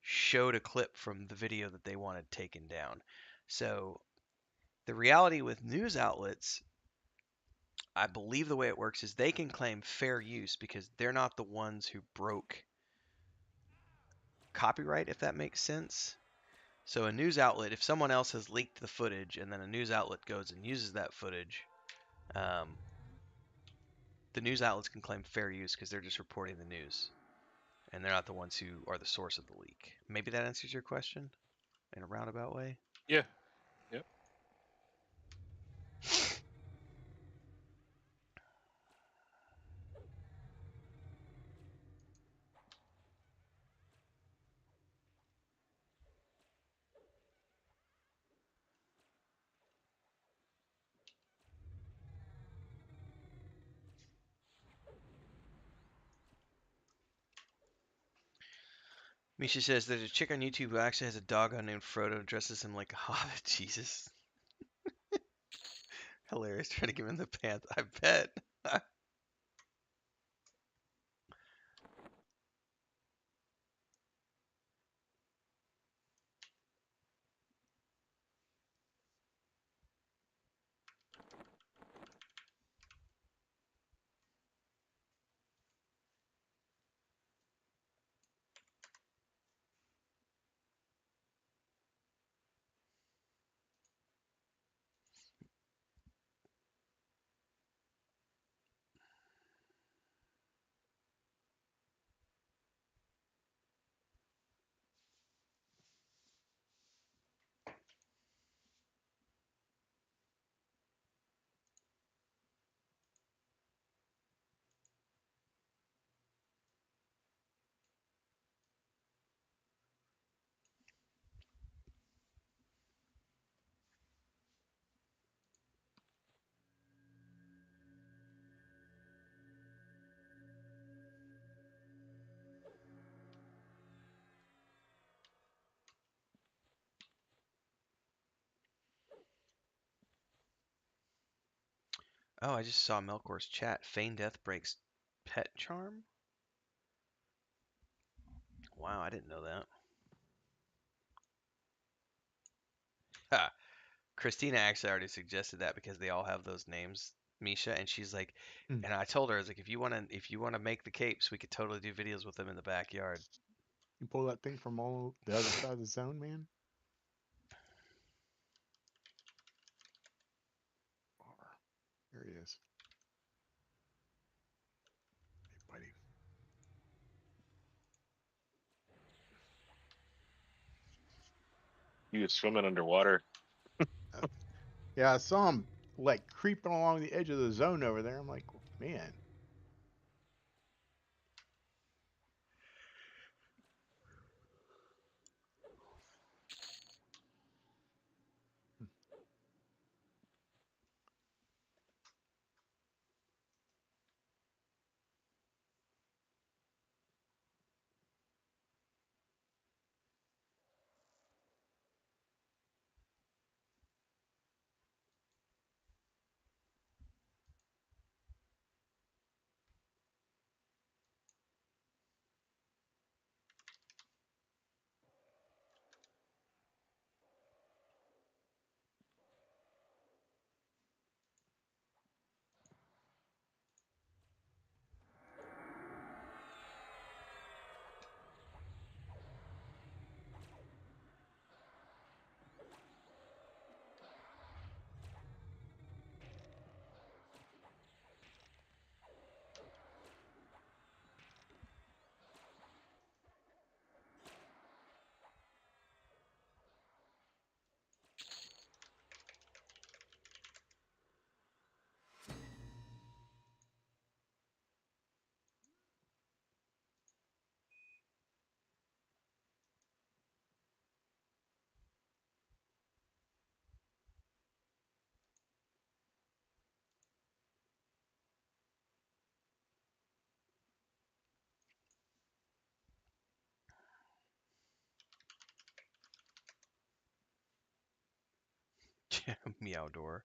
showed a clip from the video that they wanted taken down. So the reality with news outlets, I believe the way it works is they can claim fair use because they're not the ones who broke copyright, if that makes sense. So a news outlet, if someone else has leaked the footage and then a news outlet goes and uses that footage, the news outlets can claim fair use because they're just reporting the news, and they're not the ones who are the source of the leak. Maybe that answers your question in a roundabout way. Yeah. Yep. Misha says there's a chick on YouTube who actually has a dog named Frodo and dresses him like a hobbit. Jesus. Hilarious, trying to give him the pants. I bet. Oh, I just saw Melkor's chat. Feign death breaks pet charm? Wow, I didn't know that. Ha. Christina actually already suggested that because they all have those names, Misha, and she's like, Mm. and I told her I was like, if you wanna make the capes, we could totally do videos with them in the backyard. You pull that thing from all the other side of the zone, man. There he is. Hey, buddy. He was swimming underwater. Yeah, I saw him like creeping along the edge of the zone over there. I'm like, man. Meow door.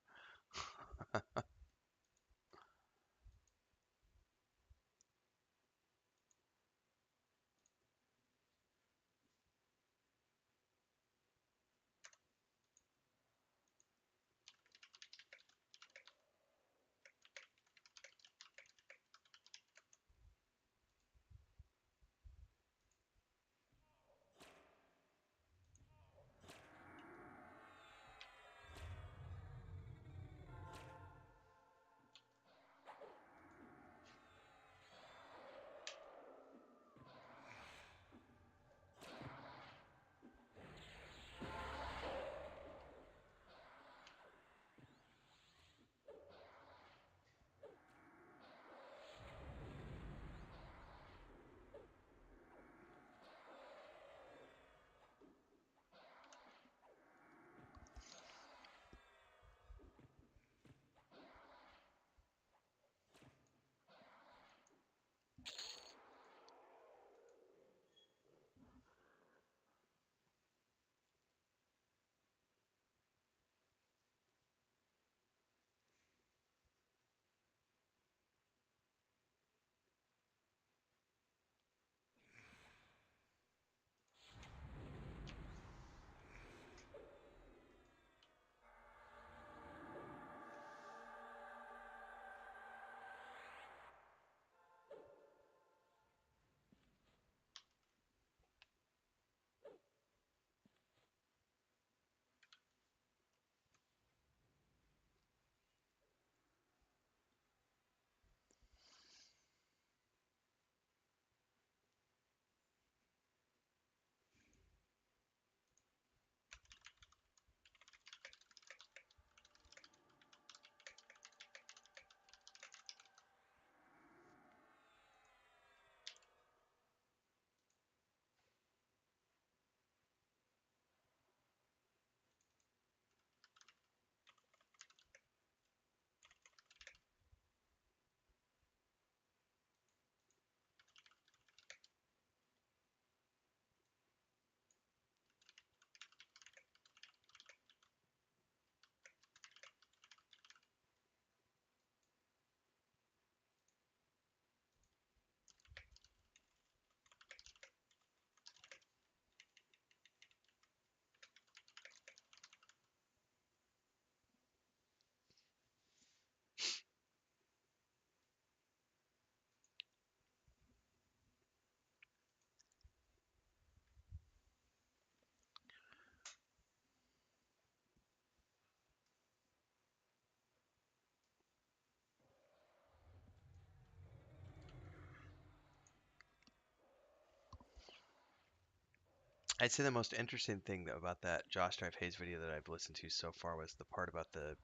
I'd say the most interesting thing though about that Josh Drive Hayes video that I've listened to so far was the part about the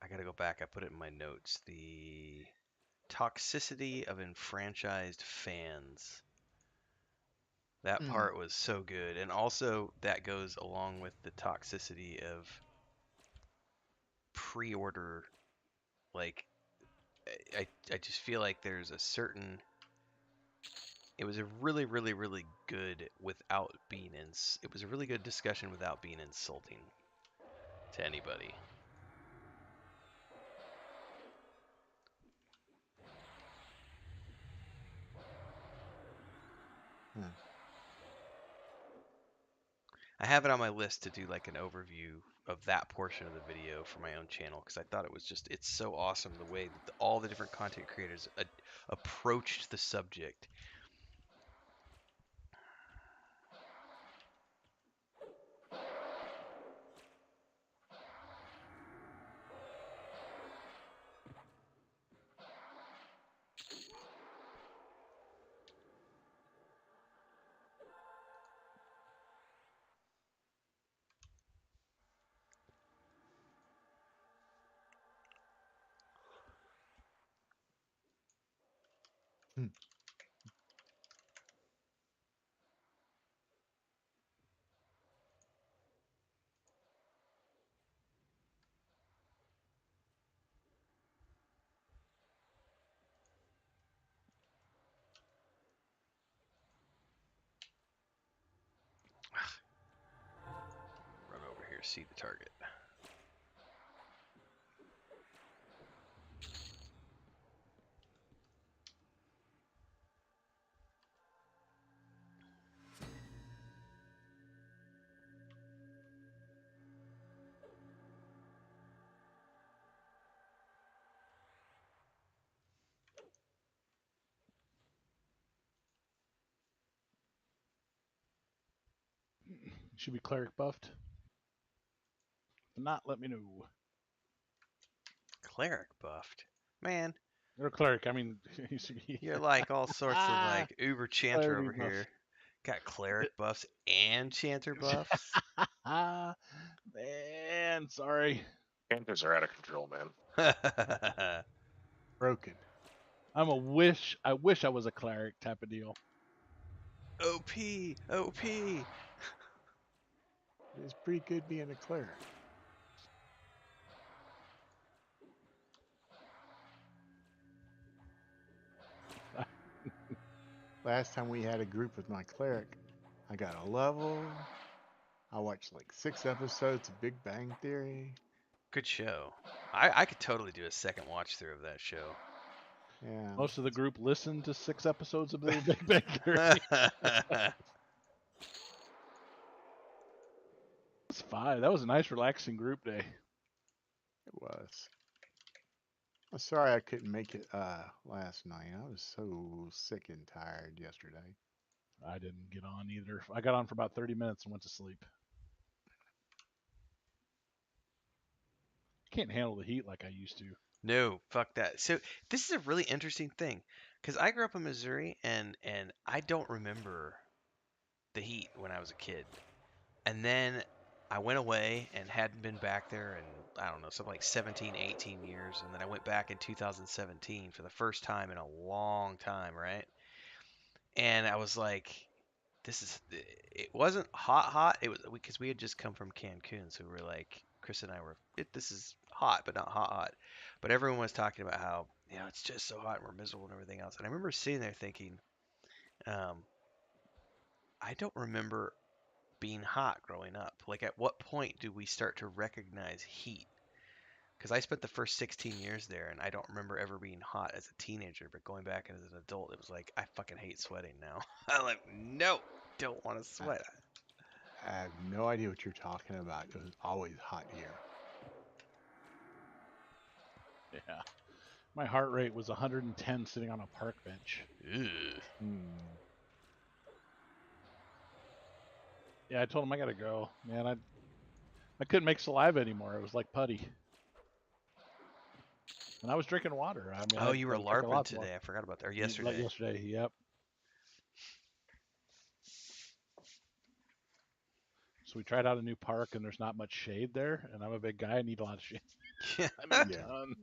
I gotta go back. I put it in my notes. The toxicity of enfranchised fans. That Hmm. part was so good, and also that goes along with the toxicity of pre-order. Like, I just feel like there's a certain. It was a really, really, really good without being It was a really good discussion without being insulting to anybody. Hmm. I have it on my list to do like an overview of that portion of the video for my own channel because I thought it's so awesome the way that all the different content creators approached the subject. Hmm. Run over here, see the target. Should be cleric buffed. If not, let me know. Cleric buffed. Man, Or cleric, I mean, you're like all sorts of like uber chanter clarity over buff. here. Got cleric buffs and chanter buffs. Man, sorry. Panthers are out of control, man. Broken. I wish I was a cleric type of deal. OP, OP. It's pretty good being a cleric. Last time we had a group with my cleric, I got a level. I watched like 6 episodes of Big Bang Theory. Good show. I could totally do a second watch through of that show. Yeah. Most of the group listened to 6 episodes of the Big Bang Theory. It's fine. That was a nice, relaxing group day. It was. I'm sorry I couldn't make it last night. I was so sick and tired yesterday. I didn't get on either. I got on for about 30 minutes and went to sleep. Can't handle the heat like I used to. No, fuck that. So this is a really interesting thing because I grew up in Missouri and I don't remember the heat when I was a kid. And then I went away and hadn't been back there in, I don't know, something like 17, 18 years. And then I went back in 2017 for the first time in a long time, right? And I was like, it wasn't hot, hot. It was because we had just come from Cancun. So we were like, Chris and I were, this is hot, but not hot, hot. But everyone was talking about how, it's just so hot and we're miserable and everything else. And I remember sitting there thinking, um, I don't remember being hot growing up? Like, at what point do we start to recognize heat? Because I spent the first 16 years there, and I don't remember ever being hot as a teenager. But going back as an adult, it was like I fucking hate sweating now. I'm like, no, don't want to I, sweat. I have no idea what you're talking about. It was always hot here. Yeah. My heart rate was 110 sitting on a park bench. Ugh. Hmm. Yeah, I told him I gotta go. Man, I couldn't make saliva anymore. It was like putty. And I was drinking water. I mean, Oh, I you were was drinking LARPing lots of water. today. I forgot about that. Or Like yesterday. yesterday, yep. So we tried out a new park, and there's not much shade there, and I'm a big guy. I need a lot of shade. Yeah. I mean, Yeah. ton.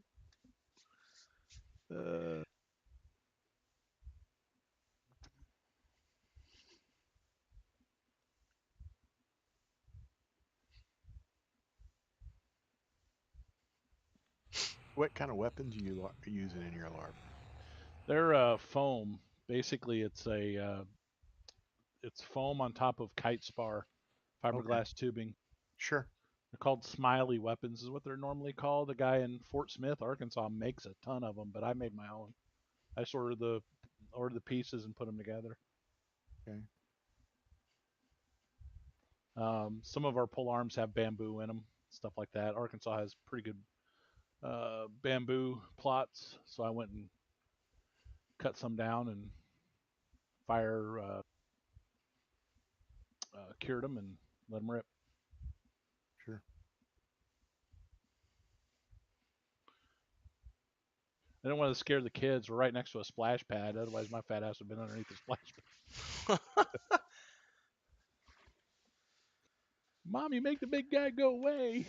What kind of weapons are you using in your LARP? They're foam. Basically, it's foam on top of kite spar, Okay. fiberglass tubing. Sure. They're called Smiley weapons, is what they're normally called. The guy in Fort Smith, Arkansas, makes a ton of them, but I made my own. I just ordered the pieces and put them together. Okay. Some of our pole arms have bamboo in them, stuff like that. Arkansas has pretty good bamboo plots, so I went and cut some down and fire cured them and let them rip. Sure. I didn't want to scare the kids. We're right next to a splash pad. Otherwise, my fat ass would have been underneath the splash pad. Mom, you make the big guy go away.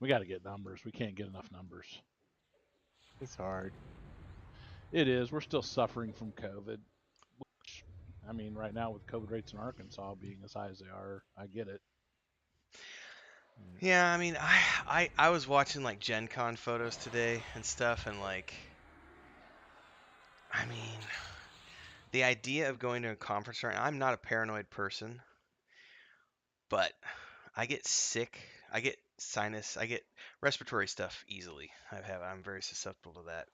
We got to get numbers. We can't get enough numbers. It's hard. It is. We're still suffering from COVID. Which, I mean, right now with COVID rates in Arkansas being as high as they are, I get it. Yeah, I mean, I was watching like Gen Con photos today and stuff, and like, I mean, the idea of going to a conference right now, I'm not a paranoid person, but I get sick. I get sinus. I get respiratory stuff easily. I'm very susceptible to that.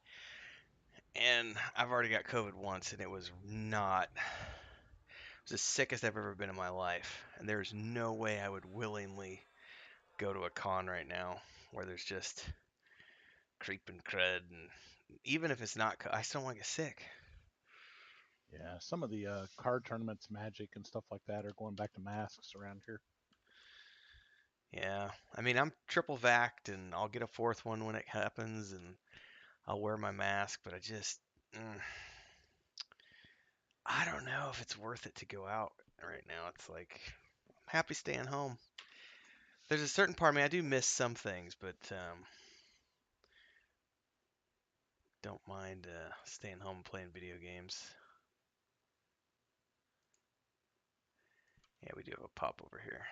And I've already got COVID once, and it was not. It was the sickest I've ever been in my life. And there's no way I would willingly go to a con right now where there's just creep and crud. And even if it's not, I still want to get sick. Yeah, some of the card tournaments, Magic and stuff like that, are going back to masks around here. Yeah, I mean, I'm triple vaxxed, and I'll get a fourth one when it happens, and I'll wear my mask, but I don't know if it's worth it to go out right now. It's like, I'm happy staying home. There's a certain part of me, I do miss some things, but don't mind staying home and playing video games. Yeah, we do have a pop over here.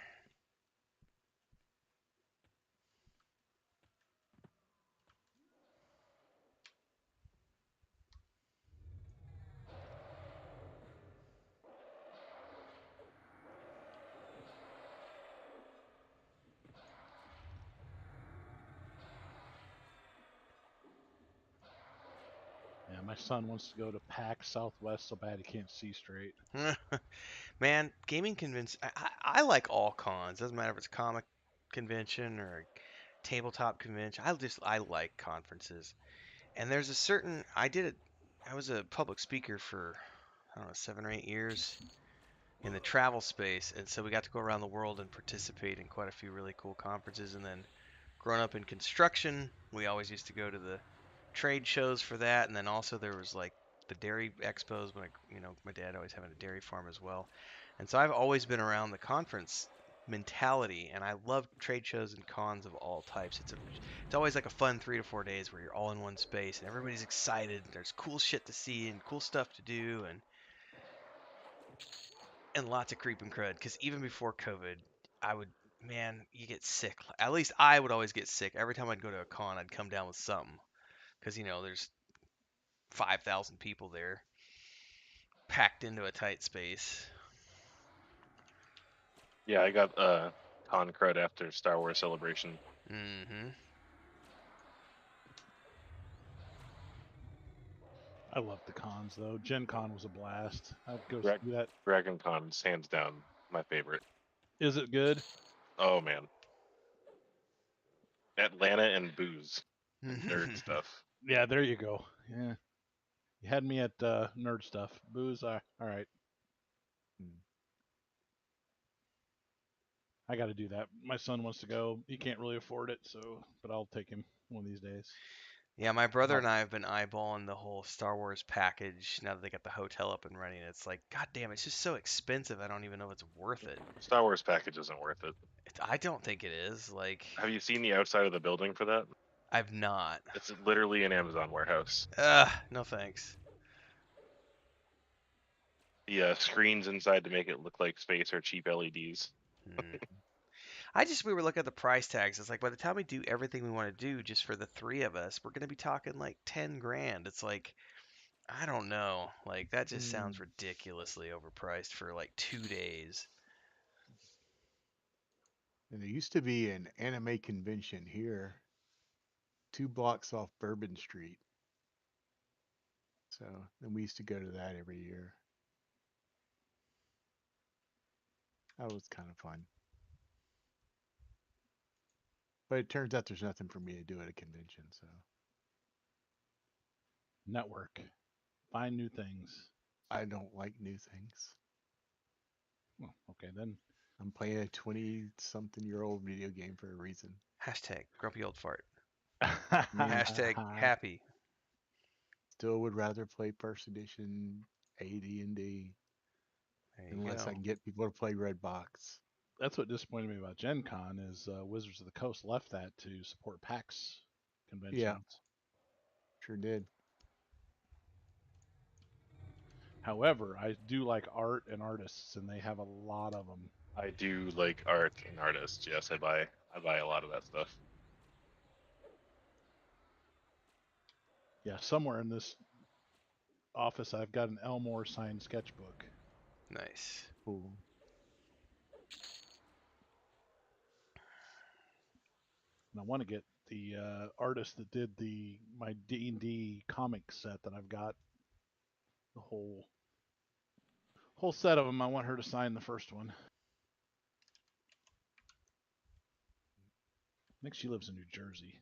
Yeah, my son wants to go to PAX Southwest so bad he can't see straight. Man, gaming convention. I like all cons. Doesn't matter if it's a comic convention or a tabletop convention. I like conferences. And there's a certain I was a public speaker for I don't know 7 or 8 years in the travel space, and so we got to go around the world and participate in quite a few really cool conferences. And then growing up in construction, we always used to go to the trade shows for that, and then also there was like the dairy expos when my dad always having a dairy farm as well, and so I've always been around the conference mentality, and I love trade shows and cons of all types. It's always like a fun 3 to 4 days where you're all in one space and everybody's excited. And there's cool shit to see and cool stuff to do, and lots of creep and crud. Because even before COVID, I would, man, you get sick. At least I would always get sick. Every time I'd go to a con, I'd come down with something. Because, there's 5,000 people there packed into a tight space. Yeah, I got con crud after Star Wars Celebration. Mm-hmm. I love the cons though. Gen Con was a blast. I'd go Dra- do that. Dragon Con's hands down my favorite. Is it good? Oh man, Atlanta and booze and nerd stuff. Yeah, there you go. Yeah, you had me at nerd stuff. Booze, all right. I got to do that. My son wants to go. He can't really afford it, but I'll take him one of these days. Yeah, my brother How- and I have been eyeballing the whole Star Wars package now that they got the hotel up and running. It's like, god damn, it's just so expensive. I don't even know if it's worth it. Star Wars package isn't worth it. I don't think it is. Like, Have you seen the outside of the building for that? I've not. It's literally an Amazon warehouse. No thanks. The screens inside to make it look like space are cheap LEDs. We were looking at the price tags. It's like by the time we do everything we want to do just for the three of us, we're gonna be talking like 10 grand. It's like, I don't know. Like that just sounds ridiculously overpriced for like 2 days. And there used to be an anime convention here, 2 blocks off Bourbon Street. So then we used to go to that every year. That was kind of fun. But it turns out there's nothing for me to do at a convention, so Network. Find new things. I don't like new things. Well, okay then. I'm playing a 20-something-year-old video game for a reason. Hashtag grumpy old fart. Mm. Hashtag happy. Still would rather play First Edition AD&D There you unless go. I can get people to play Redbox. That's what disappointed me about Gen Con is Wizards of the Coast left that to support PAX conventions. Sure did. However, I do like art and artists, and they have a lot of them. I do like art and artists. Yes, I buy a lot of that stuff. Yeah, somewhere in this office, I've got an Elmore signed sketchbook. Nice. Cool. And I want to get the artist that did my D&D comic set that I've got. The whole set of them. I want her to sign the first one. I think she lives in New Jersey.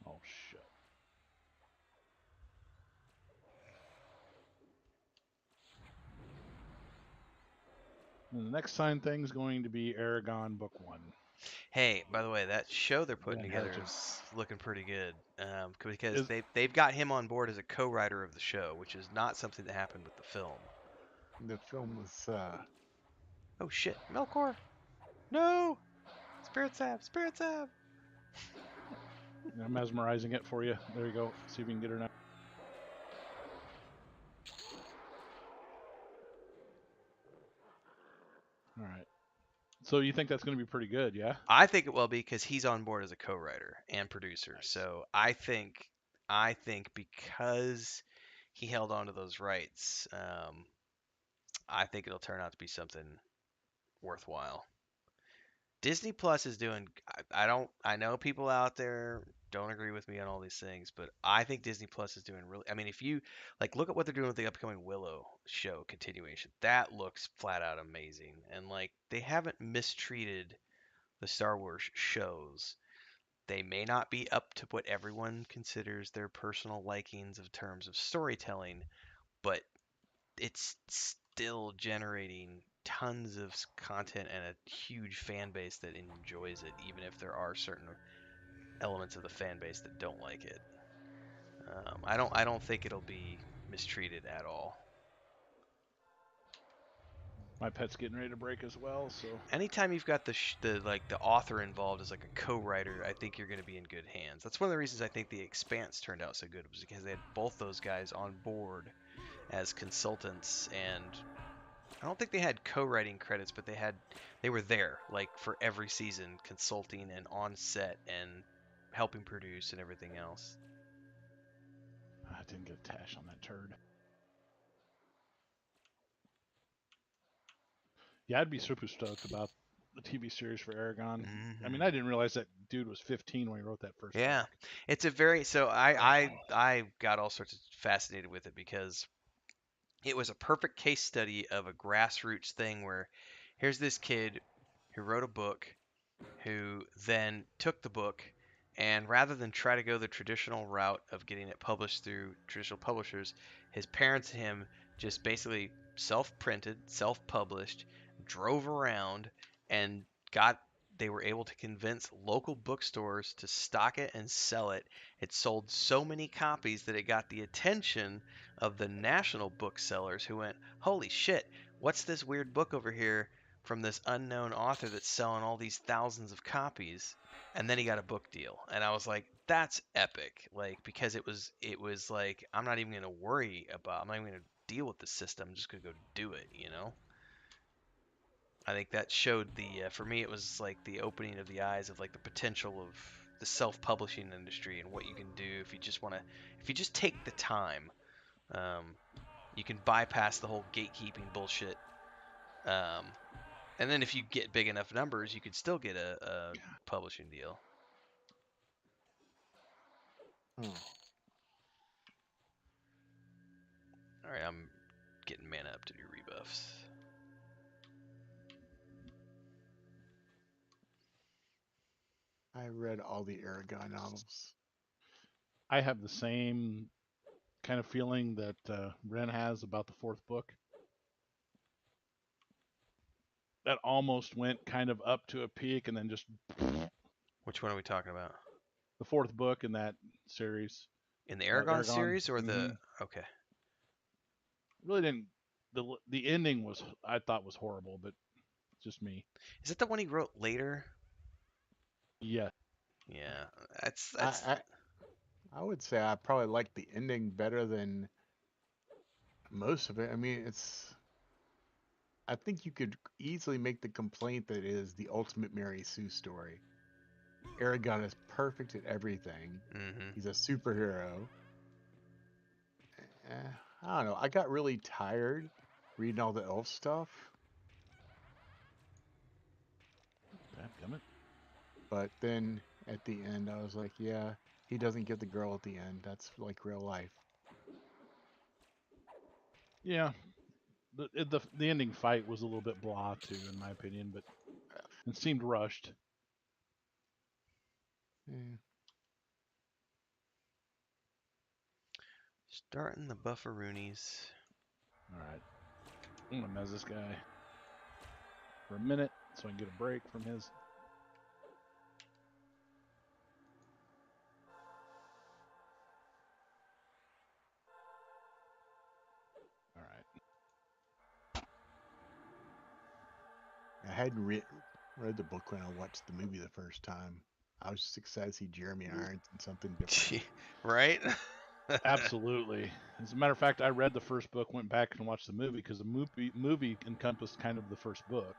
Oh shit. And the next signed thing is going to be Aragon Book 1. Hey, by the way, that show they're putting Van together Hergen. is looking pretty good. Because they've got him on board as a co-writer of the show, which is not something that happened with the film. The film was Oh shit, Melkor! No! Spirit Sap! Spirit Sap! I'm mesmerizing it for you. There you go. See if you can get her now. All right. So you think that's going to be pretty good, yeah? I think it will be because he's on board as a co-writer and producer. Nice. So I think because he held on to those rights, I think it'll turn out to be something worthwhile. Disney Plus is doing. I know people out there don't agree with me on all these things, but I think Disney Plus is doing really. I mean, if you like look at what they're doing with the upcoming Willow show continuation, that looks flat out amazing. And like they haven't mistreated the Star Wars shows. They may not be up to what everyone considers their personal likings of terms of storytelling, but it's still generating tons of content and a huge fan base that enjoys it, even if there are certain elements of the fan base that don't like it. I don't think it'll be mistreated at all. My pet's getting ready to break as well, so Anytime you've got the author involved as like a co-writer, I think you're going to be in good hands. That's one of the reasons I think The Expanse turned out so good, was because they had both those guys on board as consultants, and I don't think they had co-writing credits, but they were there like for every season, consulting and on set and helping produce and everything else. I didn't get a tash on that turd. Yeah, I'd be super stoked about the TV series for Aragon. I mean, I didn't realize that dude was 15 when he wrote that first Yeah, book. it's a very so I got all sorts of fascinated with it because it was a perfect case study of a grassroots thing where here's this kid who wrote a book who then took the book And rather than try to go the traditional route of getting it published through traditional publishers, his parents and him just basically self-printed, self-published, drove around, and they were able to convince local bookstores to stock it and sell it. It sold so many copies that it got the attention of the national booksellers, who went, "Holy shit, what's this weird book over here from this unknown author that's selling all these thousands of copies?" And then he got a book deal, and I was like, "That's epic!" Like, because it was like, I'm not even gonna worry about, I'm not even gonna deal with the system. I'm just gonna go do it, you know. I think that showed for me, it was like the opening of the eyes of like the potential of the self-publishing industry and what you can do if you just want to, if you just take the time. Um, you can bypass the whole gatekeeping bullshit. Um, and then if you get big enough numbers, you could still get a publishing deal. Huh. All right, I'm getting mana up to do rebuffs. I read all the Aragon novels. I have the same kind of feeling that Ren has about the fourth book. That almost went kind of up to a peak and then just Which one are we talking about? the fourth book in that series. In the Aragon series or the? Mhm. Okay. Really didn't. The ending was, I thought, was horrible, but just me. Is that the one he wrote later? Yeah. Yeah, that's I would say I probably like the ending better than most of it. I mean, I think you could easily make the complaint that it is the ultimate Mary Sue story. Aragon is perfect at everything. Mm-hmm. He's a superhero. I don't know. I got really tired reading all the elf stuff, Dadgummit. but then at the end, I was like, yeah, he doesn't get the girl at the end. That's like real life. Yeah. The ending fight was a little bit blah too, in my opinion, but it seemed rushed. Yeah. Starting the bufferoonies. All right. I'm gonna mez this guy for a minute so I can get a break from his. All right. I hadn't read the book when I watched the movie the first time. I was just excited to see Jeremy Irons and something different. Right? Absolutely. As a matter of fact, I read the first book, went back and watched the movie because the movie encompassed kind of the first book.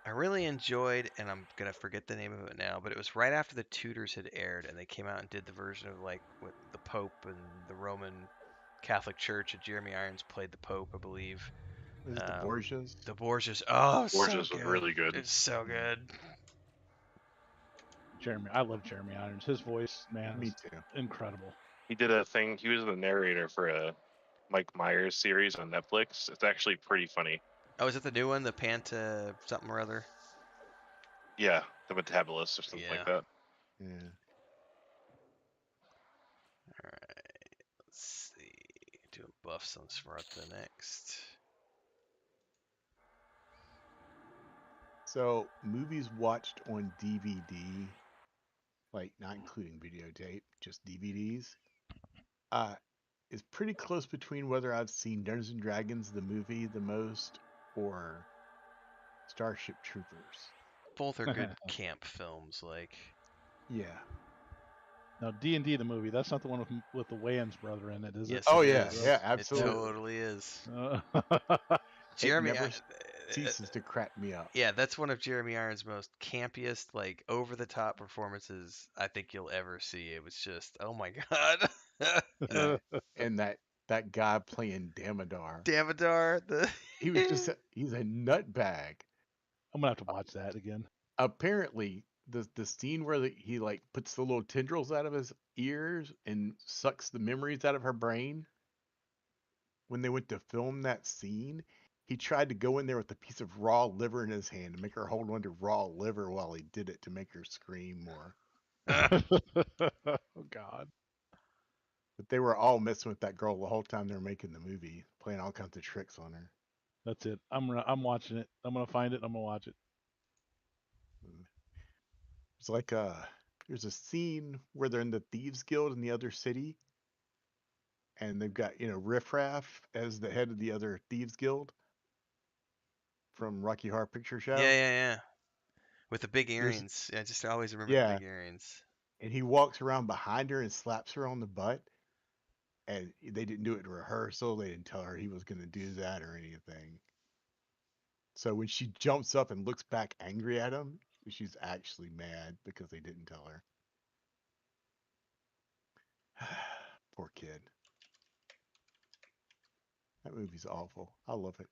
I really enjoyed, and I'm gonna forget the name of it now, but it was right after the Tudors had aired, and they came out and did the version of like with the Pope and the Roman Catholic Church, and Jeremy Irons played the Pope, I believe. Is it the Borgias? The Borgias. Oh, so Borges was good. really good. It's so good. I love Jeremy Irons. His voice, man, Me is too. incredible. He did a thing. He was the narrator for a Mike Myers series on Netflix. It's actually pretty funny. Oh, is it the new one, the Panta something or other? Yeah, the Metabolist or something Yeah. like that. Yeah. All right. Let's see. Doing buffs on Smartha next. So movies watched on DVD, like not including videotape, just DVDs, is pretty close between whether I've seen Dungeons and Dragons the movie the most or Starship Troopers. Both are good camp films, like. Yeah. Now D&D the movie, that's not the one with the Wayans brother in it, is Yes, it? Oh it yeah, is. yeah, It absolutely. totally is. It Jeremy, never ceases to crack me up. yeah, that's one of Jeremy Irons' most campiest, like over the top performances I think you'll ever see. It was just, oh my god. And that guy playing Damodar, Damodar, he was just he's a nutbag. I'm gonna have to watch that again. Apparently, the scene where he like puts the little tendrils out of his ears and sucks the memories out of her brain. When they went to film that scene, he tried to go in there with a piece of raw liver in his hand to make her hold on to raw liver while he did it to make her scream more. Oh God. But they were all messing with that girl the whole time they were making the movie, playing all kinds of tricks on her. That's it. I'm watching it. I'm gonna find it. And I'm gonna watch it. It's like there's a scene where they're in the Thieves Guild in the other city, and they've got Riff Raff as the head of the other Thieves Guild from Rocky Horror Picture Show. Yeah. With the big There's earrings. I just always remember the yeah, big earrings. and he walks around behind her and slaps her on the butt. And they didn't do it in rehearsal. They didn't tell her he was going to do that or anything. So when she jumps up and looks back angry at him, she's actually mad because they didn't tell her. Poor kid. That movie's awful. I love it.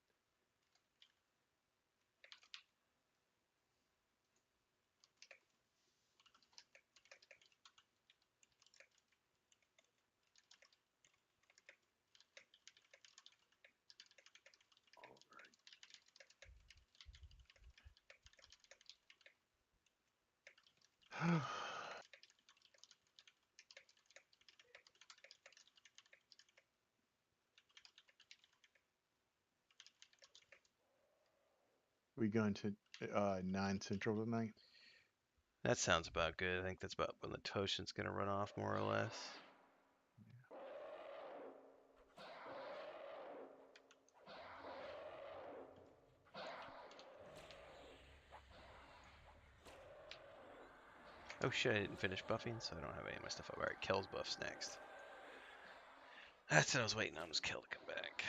We going to 9 Central tonight? That sounds about good. I think that's about when the Toshin's gonna run off, more or less. Oh shit, I didn't finish buffing, so I don't have any of my stuff up. Alright, Kel's buff's next. That's what I was waiting on, was Kel to come back.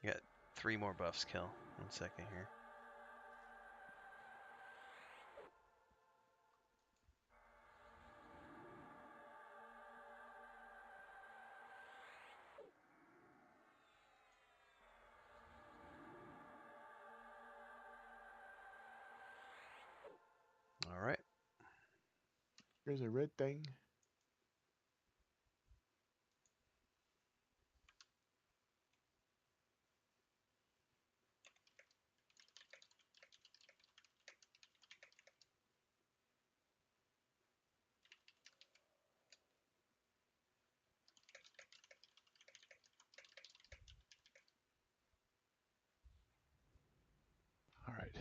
You got 3 more buffs, Kel. 1 second here. Alright. There's a red thing. All right.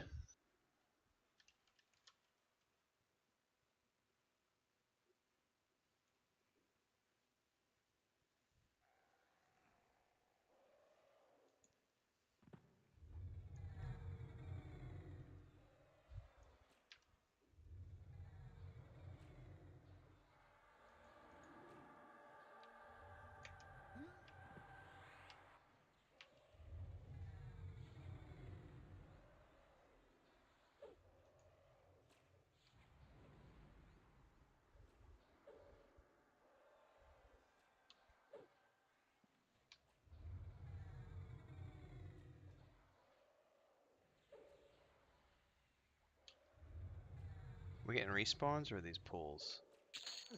We getting respawns or are these pulls?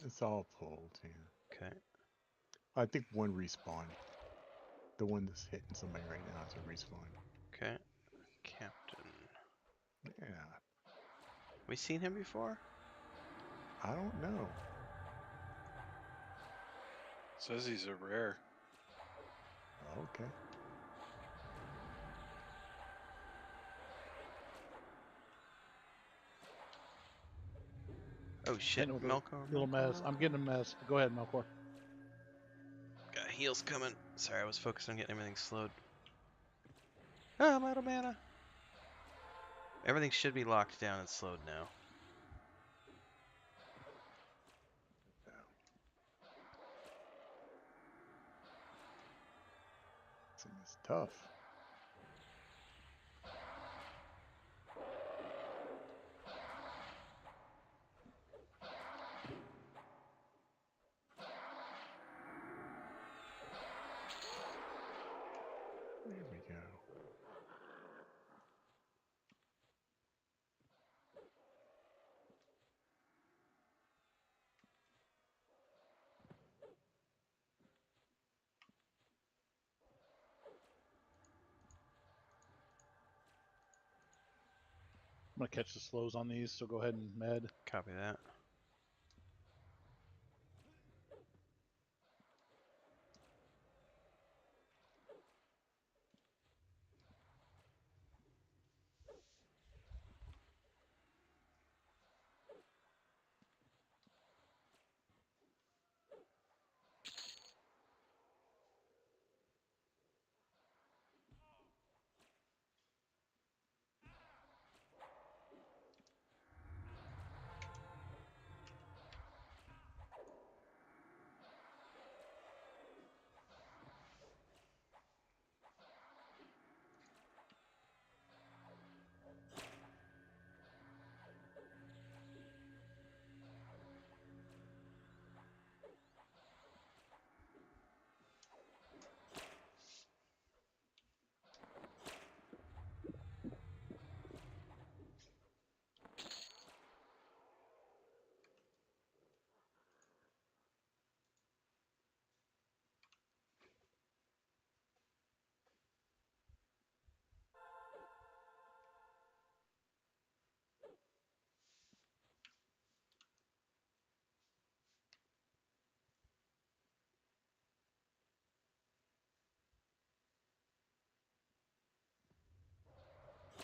It's all pulled. Yeah. Okay. I think one respawn. The one that's hitting somebody right now is a respawn. Okay. Captain. Yeah. We seen him before? I don't know. Says he's a rare. Okay. Oh shit, Hang on, Melkor. little mess. I'm getting a mess. Go ahead, Melkor. Got heals coming. Sorry, I was focused on getting everything slowed. Ah, I'm out of mana. Everything should be locked down and slowed now. This thing is tough. There we go. I'm gonna catch the slows on these, so go ahead and med. Copy that.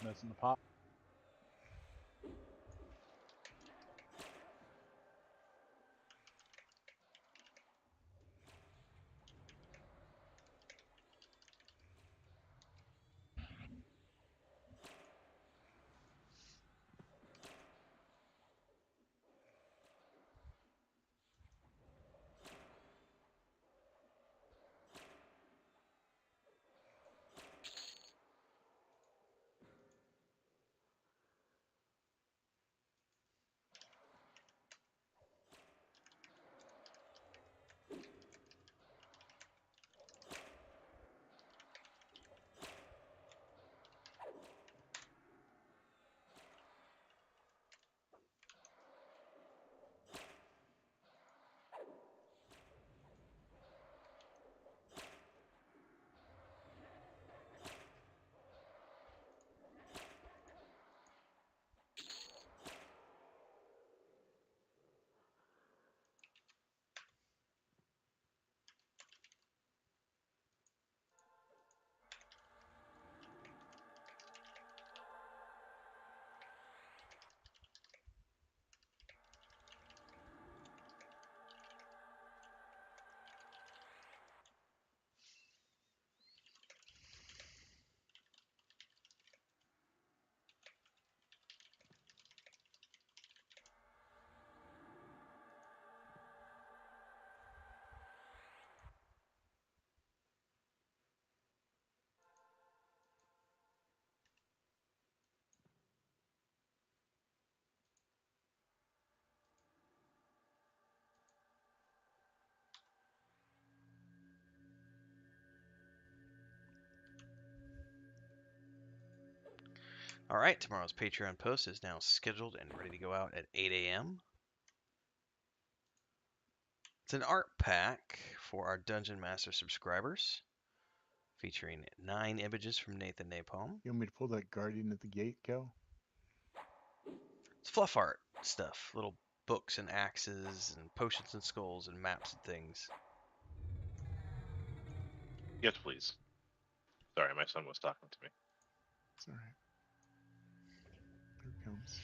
Messing the pop. All right, tomorrow's Patreon post is now scheduled and ready to go out at 8 a.m. It's an art pack for our Dungeon Master subscribers, featuring 9 images from Nathan Napalm. You want me to pull that guardian at the gate, Kel? It's fluff art stuff, little books and axes and potions and skulls and maps and things. Yes, please. Sorry, my son was talking to me. It's all right. Here it comes.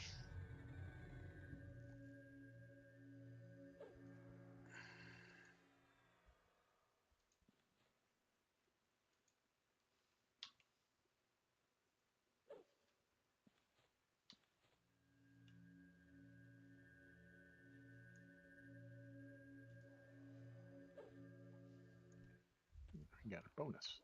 I got a bonus.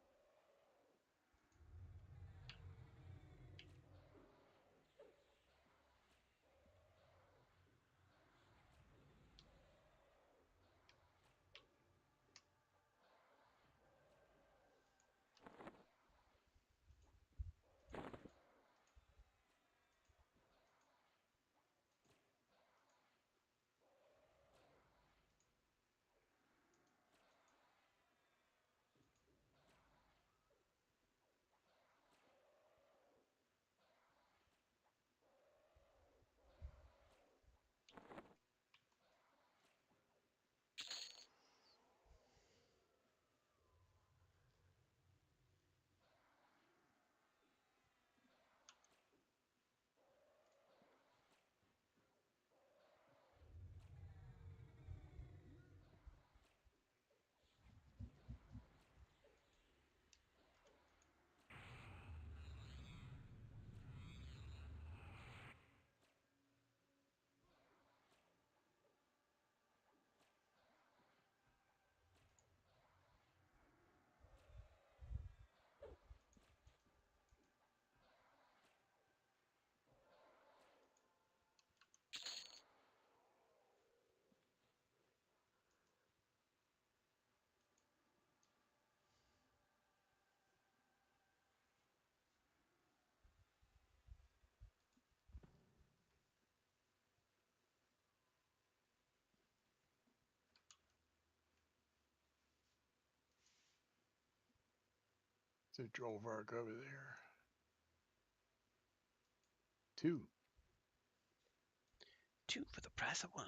So Drollvark over there. 2. 2 for the price of 1.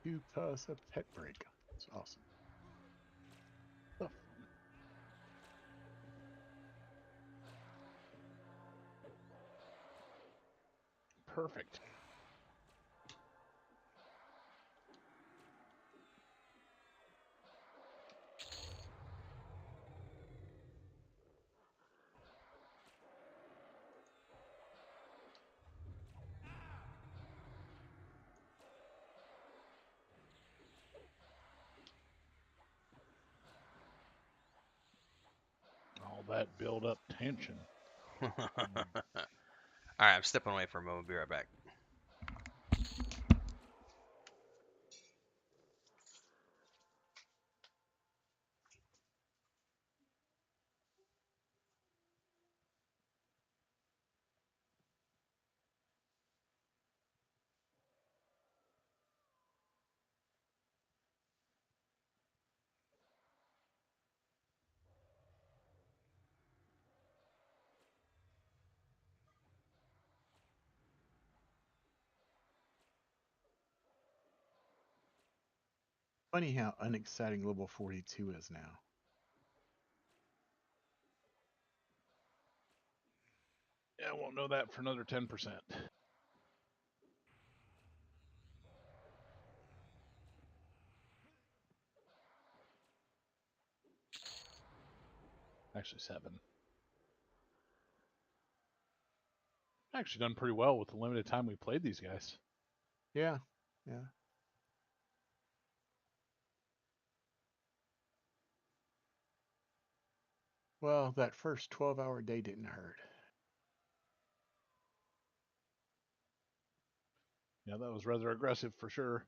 You toss a pet break. That's awesome. Stuff. Perfect. All that build up tension. All right, I'm stepping away for a moment. Be right back. Funny how unexciting level 42 is now. Yeah, I won't know that for another 10%. Actually, 7. Actually done pretty well with the limited time we played these guys. Yeah. Well, that first 12-hour day didn't hurt. Yeah, that was rather aggressive for sure.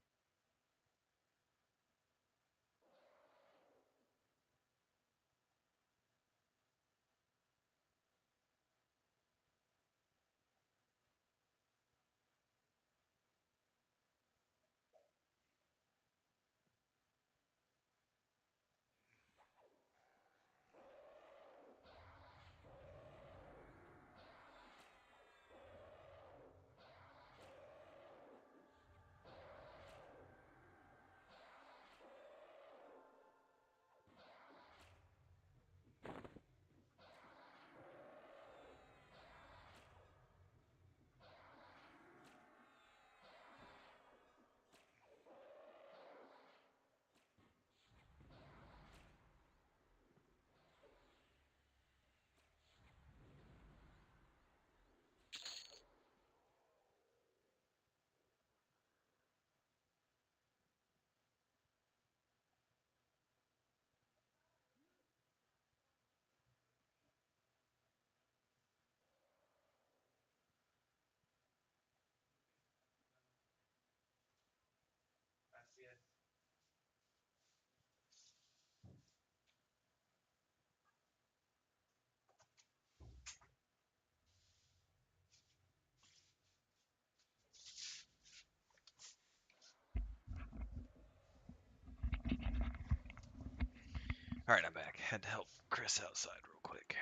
All right, I'm back. Had to help Chris outside real quick.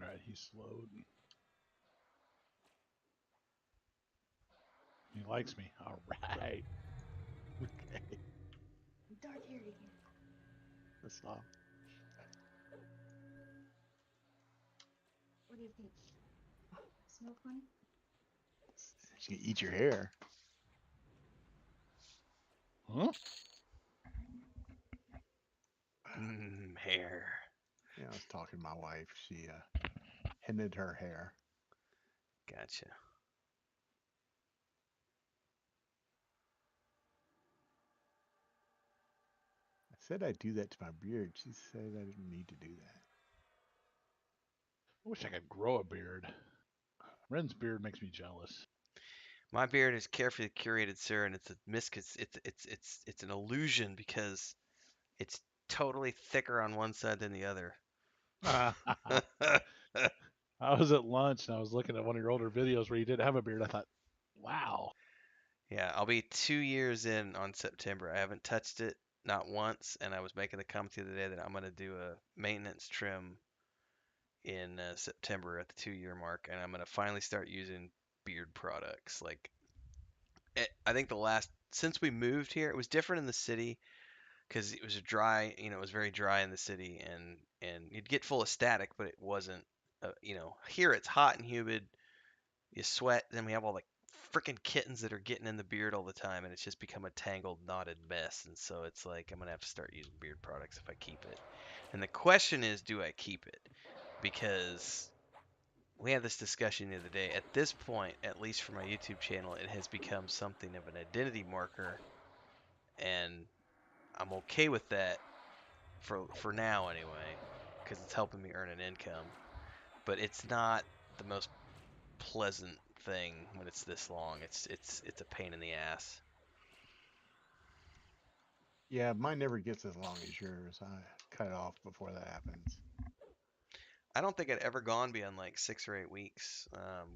All right, he's slowed. He likes me. All right. Okay. Dark haired again. That's all. What do you think? Smell funny? She can eat your hair. Huh? Hair. Yeah, I was talking to my wife. She hinted her hair. Gotcha. I said I'd do that to my beard. She said I didn't need to do that. I wish I could grow a beard. Ren's beard makes me jealous. My beard is carefully curated, sir, and it's a it's an illusion because it's totally thicker on one side than the other. I was at lunch and I was looking at one of your older videos where you did have a beard. I thought, wow. Yeah, I'll be 2 years in on September. I haven't touched it, not once, and I was making the comment the other day that I'm going to do a maintenance trim in September at the 2 year mark, and I'm going to finally start using beard products. Like, I think since we moved here, it was different in the city because it was a dry, it was very dry in the city, and you'd get full of static, but it wasn't, here it's hot and humid. You sweat, then we have all the freaking kittens that are getting in the beard all the time, and it's just become a tangled, knotted mess. And so it's like I'm gonna have to start using beard products if I keep it. And the question is, do I keep it? Because we had this discussion the other day. At this point, at least for my YouTube channel, it has become something of an identity marker, and I'm okay with that for now anyway, because it's helping me earn an income. But it's not the most pleasant thing when it's this long. It's a pain in the ass. Yeah, mine never gets as long as yours. I cut it off before that happens. I don't think I'd ever gone beyond like 6 or 8 weeks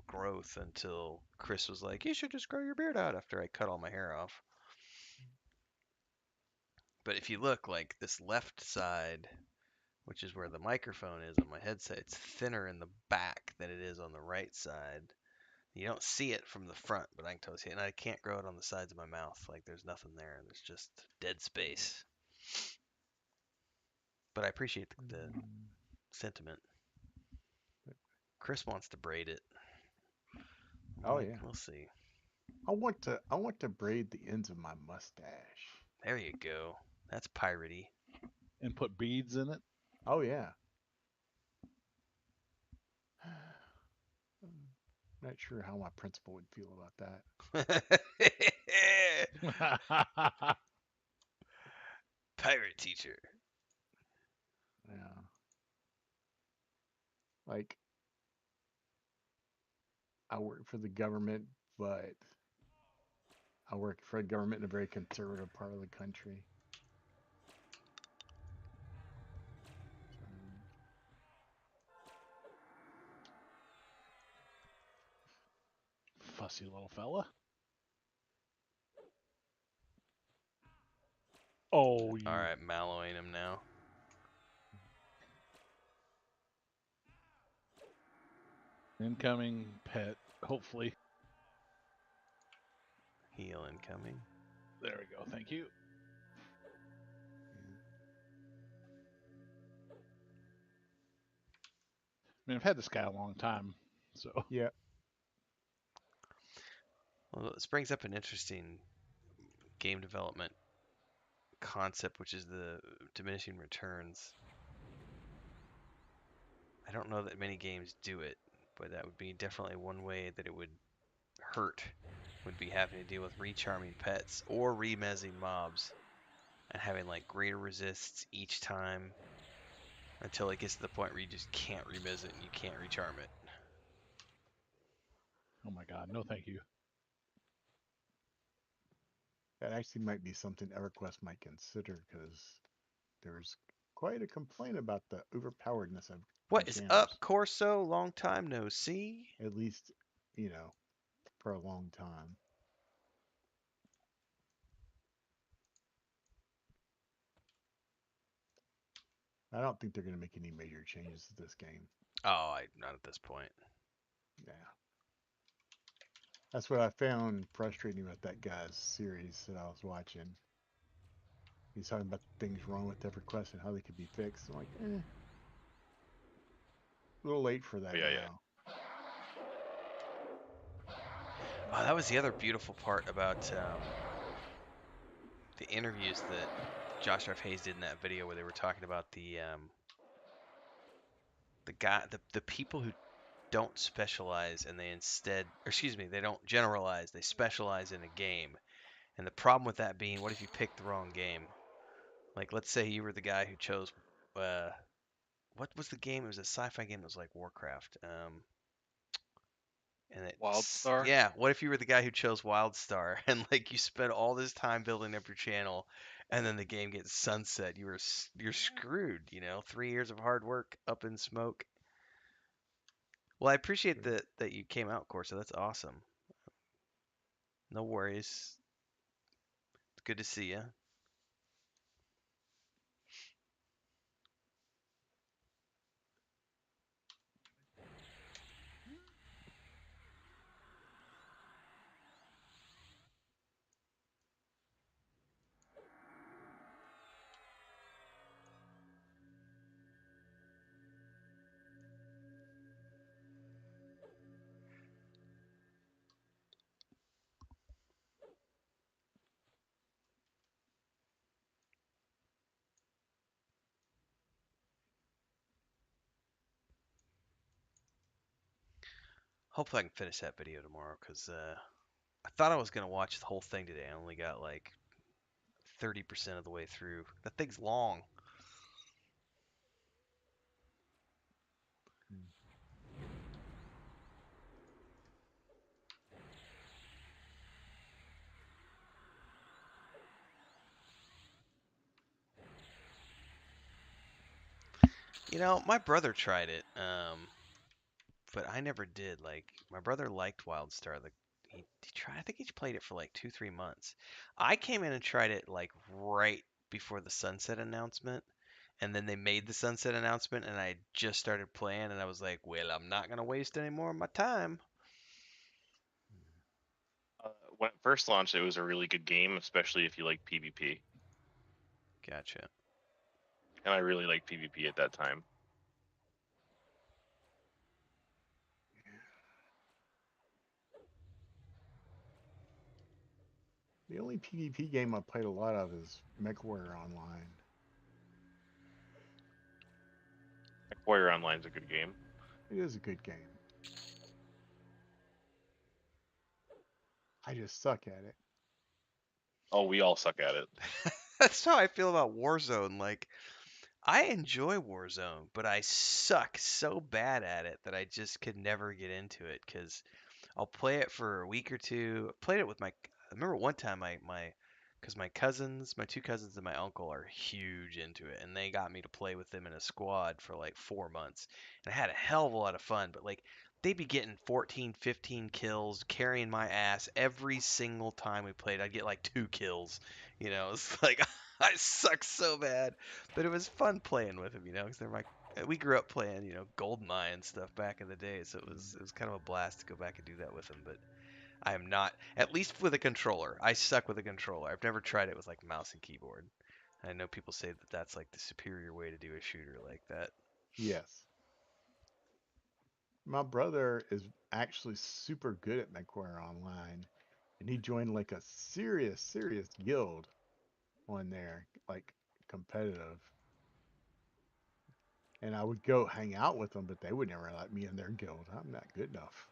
growth until Chris was like, "You should just grow your beard out," after I cut all my hair off. But if you look, like this left side, which is where the microphone is on my headset, it's thinner in the back than it is on the right side. You don't see it from the front, but I can totally see it. And I can't grow it on the sides of my mouth. Like there's nothing there. There's just dead space. But I appreciate the sentiment. Chris wants to braid it. I'm Oh like, yeah. we'll see. I want to braid the ends of my mustache. There you go. That's piratey. And put beads in it. Oh yeah. Not sure how my principal would feel about that. Pirate teacher. Yeah. Like I work for the government, but I work for a government in a very conservative part of the country. Fussy little fella. Oh, you. All right, mellowing him now. Incoming pet, hopefully. Heal incoming. There we go. Thank you. I mean, I've had this guy a long time, so. Yeah. Well, this brings up an interesting game development concept, which is the diminishing returns. I don't know that many games do it, but that would be definitely one way that it would hurt, would be having to deal with recharming pets or remezzing mobs and having like greater resists each time until it gets to the point where you just can't remez it and you can't recharm it. Oh my God, no, thank you. That actually might be something EverQuest might consider because there's quite a complaint about the overpoweredness of What is enchanters. up, Corso? Long time no see. At least, for a long time. I don't think they're going to make any major changes to this game. Oh, not at this point. Yeah. That's what I found frustrating about that guy's series that I was watching. He's talking about things wrong with EverQuest and how they could be fixed. I'm like, a little late for that Yeah, yeah. now. Oh, that was the other beautiful part about the interviews that Josh F. Hayes did in that video where they were talking about the the people who don't specialize and they instead, or excuse me, they don't generalize, they specialize in a game. And the problem with that being, what if you pick the wrong game? Like, let's say you were the guy who chose, uh, what was the game? It was a sci-fi game that was like Warcraft. And Wildstar. yeah, what if you were the guy who chose WildStar and like you spent all this time building up your channel and then the game gets sunset? You're screwed, 3 years of hard work up in smoke. Well, I appreciate that you came out, Corso. That's awesome. No worries. It's good to see you. Hopefully I can finish that video tomorrow because I thought I was going to watch the whole thing today. I only got like 30% of the way through. That thing's long. My brother tried it, but I never did. Like, my brother liked WildStar. He tried. I think he played it for like 2-3 months. I came in and tried it like right before the sunset announcement, and then they made the sunset announcement, and I just started playing, and I was like, well, I'm not gonna waste any more of my time. When it first launched, it was a really good game, especially if you like PvP. Gotcha. And I really liked PvP at that time. The only PvP game I played a lot of is MechWarrior Online. MechWarrior Online's a good game. It is a good game. I just suck at it. Oh, we all suck at it. That's how I feel about Warzone. Like, I enjoy Warzone, but I suck so bad at it that I just could never get into it because I'll play it for a week or two. I played it with I remember one time because my two cousins and my uncle are huge into it, and they got me to play with them in a squad for like 4 months, and I had a hell of a lot of fun. But like, they'd be getting 14, 15 kills, carrying my ass every single time we played. I'd get like 2 kills. It's like I suck so bad, but it was fun playing with them. Because they're we grew up playing, Goldeneye and stuff back in the day, so it was kind of a blast to go back and do that with them. But I am not, at least with a controller. I suck with a controller. I've never tried it with like mouse and keyboard. I know people say that that's like the superior way to do a shooter like that. Yes. My brother is actually super good at MechWarrior Online, and he joined like a serious guild on there, like competitive. And I would go hang out with them, but they would never let me in their guild. I'm not good enough.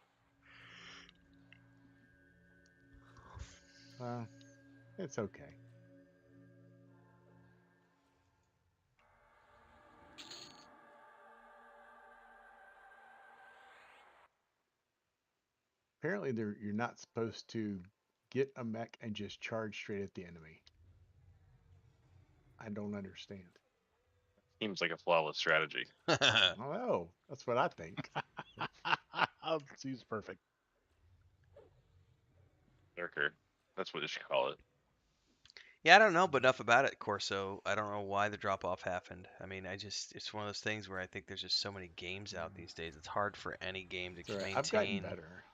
Well, it's okay. Apparently, you're not supposed to get a mech and just charge straight at the enemy. I don't understand. Seems like a flawless strategy. Oh, that's what I think. He's perfect. Lurker. That's what they should call it. Yeah, I don't know enough about it, Corso. I don't know why the drop off happened. I mean, it's one of those things where I think there's just so many games out these days. It's hard for any game to It's all right. I've gotten maintain better.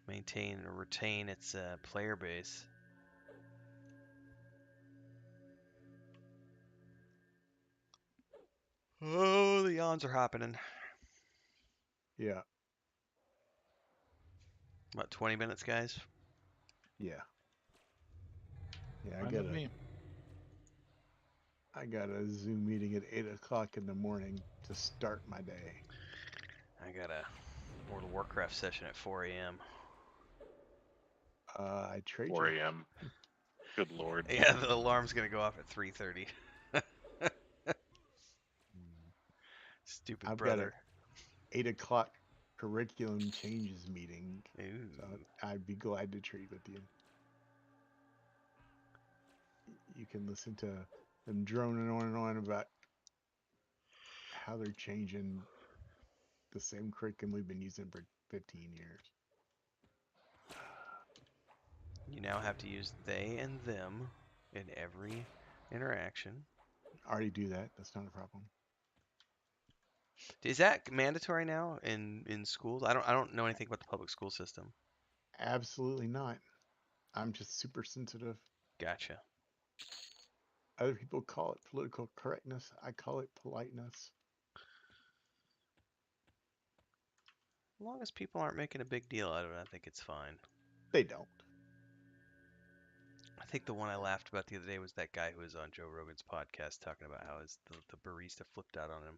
or retain its player base. Oh, the yawns are happening. Yeah, About 20 minutes, guys. yeah, yeah. I Fine get with it. me. I got a Zoom meeting at 8 o'clock in the morning to start my day. I got a World of Warcraft session at 4 a.m. I trade 4 you. a.m. Good lord. Yeah, the alarm's gonna go off at 3:30. Stupid I've got a brother. 8 o'clock curriculum changes meeting. Ooh. So I'd be glad to trade with you. You can listen to them droning on and on about how they're changing the same curriculum we've been using for 15 years. You now have to use they and them in every interaction. I already do that. That's not a problem. Is that mandatory now in schools? I don't know anything about the public school system. Absolutely not. I'm just super sensitive. Gotcha. Other people call it political correctness. I call it politeness. As long as people aren't making a big deal out of it, I think it's fine. They don't. I think the one I laughed about the other day was that guy who was on Joe Rogan's podcast talking about how the barista flipped out on him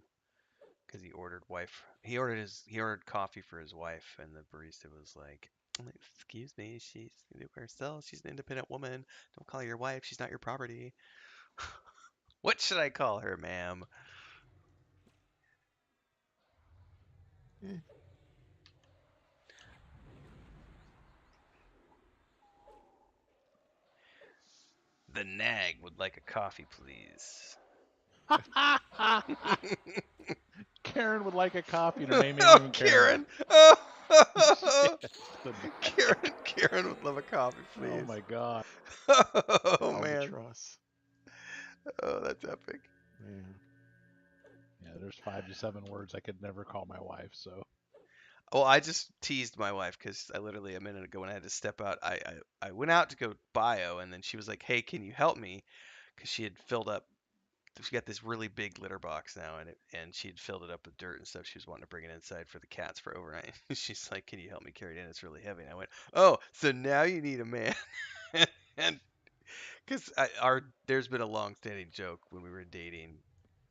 because he ordered coffee for his wife, and the barista was like, "Excuse me, she's herself. She's an independent woman. Don't call her your wife. She's not your property." What should I call her, ma'am? Eh. The nag would like a coffee, please. Karen would like a coffee, and her name ain't even Karen. Karen! Oh, The- Karen would love a coffee, please. oh my god. Oh man. Albatross. Oh, that's epic. Yeah. Yeah, there's 5 to 7 words I could never call my wife. So Well, I just teased my wife because I literally a minute ago when I had to step out, I went out to go bio, and then she was like, "Hey, can you help me?" Because she had filled up. She got this really big litter box now, and she had filled it up with dirt and stuff. She was wanting to bring it inside for the cats for overnight. She's like, "Can you help me carry it in? It's really heavy." And I went, "Oh, so now you need a man." And because there's been a long-standing joke when we were dating.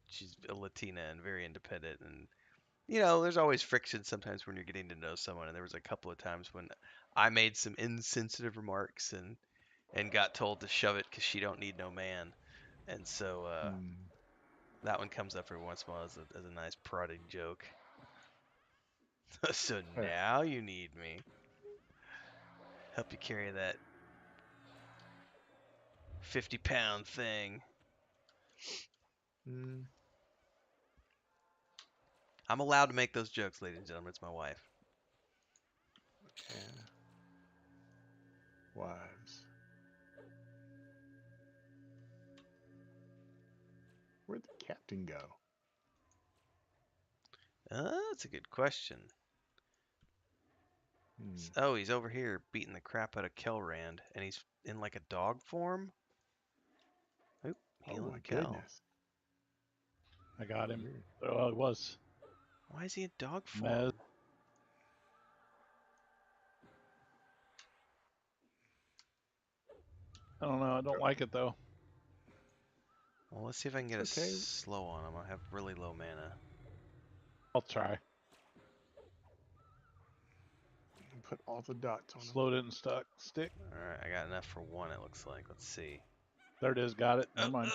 She's a Latina and very independent, and there's always friction sometimes when you're getting to know someone. And there was a couple of times when I made some insensitive remarks and got told to shove it because she don't need no man. And so that one comes up every once in a while as a nice prodding joke. So Right. now you need me. Help you carry that 50-pound thing. Mm, I'm allowed to make those jokes, ladies and gentlemen. It's my wife. yeah. Wives. Where'd the captain go? That's a good question. Hmm. Oh, he's over here beating the crap out of Kelrand, and he's in like a dog form. Oop, Oh healing my Kel. goodness. I got him. Weird. Oh, it was Why is he in dog Mez. form? I don't know. I don't like it though. Well, let's see if I can get It's a okay. slow on him. I have really low mana. I'll try. Put all the dots on them. Slow didn't stick. All right, I got enough for one. It looks like. Let's see. There it is. Got it. Oh, Never mind.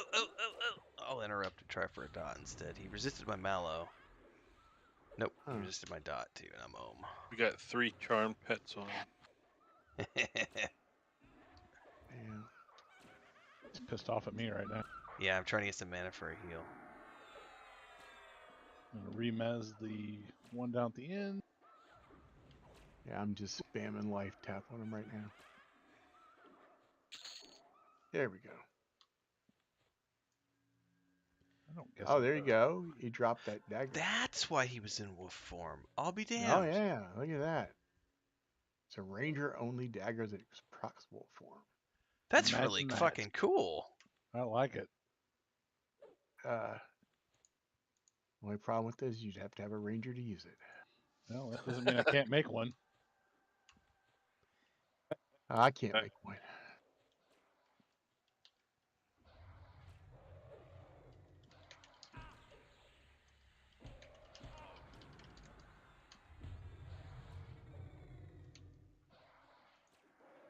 I'll interrupt and try for a dot instead. He resisted my mallow. Nope, he Huh. resisted my dot too, and I'm home. We got 3 charmed pets on. Yeah. He's pissed off at me right now. Yeah, I'm trying to get some mana for a heal. I'm gonna remez the one down at the end. Yeah, I'm just spamming life tap on him right now. There we go. I don't guess. Oh, there you go. He dropped that dagger. That's why he was in wolf form. I'll be damned. Oh yeah, look at that. It's a ranger only dagger that is proximal form. That's Imagine really that. fucking cool. I like it. Only problem with this, you'd have to have a ranger to use it. Well, that doesn't mean I can't make one. I can't make one.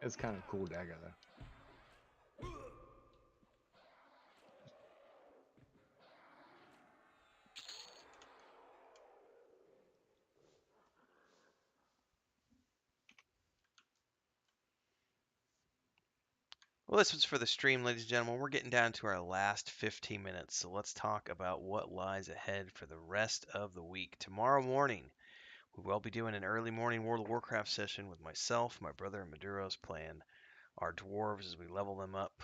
It's kind of cool dagger though. Well, this was for the stream, ladies and gentlemen. We're getting down to our last 15 minutes, so let's talk about what lies ahead for the rest of the week. Tomorrow morning, we will be doing an early morning World of Warcraft session with myself, my brother, and Maduro's playing our dwarves as we level them up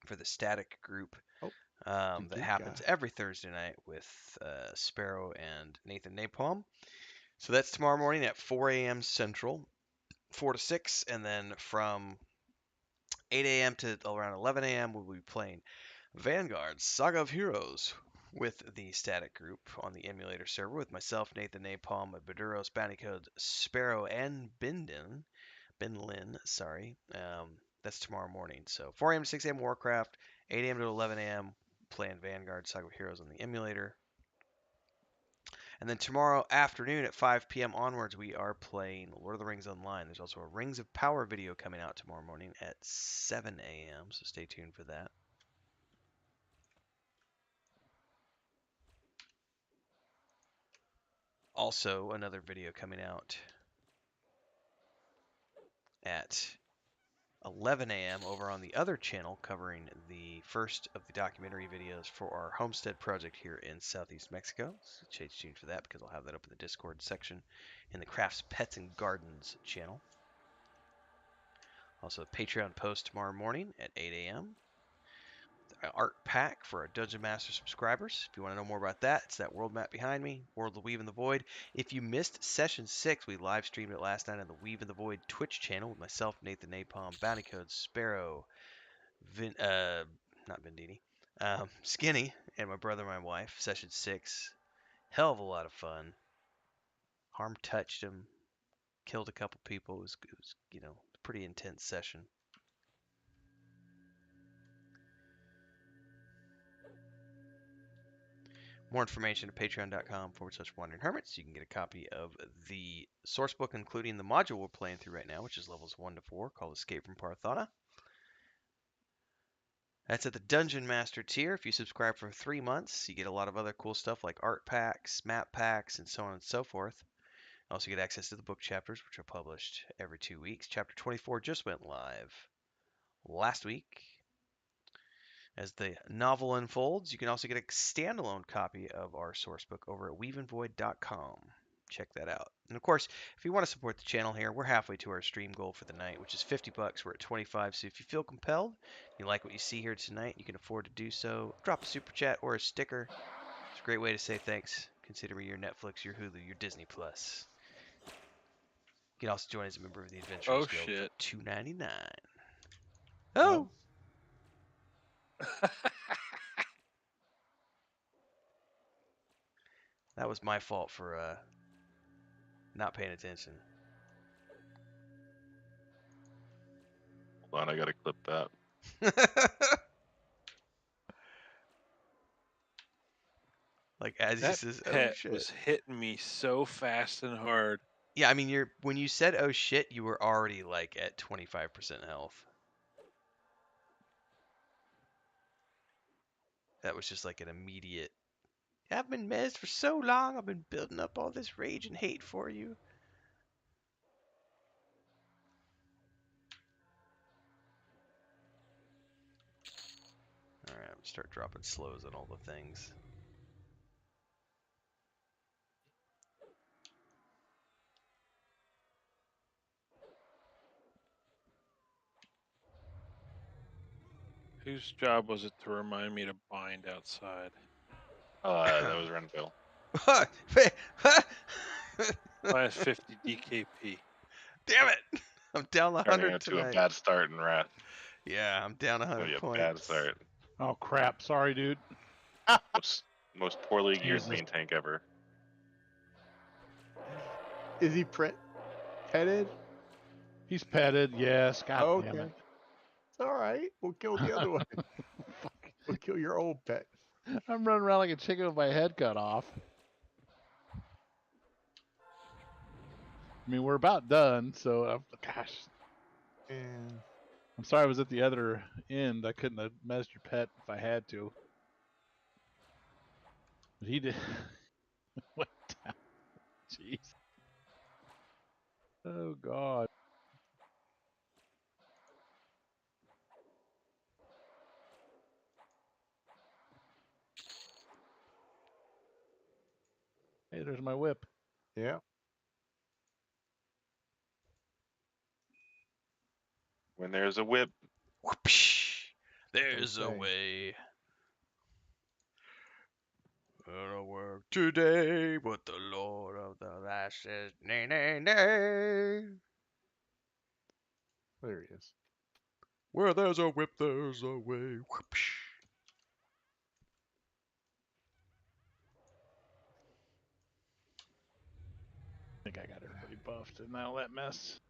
for the static group Oh, that good happens guy. every Thursday night with Sparrow and Nathan Napalm. So that's tomorrow morning at 4 a.m. Central, 4 to 6, and then from 8 a.m. to around 11 a.m. we'll be playing Vanguard Saga of Heroes with the static group on the emulator server with myself, Nathan Napalm, Baduros, Bounty Codes, Sparrow, and Binlin, sorry. That's tomorrow morning. So 4 a.m. to 6 a.m. Warcraft, 8 a.m. to 11 a.m. playing Vanguard Saga of Heroes on the emulator. And then tomorrow afternoon at 5 p.m. onwards, we are playing Lord of the Rings Online. There's also a Rings of Power video coming out tomorrow morning at 7 a.m., so stay tuned for that. Also, another video coming out at 11 a.m. over on the other channel covering the first of the documentary videos for our homestead project here in southeast Mexico. So stay tuned for that because I'll have that up in the Discord section in the Crafts, Pets, and Gardens channel. Also, a Patreon post tomorrow morning at 8 a.m. Art pack for our Dungeon Master subscribers. If you want to know more about that, it's that world map behind me, World of Weave in the Void. If you missed Session 6, we live streamed it last night on the Weave in the Void Twitch channel with myself, Nathan Napalm, Bounty Code, Sparrow, not Vendini, Skinny, and my brother and my wife. Session 6, hell of a lot of fun. Harm touched him, killed a couple people. It was a pretty intense session. More information at patreon.com/wandering hermits. You can get a copy of the source book, including the module we're playing through right now, which is levels 1 to 4, called Escape from Parthana. That's at the Dungeon Master tier. If you subscribe for 3 months, you get a lot of other cool stuff like art packs, map packs, and so on and so forth. Also get access to the book chapters, which are published every 2 weeks. Chapter 24 just went live last week. As the novel unfolds, you can also get a standalone copy of our source book over at weaveandvoid.com. Check that out. And of course, if you want to support the channel here, we're halfway to our stream goal for the night, which is $50. We're at 25. So if you feel compelled, you like what you see here tonight, you can afford to do so. Drop a super chat or a sticker. It's a great way to say thanks. Consider me your Netflix, your Hulu, your Disney Plus. You can also join as a member of the Adventurers Oh Guild for shit. $2.99. Oh, That was my fault for not paying attention. Hold on, I gotta clip that. Like as he That says, oh pet shit. was hitting me so fast and hard. Yeah, I mean, when you said oh shit, you were already like at 25% health. That was just like an immediate. I've been mezzed for so long. I've been building up all this rage and hate for you. All right, start dropping slows on all the things. Whose job was it to remind me to bind outside? That was Renville. Minus 50 DKP. Damn it! I'm down Turning 100 into a tonight. bad start in Wrath. Yeah, I'm down It's gonna 100 be a points. bad start. Oh crap! Sorry, dude. Most poorly geared Jesus. main tank ever. is he petted? He's petted. Yes. God Oh, damn okay. it. It's all right. We'll kill the other one. We'll kill your old pet. I'm running around like a chicken with my head cut off. I mean, we're about done, so gosh. And I'm sorry I was at the other end. I couldn't have messed your pet if I had to. But he did. Went down. Jeez. Oh, God. Hey, there's my whip. yeah, When there's a whip, Whoopsh. There's a say. way. I don't work today, but the Lord of the Last says, nay, nay, nay. There he is. Where there's a whip, there's a way. Whoopsh. I think I got everybody buffed and all that mess.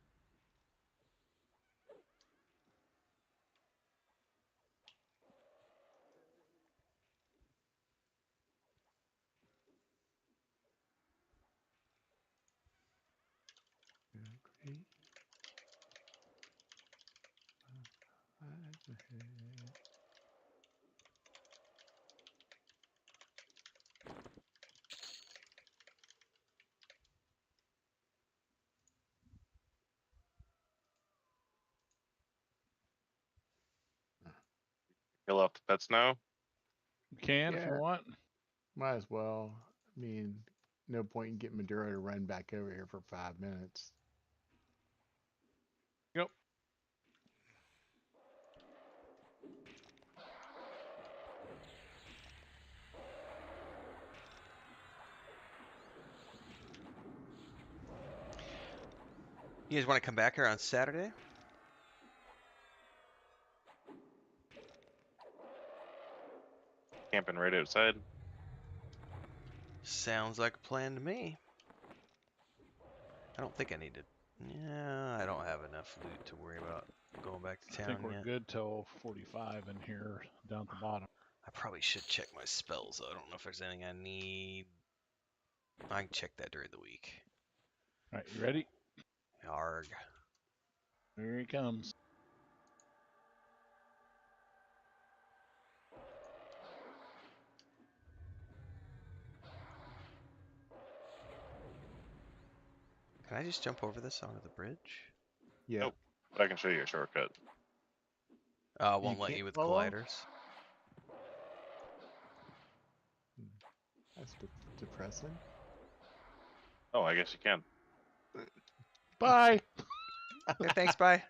Great. kill off the pets now. You can if you Yeah. want. Might as well. I mean, no point in getting Maduro to run back over here for 5 minutes. Yep. You guys want to come back here on Saturday? Camping right outside. Sounds like a plan to me. I don't think I need to. Yeah, I don't have enough loot to worry about going back to I think town we're yet. good till 45 in here down at the bottom. I probably should check my spells. Though. I don't know if there's anything I need. I can check that during the week. All right, you ready? Arg. Here he comes. Can I just jump over this onto the bridge? Yeah. Nope. But I can show you a shortcut. Won't let can't you with follow? colliders. That's depressing. Oh, I guess you can. Bye. Yeah, thanks, bye.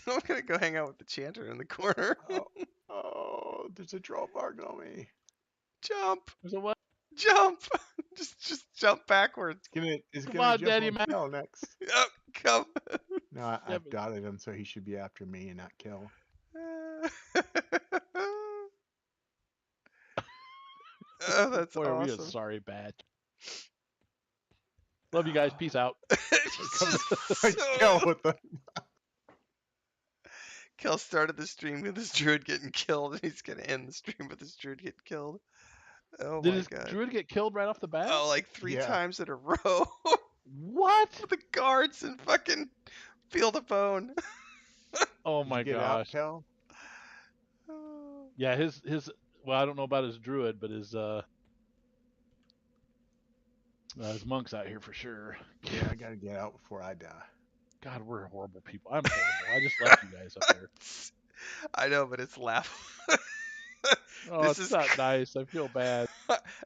I'm gonna go hang out with the chanter in the corner. Oh, there's a draw bar on me. Jump! There's a what? Jump! just jump backwards. It's Come gonna on, jump Daddy on Mac. Kel next. Yep, come. No, Yeah, I've but- dotted him, so he should be after me and not Kel. Oh, that's Boy, are we a awesome. sorry batch. Love you guys. Peace out. It's just so- Kel with the Kel started the stream with his druid getting killed, and he's gonna end the stream with his druid getting killed. Oh Did my his god. druid get killed right off the bat? Oh, like 3 Yeah. times in a row. What? The guards and fucking Field of Bone. Oh Did my you get out, gosh. Kel? Oh. Yeah, his well, I don't know about his druid, but his monk's out here for sure. Yeah, I gotta get out before I die. God, we're horrible people. I'm horrible. I just left you guys up there. I know, but it's laughable. Oh, This it's is not cr- nice. I feel bad.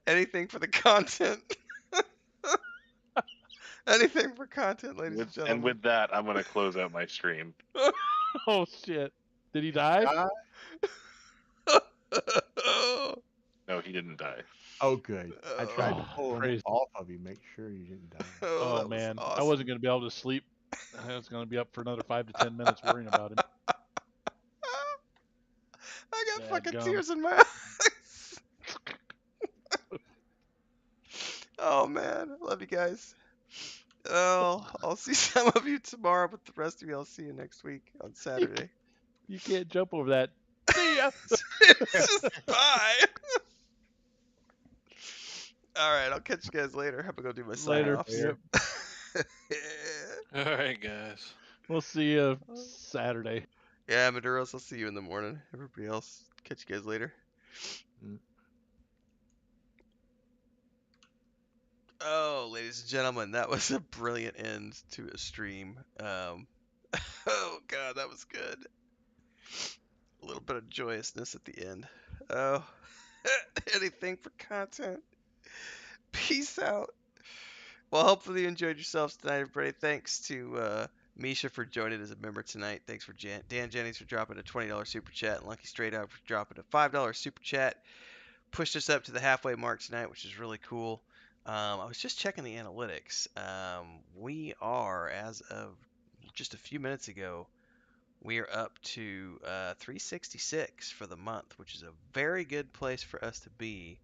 Anything for the content. Anything for content, ladies and And gentlemen. with that, I'm gonna close out my stream. Oh shit. Did he die? No, he didn't die. Oh, good. I tried to Oh, pull him praise- off of you, make sure you didn't die. Oh that was man, I awesome. wasn't gonna be able to sleep. I was gonna be up for another 5 to 10 minutes worrying about him. I got fucking Dadgum. tears in my eyes. Oh man, love you guys. Oh, I'll see some of you tomorrow, but the rest of you I'll see you next week on Saturday. You can't jump over that. See ya. It's just bye. All right, I'll catch you guys later. I'm gonna go do my sign Later. offs. Yep. All right, guys. We'll see you Saturday. Yeah, Maduros, I'll see you in the morning. Everybody else, catch you guys later. Mm. Oh, ladies and gentlemen, that was a brilliant end to a stream. Oh god, that was good. A little bit of joyousness at the end. Oh, anything for content. Peace out. Well, hopefully you enjoyed yourselves tonight, everybody. Thanks to Misha for joining as a member tonight. Thanks for Dan Jennings for dropping a $20 super chat, and Lucky Straight Out for dropping a $5 super chat. Pushed us up to the halfway mark tonight, which is really cool. I was just checking the analytics. We are, as of just a few minutes ago, we are up to 366 for the month, which is a very good place for us to be.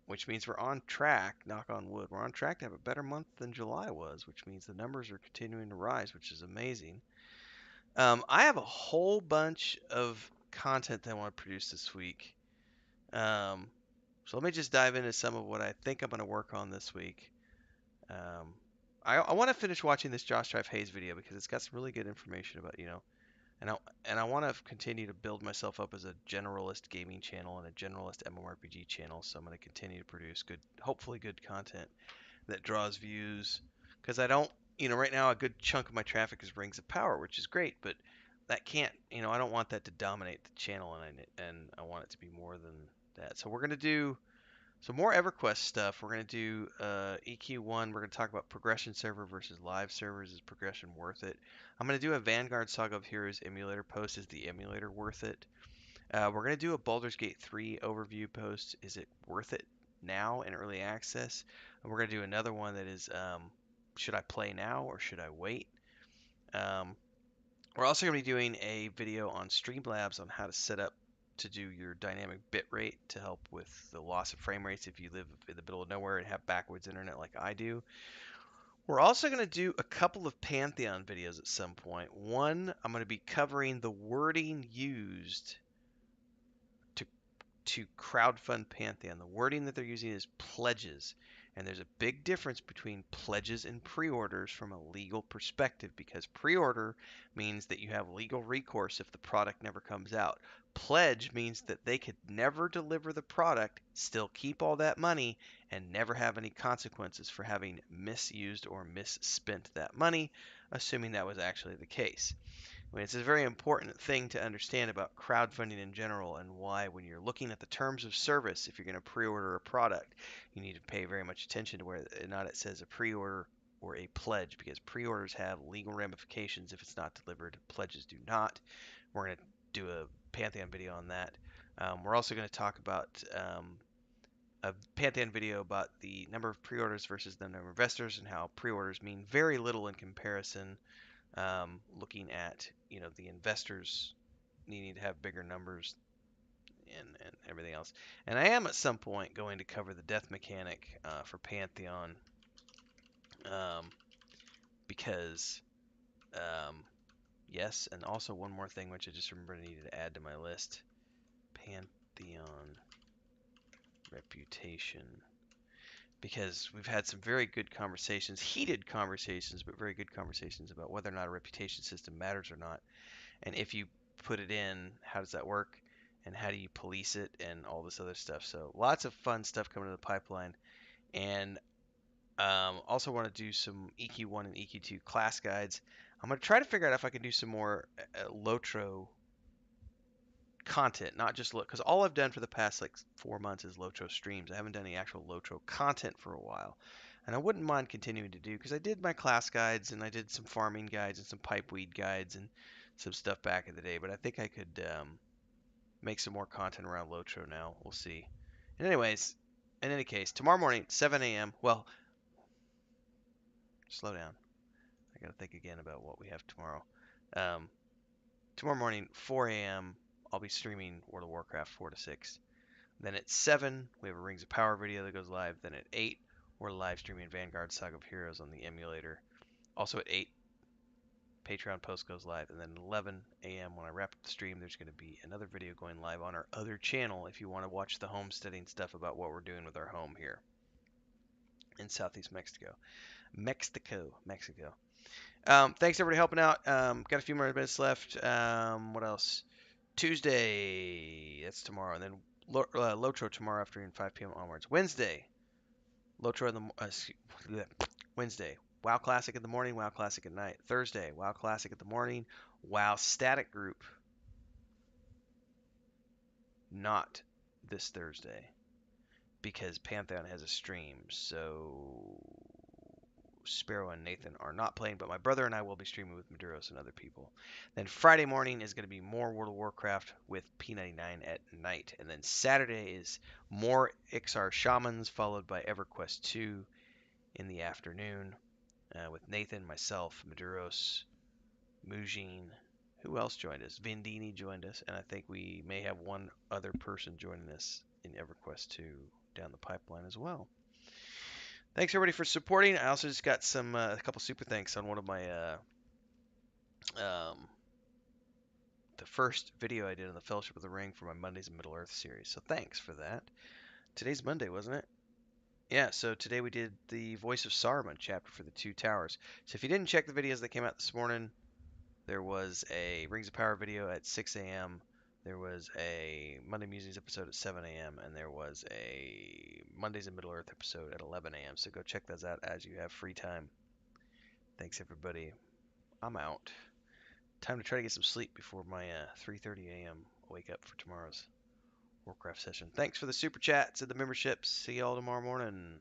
Which means we're on track, knock on wood, we're on track to have a better month than July was, which means the numbers are continuing to rise, which is amazing. I have a whole bunch of content that I want to produce this week. So let me just dive into some of what I think I'm going to work on this week. I want to finish watching this Josh Drive Hayes video because it's got some really good information about, and I want to continue to build myself up as a generalist gaming channel and a generalist mmorpg channel. So I'm going to continue to produce good, hopefully good content that draws views. Because I don't, right now a good chunk of my traffic is Rings of Power, which is great, but that can't, I don't want that to dominate the channel, and I want it to be more than that. So we're going to do some more EverQuest stuff. We're going to do EQ1. We're going to talk about progression server versus live servers. Is progression worth it? I'm going to do a Vanguard Saga of Heroes emulator post. Is the emulator worth it? We're going to do a Baldur's Gate 3 overview post. Is it worth it now in early access? And we're going to do another one that is, should I play now or should I wait? We're also going to be doing a video on Streamlabs on how to set up to do your dynamic bitrate to help with the loss of frame rates if you live in the middle of nowhere and have backwards internet like I do. We're also going to do a couple of Pantheon videos at some point. One, I'm going to be covering the wording used to crowdfund Pantheon. The wording that they're using is pledges. And there's a big difference between pledges and pre-orders from a legal perspective, because pre-order means that you have legal recourse if the product never comes out. Pledge means that they could never deliver the product, still keep all that money, and never have any consequences for having misused or misspent that money, assuming that was actually the case. I mean, it's a very important thing to understand about crowdfunding in general, and why, when you're looking at the terms of service, if you're going to pre-order a product, you need to pay very much attention to whether or not it says a pre-order or a pledge, because pre-orders have legal ramifications if it's not delivered. Pledges do not. We're going to do a Pantheon video on that. We're also going to talk about a Pantheon video about the number of pre-orders versus the number of investors, and how pre-orders mean very little in comparison. Looking at the investors needing to have bigger numbers, and everything else. And I am at some point going to cover the death mechanic for Pantheon, because yes, and also one more thing which I just remembered I needed to add to my list: Pantheon reputation. Because we've had some very good conversations, heated conversations, but very good conversations about whether or not a reputation system matters or not. And if you put it in, how does that work? And how do you police it? And all this other stuff. So lots of fun stuff coming to the pipeline. And also want to do some EQ1 and EQ2 class guides. I'm going to try to figure out if I can do some more Lotro content, not just because all I've done for the past like 4 months is Lotro streams. I haven't done any actual Lotro content for a while, and I wouldn't mind continuing to do, because I did my class guides and I did some farming guides and some pipeweed guides and some stuff back in the day. But I think I could make some more content around Lotro now. We'll see. And anyways, in any case, tomorrow morning 7 a.m. Well, slow down. I gotta think again about what we have tomorrow. Tomorrow morning 4 a.m. I'll be streaming World of Warcraft 4 to 6. Then at 7, we have a Rings of Power video that goes live. Then at 8, we're live streaming Vanguard Saga of Heroes on the emulator. Also at 8, Patreon post goes live, and then 11 a.m. when I wrap up the stream, there's going to be another video going live on our other channel if you want to watch the homesteading stuff about what we're doing with our home here in Southeast Mexico. Mexico. Thanks everybody helping out. Got a few more minutes left. What else? Tuesday, that's tomorrow, and then Lotro tomorrow afternoon, 5 p.m. onwards. Wednesday, Lotro in the Wednesday, WoW Classic in the morning, WoW Classic at night. Thursday, WoW Classic at the morning, WoW Static Group. Not this Thursday because Pantheon has a stream, so Sparrow and Nathan are not playing, but my brother and I will be streaming with Maduros and other people. Then Friday morning is going to be more World of Warcraft with P99 at night. And then Saturday is more Ixar Shamans, followed by EverQuest 2 in the afternoon with Nathan, myself, Maduros, Mujin. Who else joined us? Vindini joined us, and I think we may have one other person joining us in EverQuest 2 down the pipeline as well. Thanks everybody for supporting. I also just got some a couple super thanks on one of my the first video I did on the Fellowship of the Ring for my Mondays in Middle Earth series. So thanks for that. Today's Monday, wasn't it? Yeah, so today we did the Voice of Saruman chapter for the Two Towers. So if you didn't check the videos that came out this morning, there was a Rings of Power video at 6 a.m. There was a Monday Musings episode at 7 a.m. and there was a Mondays in Middle Earth episode at 11 a.m. So go check those out as you have free time. Thanks everybody. I'm out. Time to try to get some sleep before my 3:30 a.m. wake up for tomorrow's Warcraft session. Thanks for the super chats and the memberships. See y'all tomorrow morning.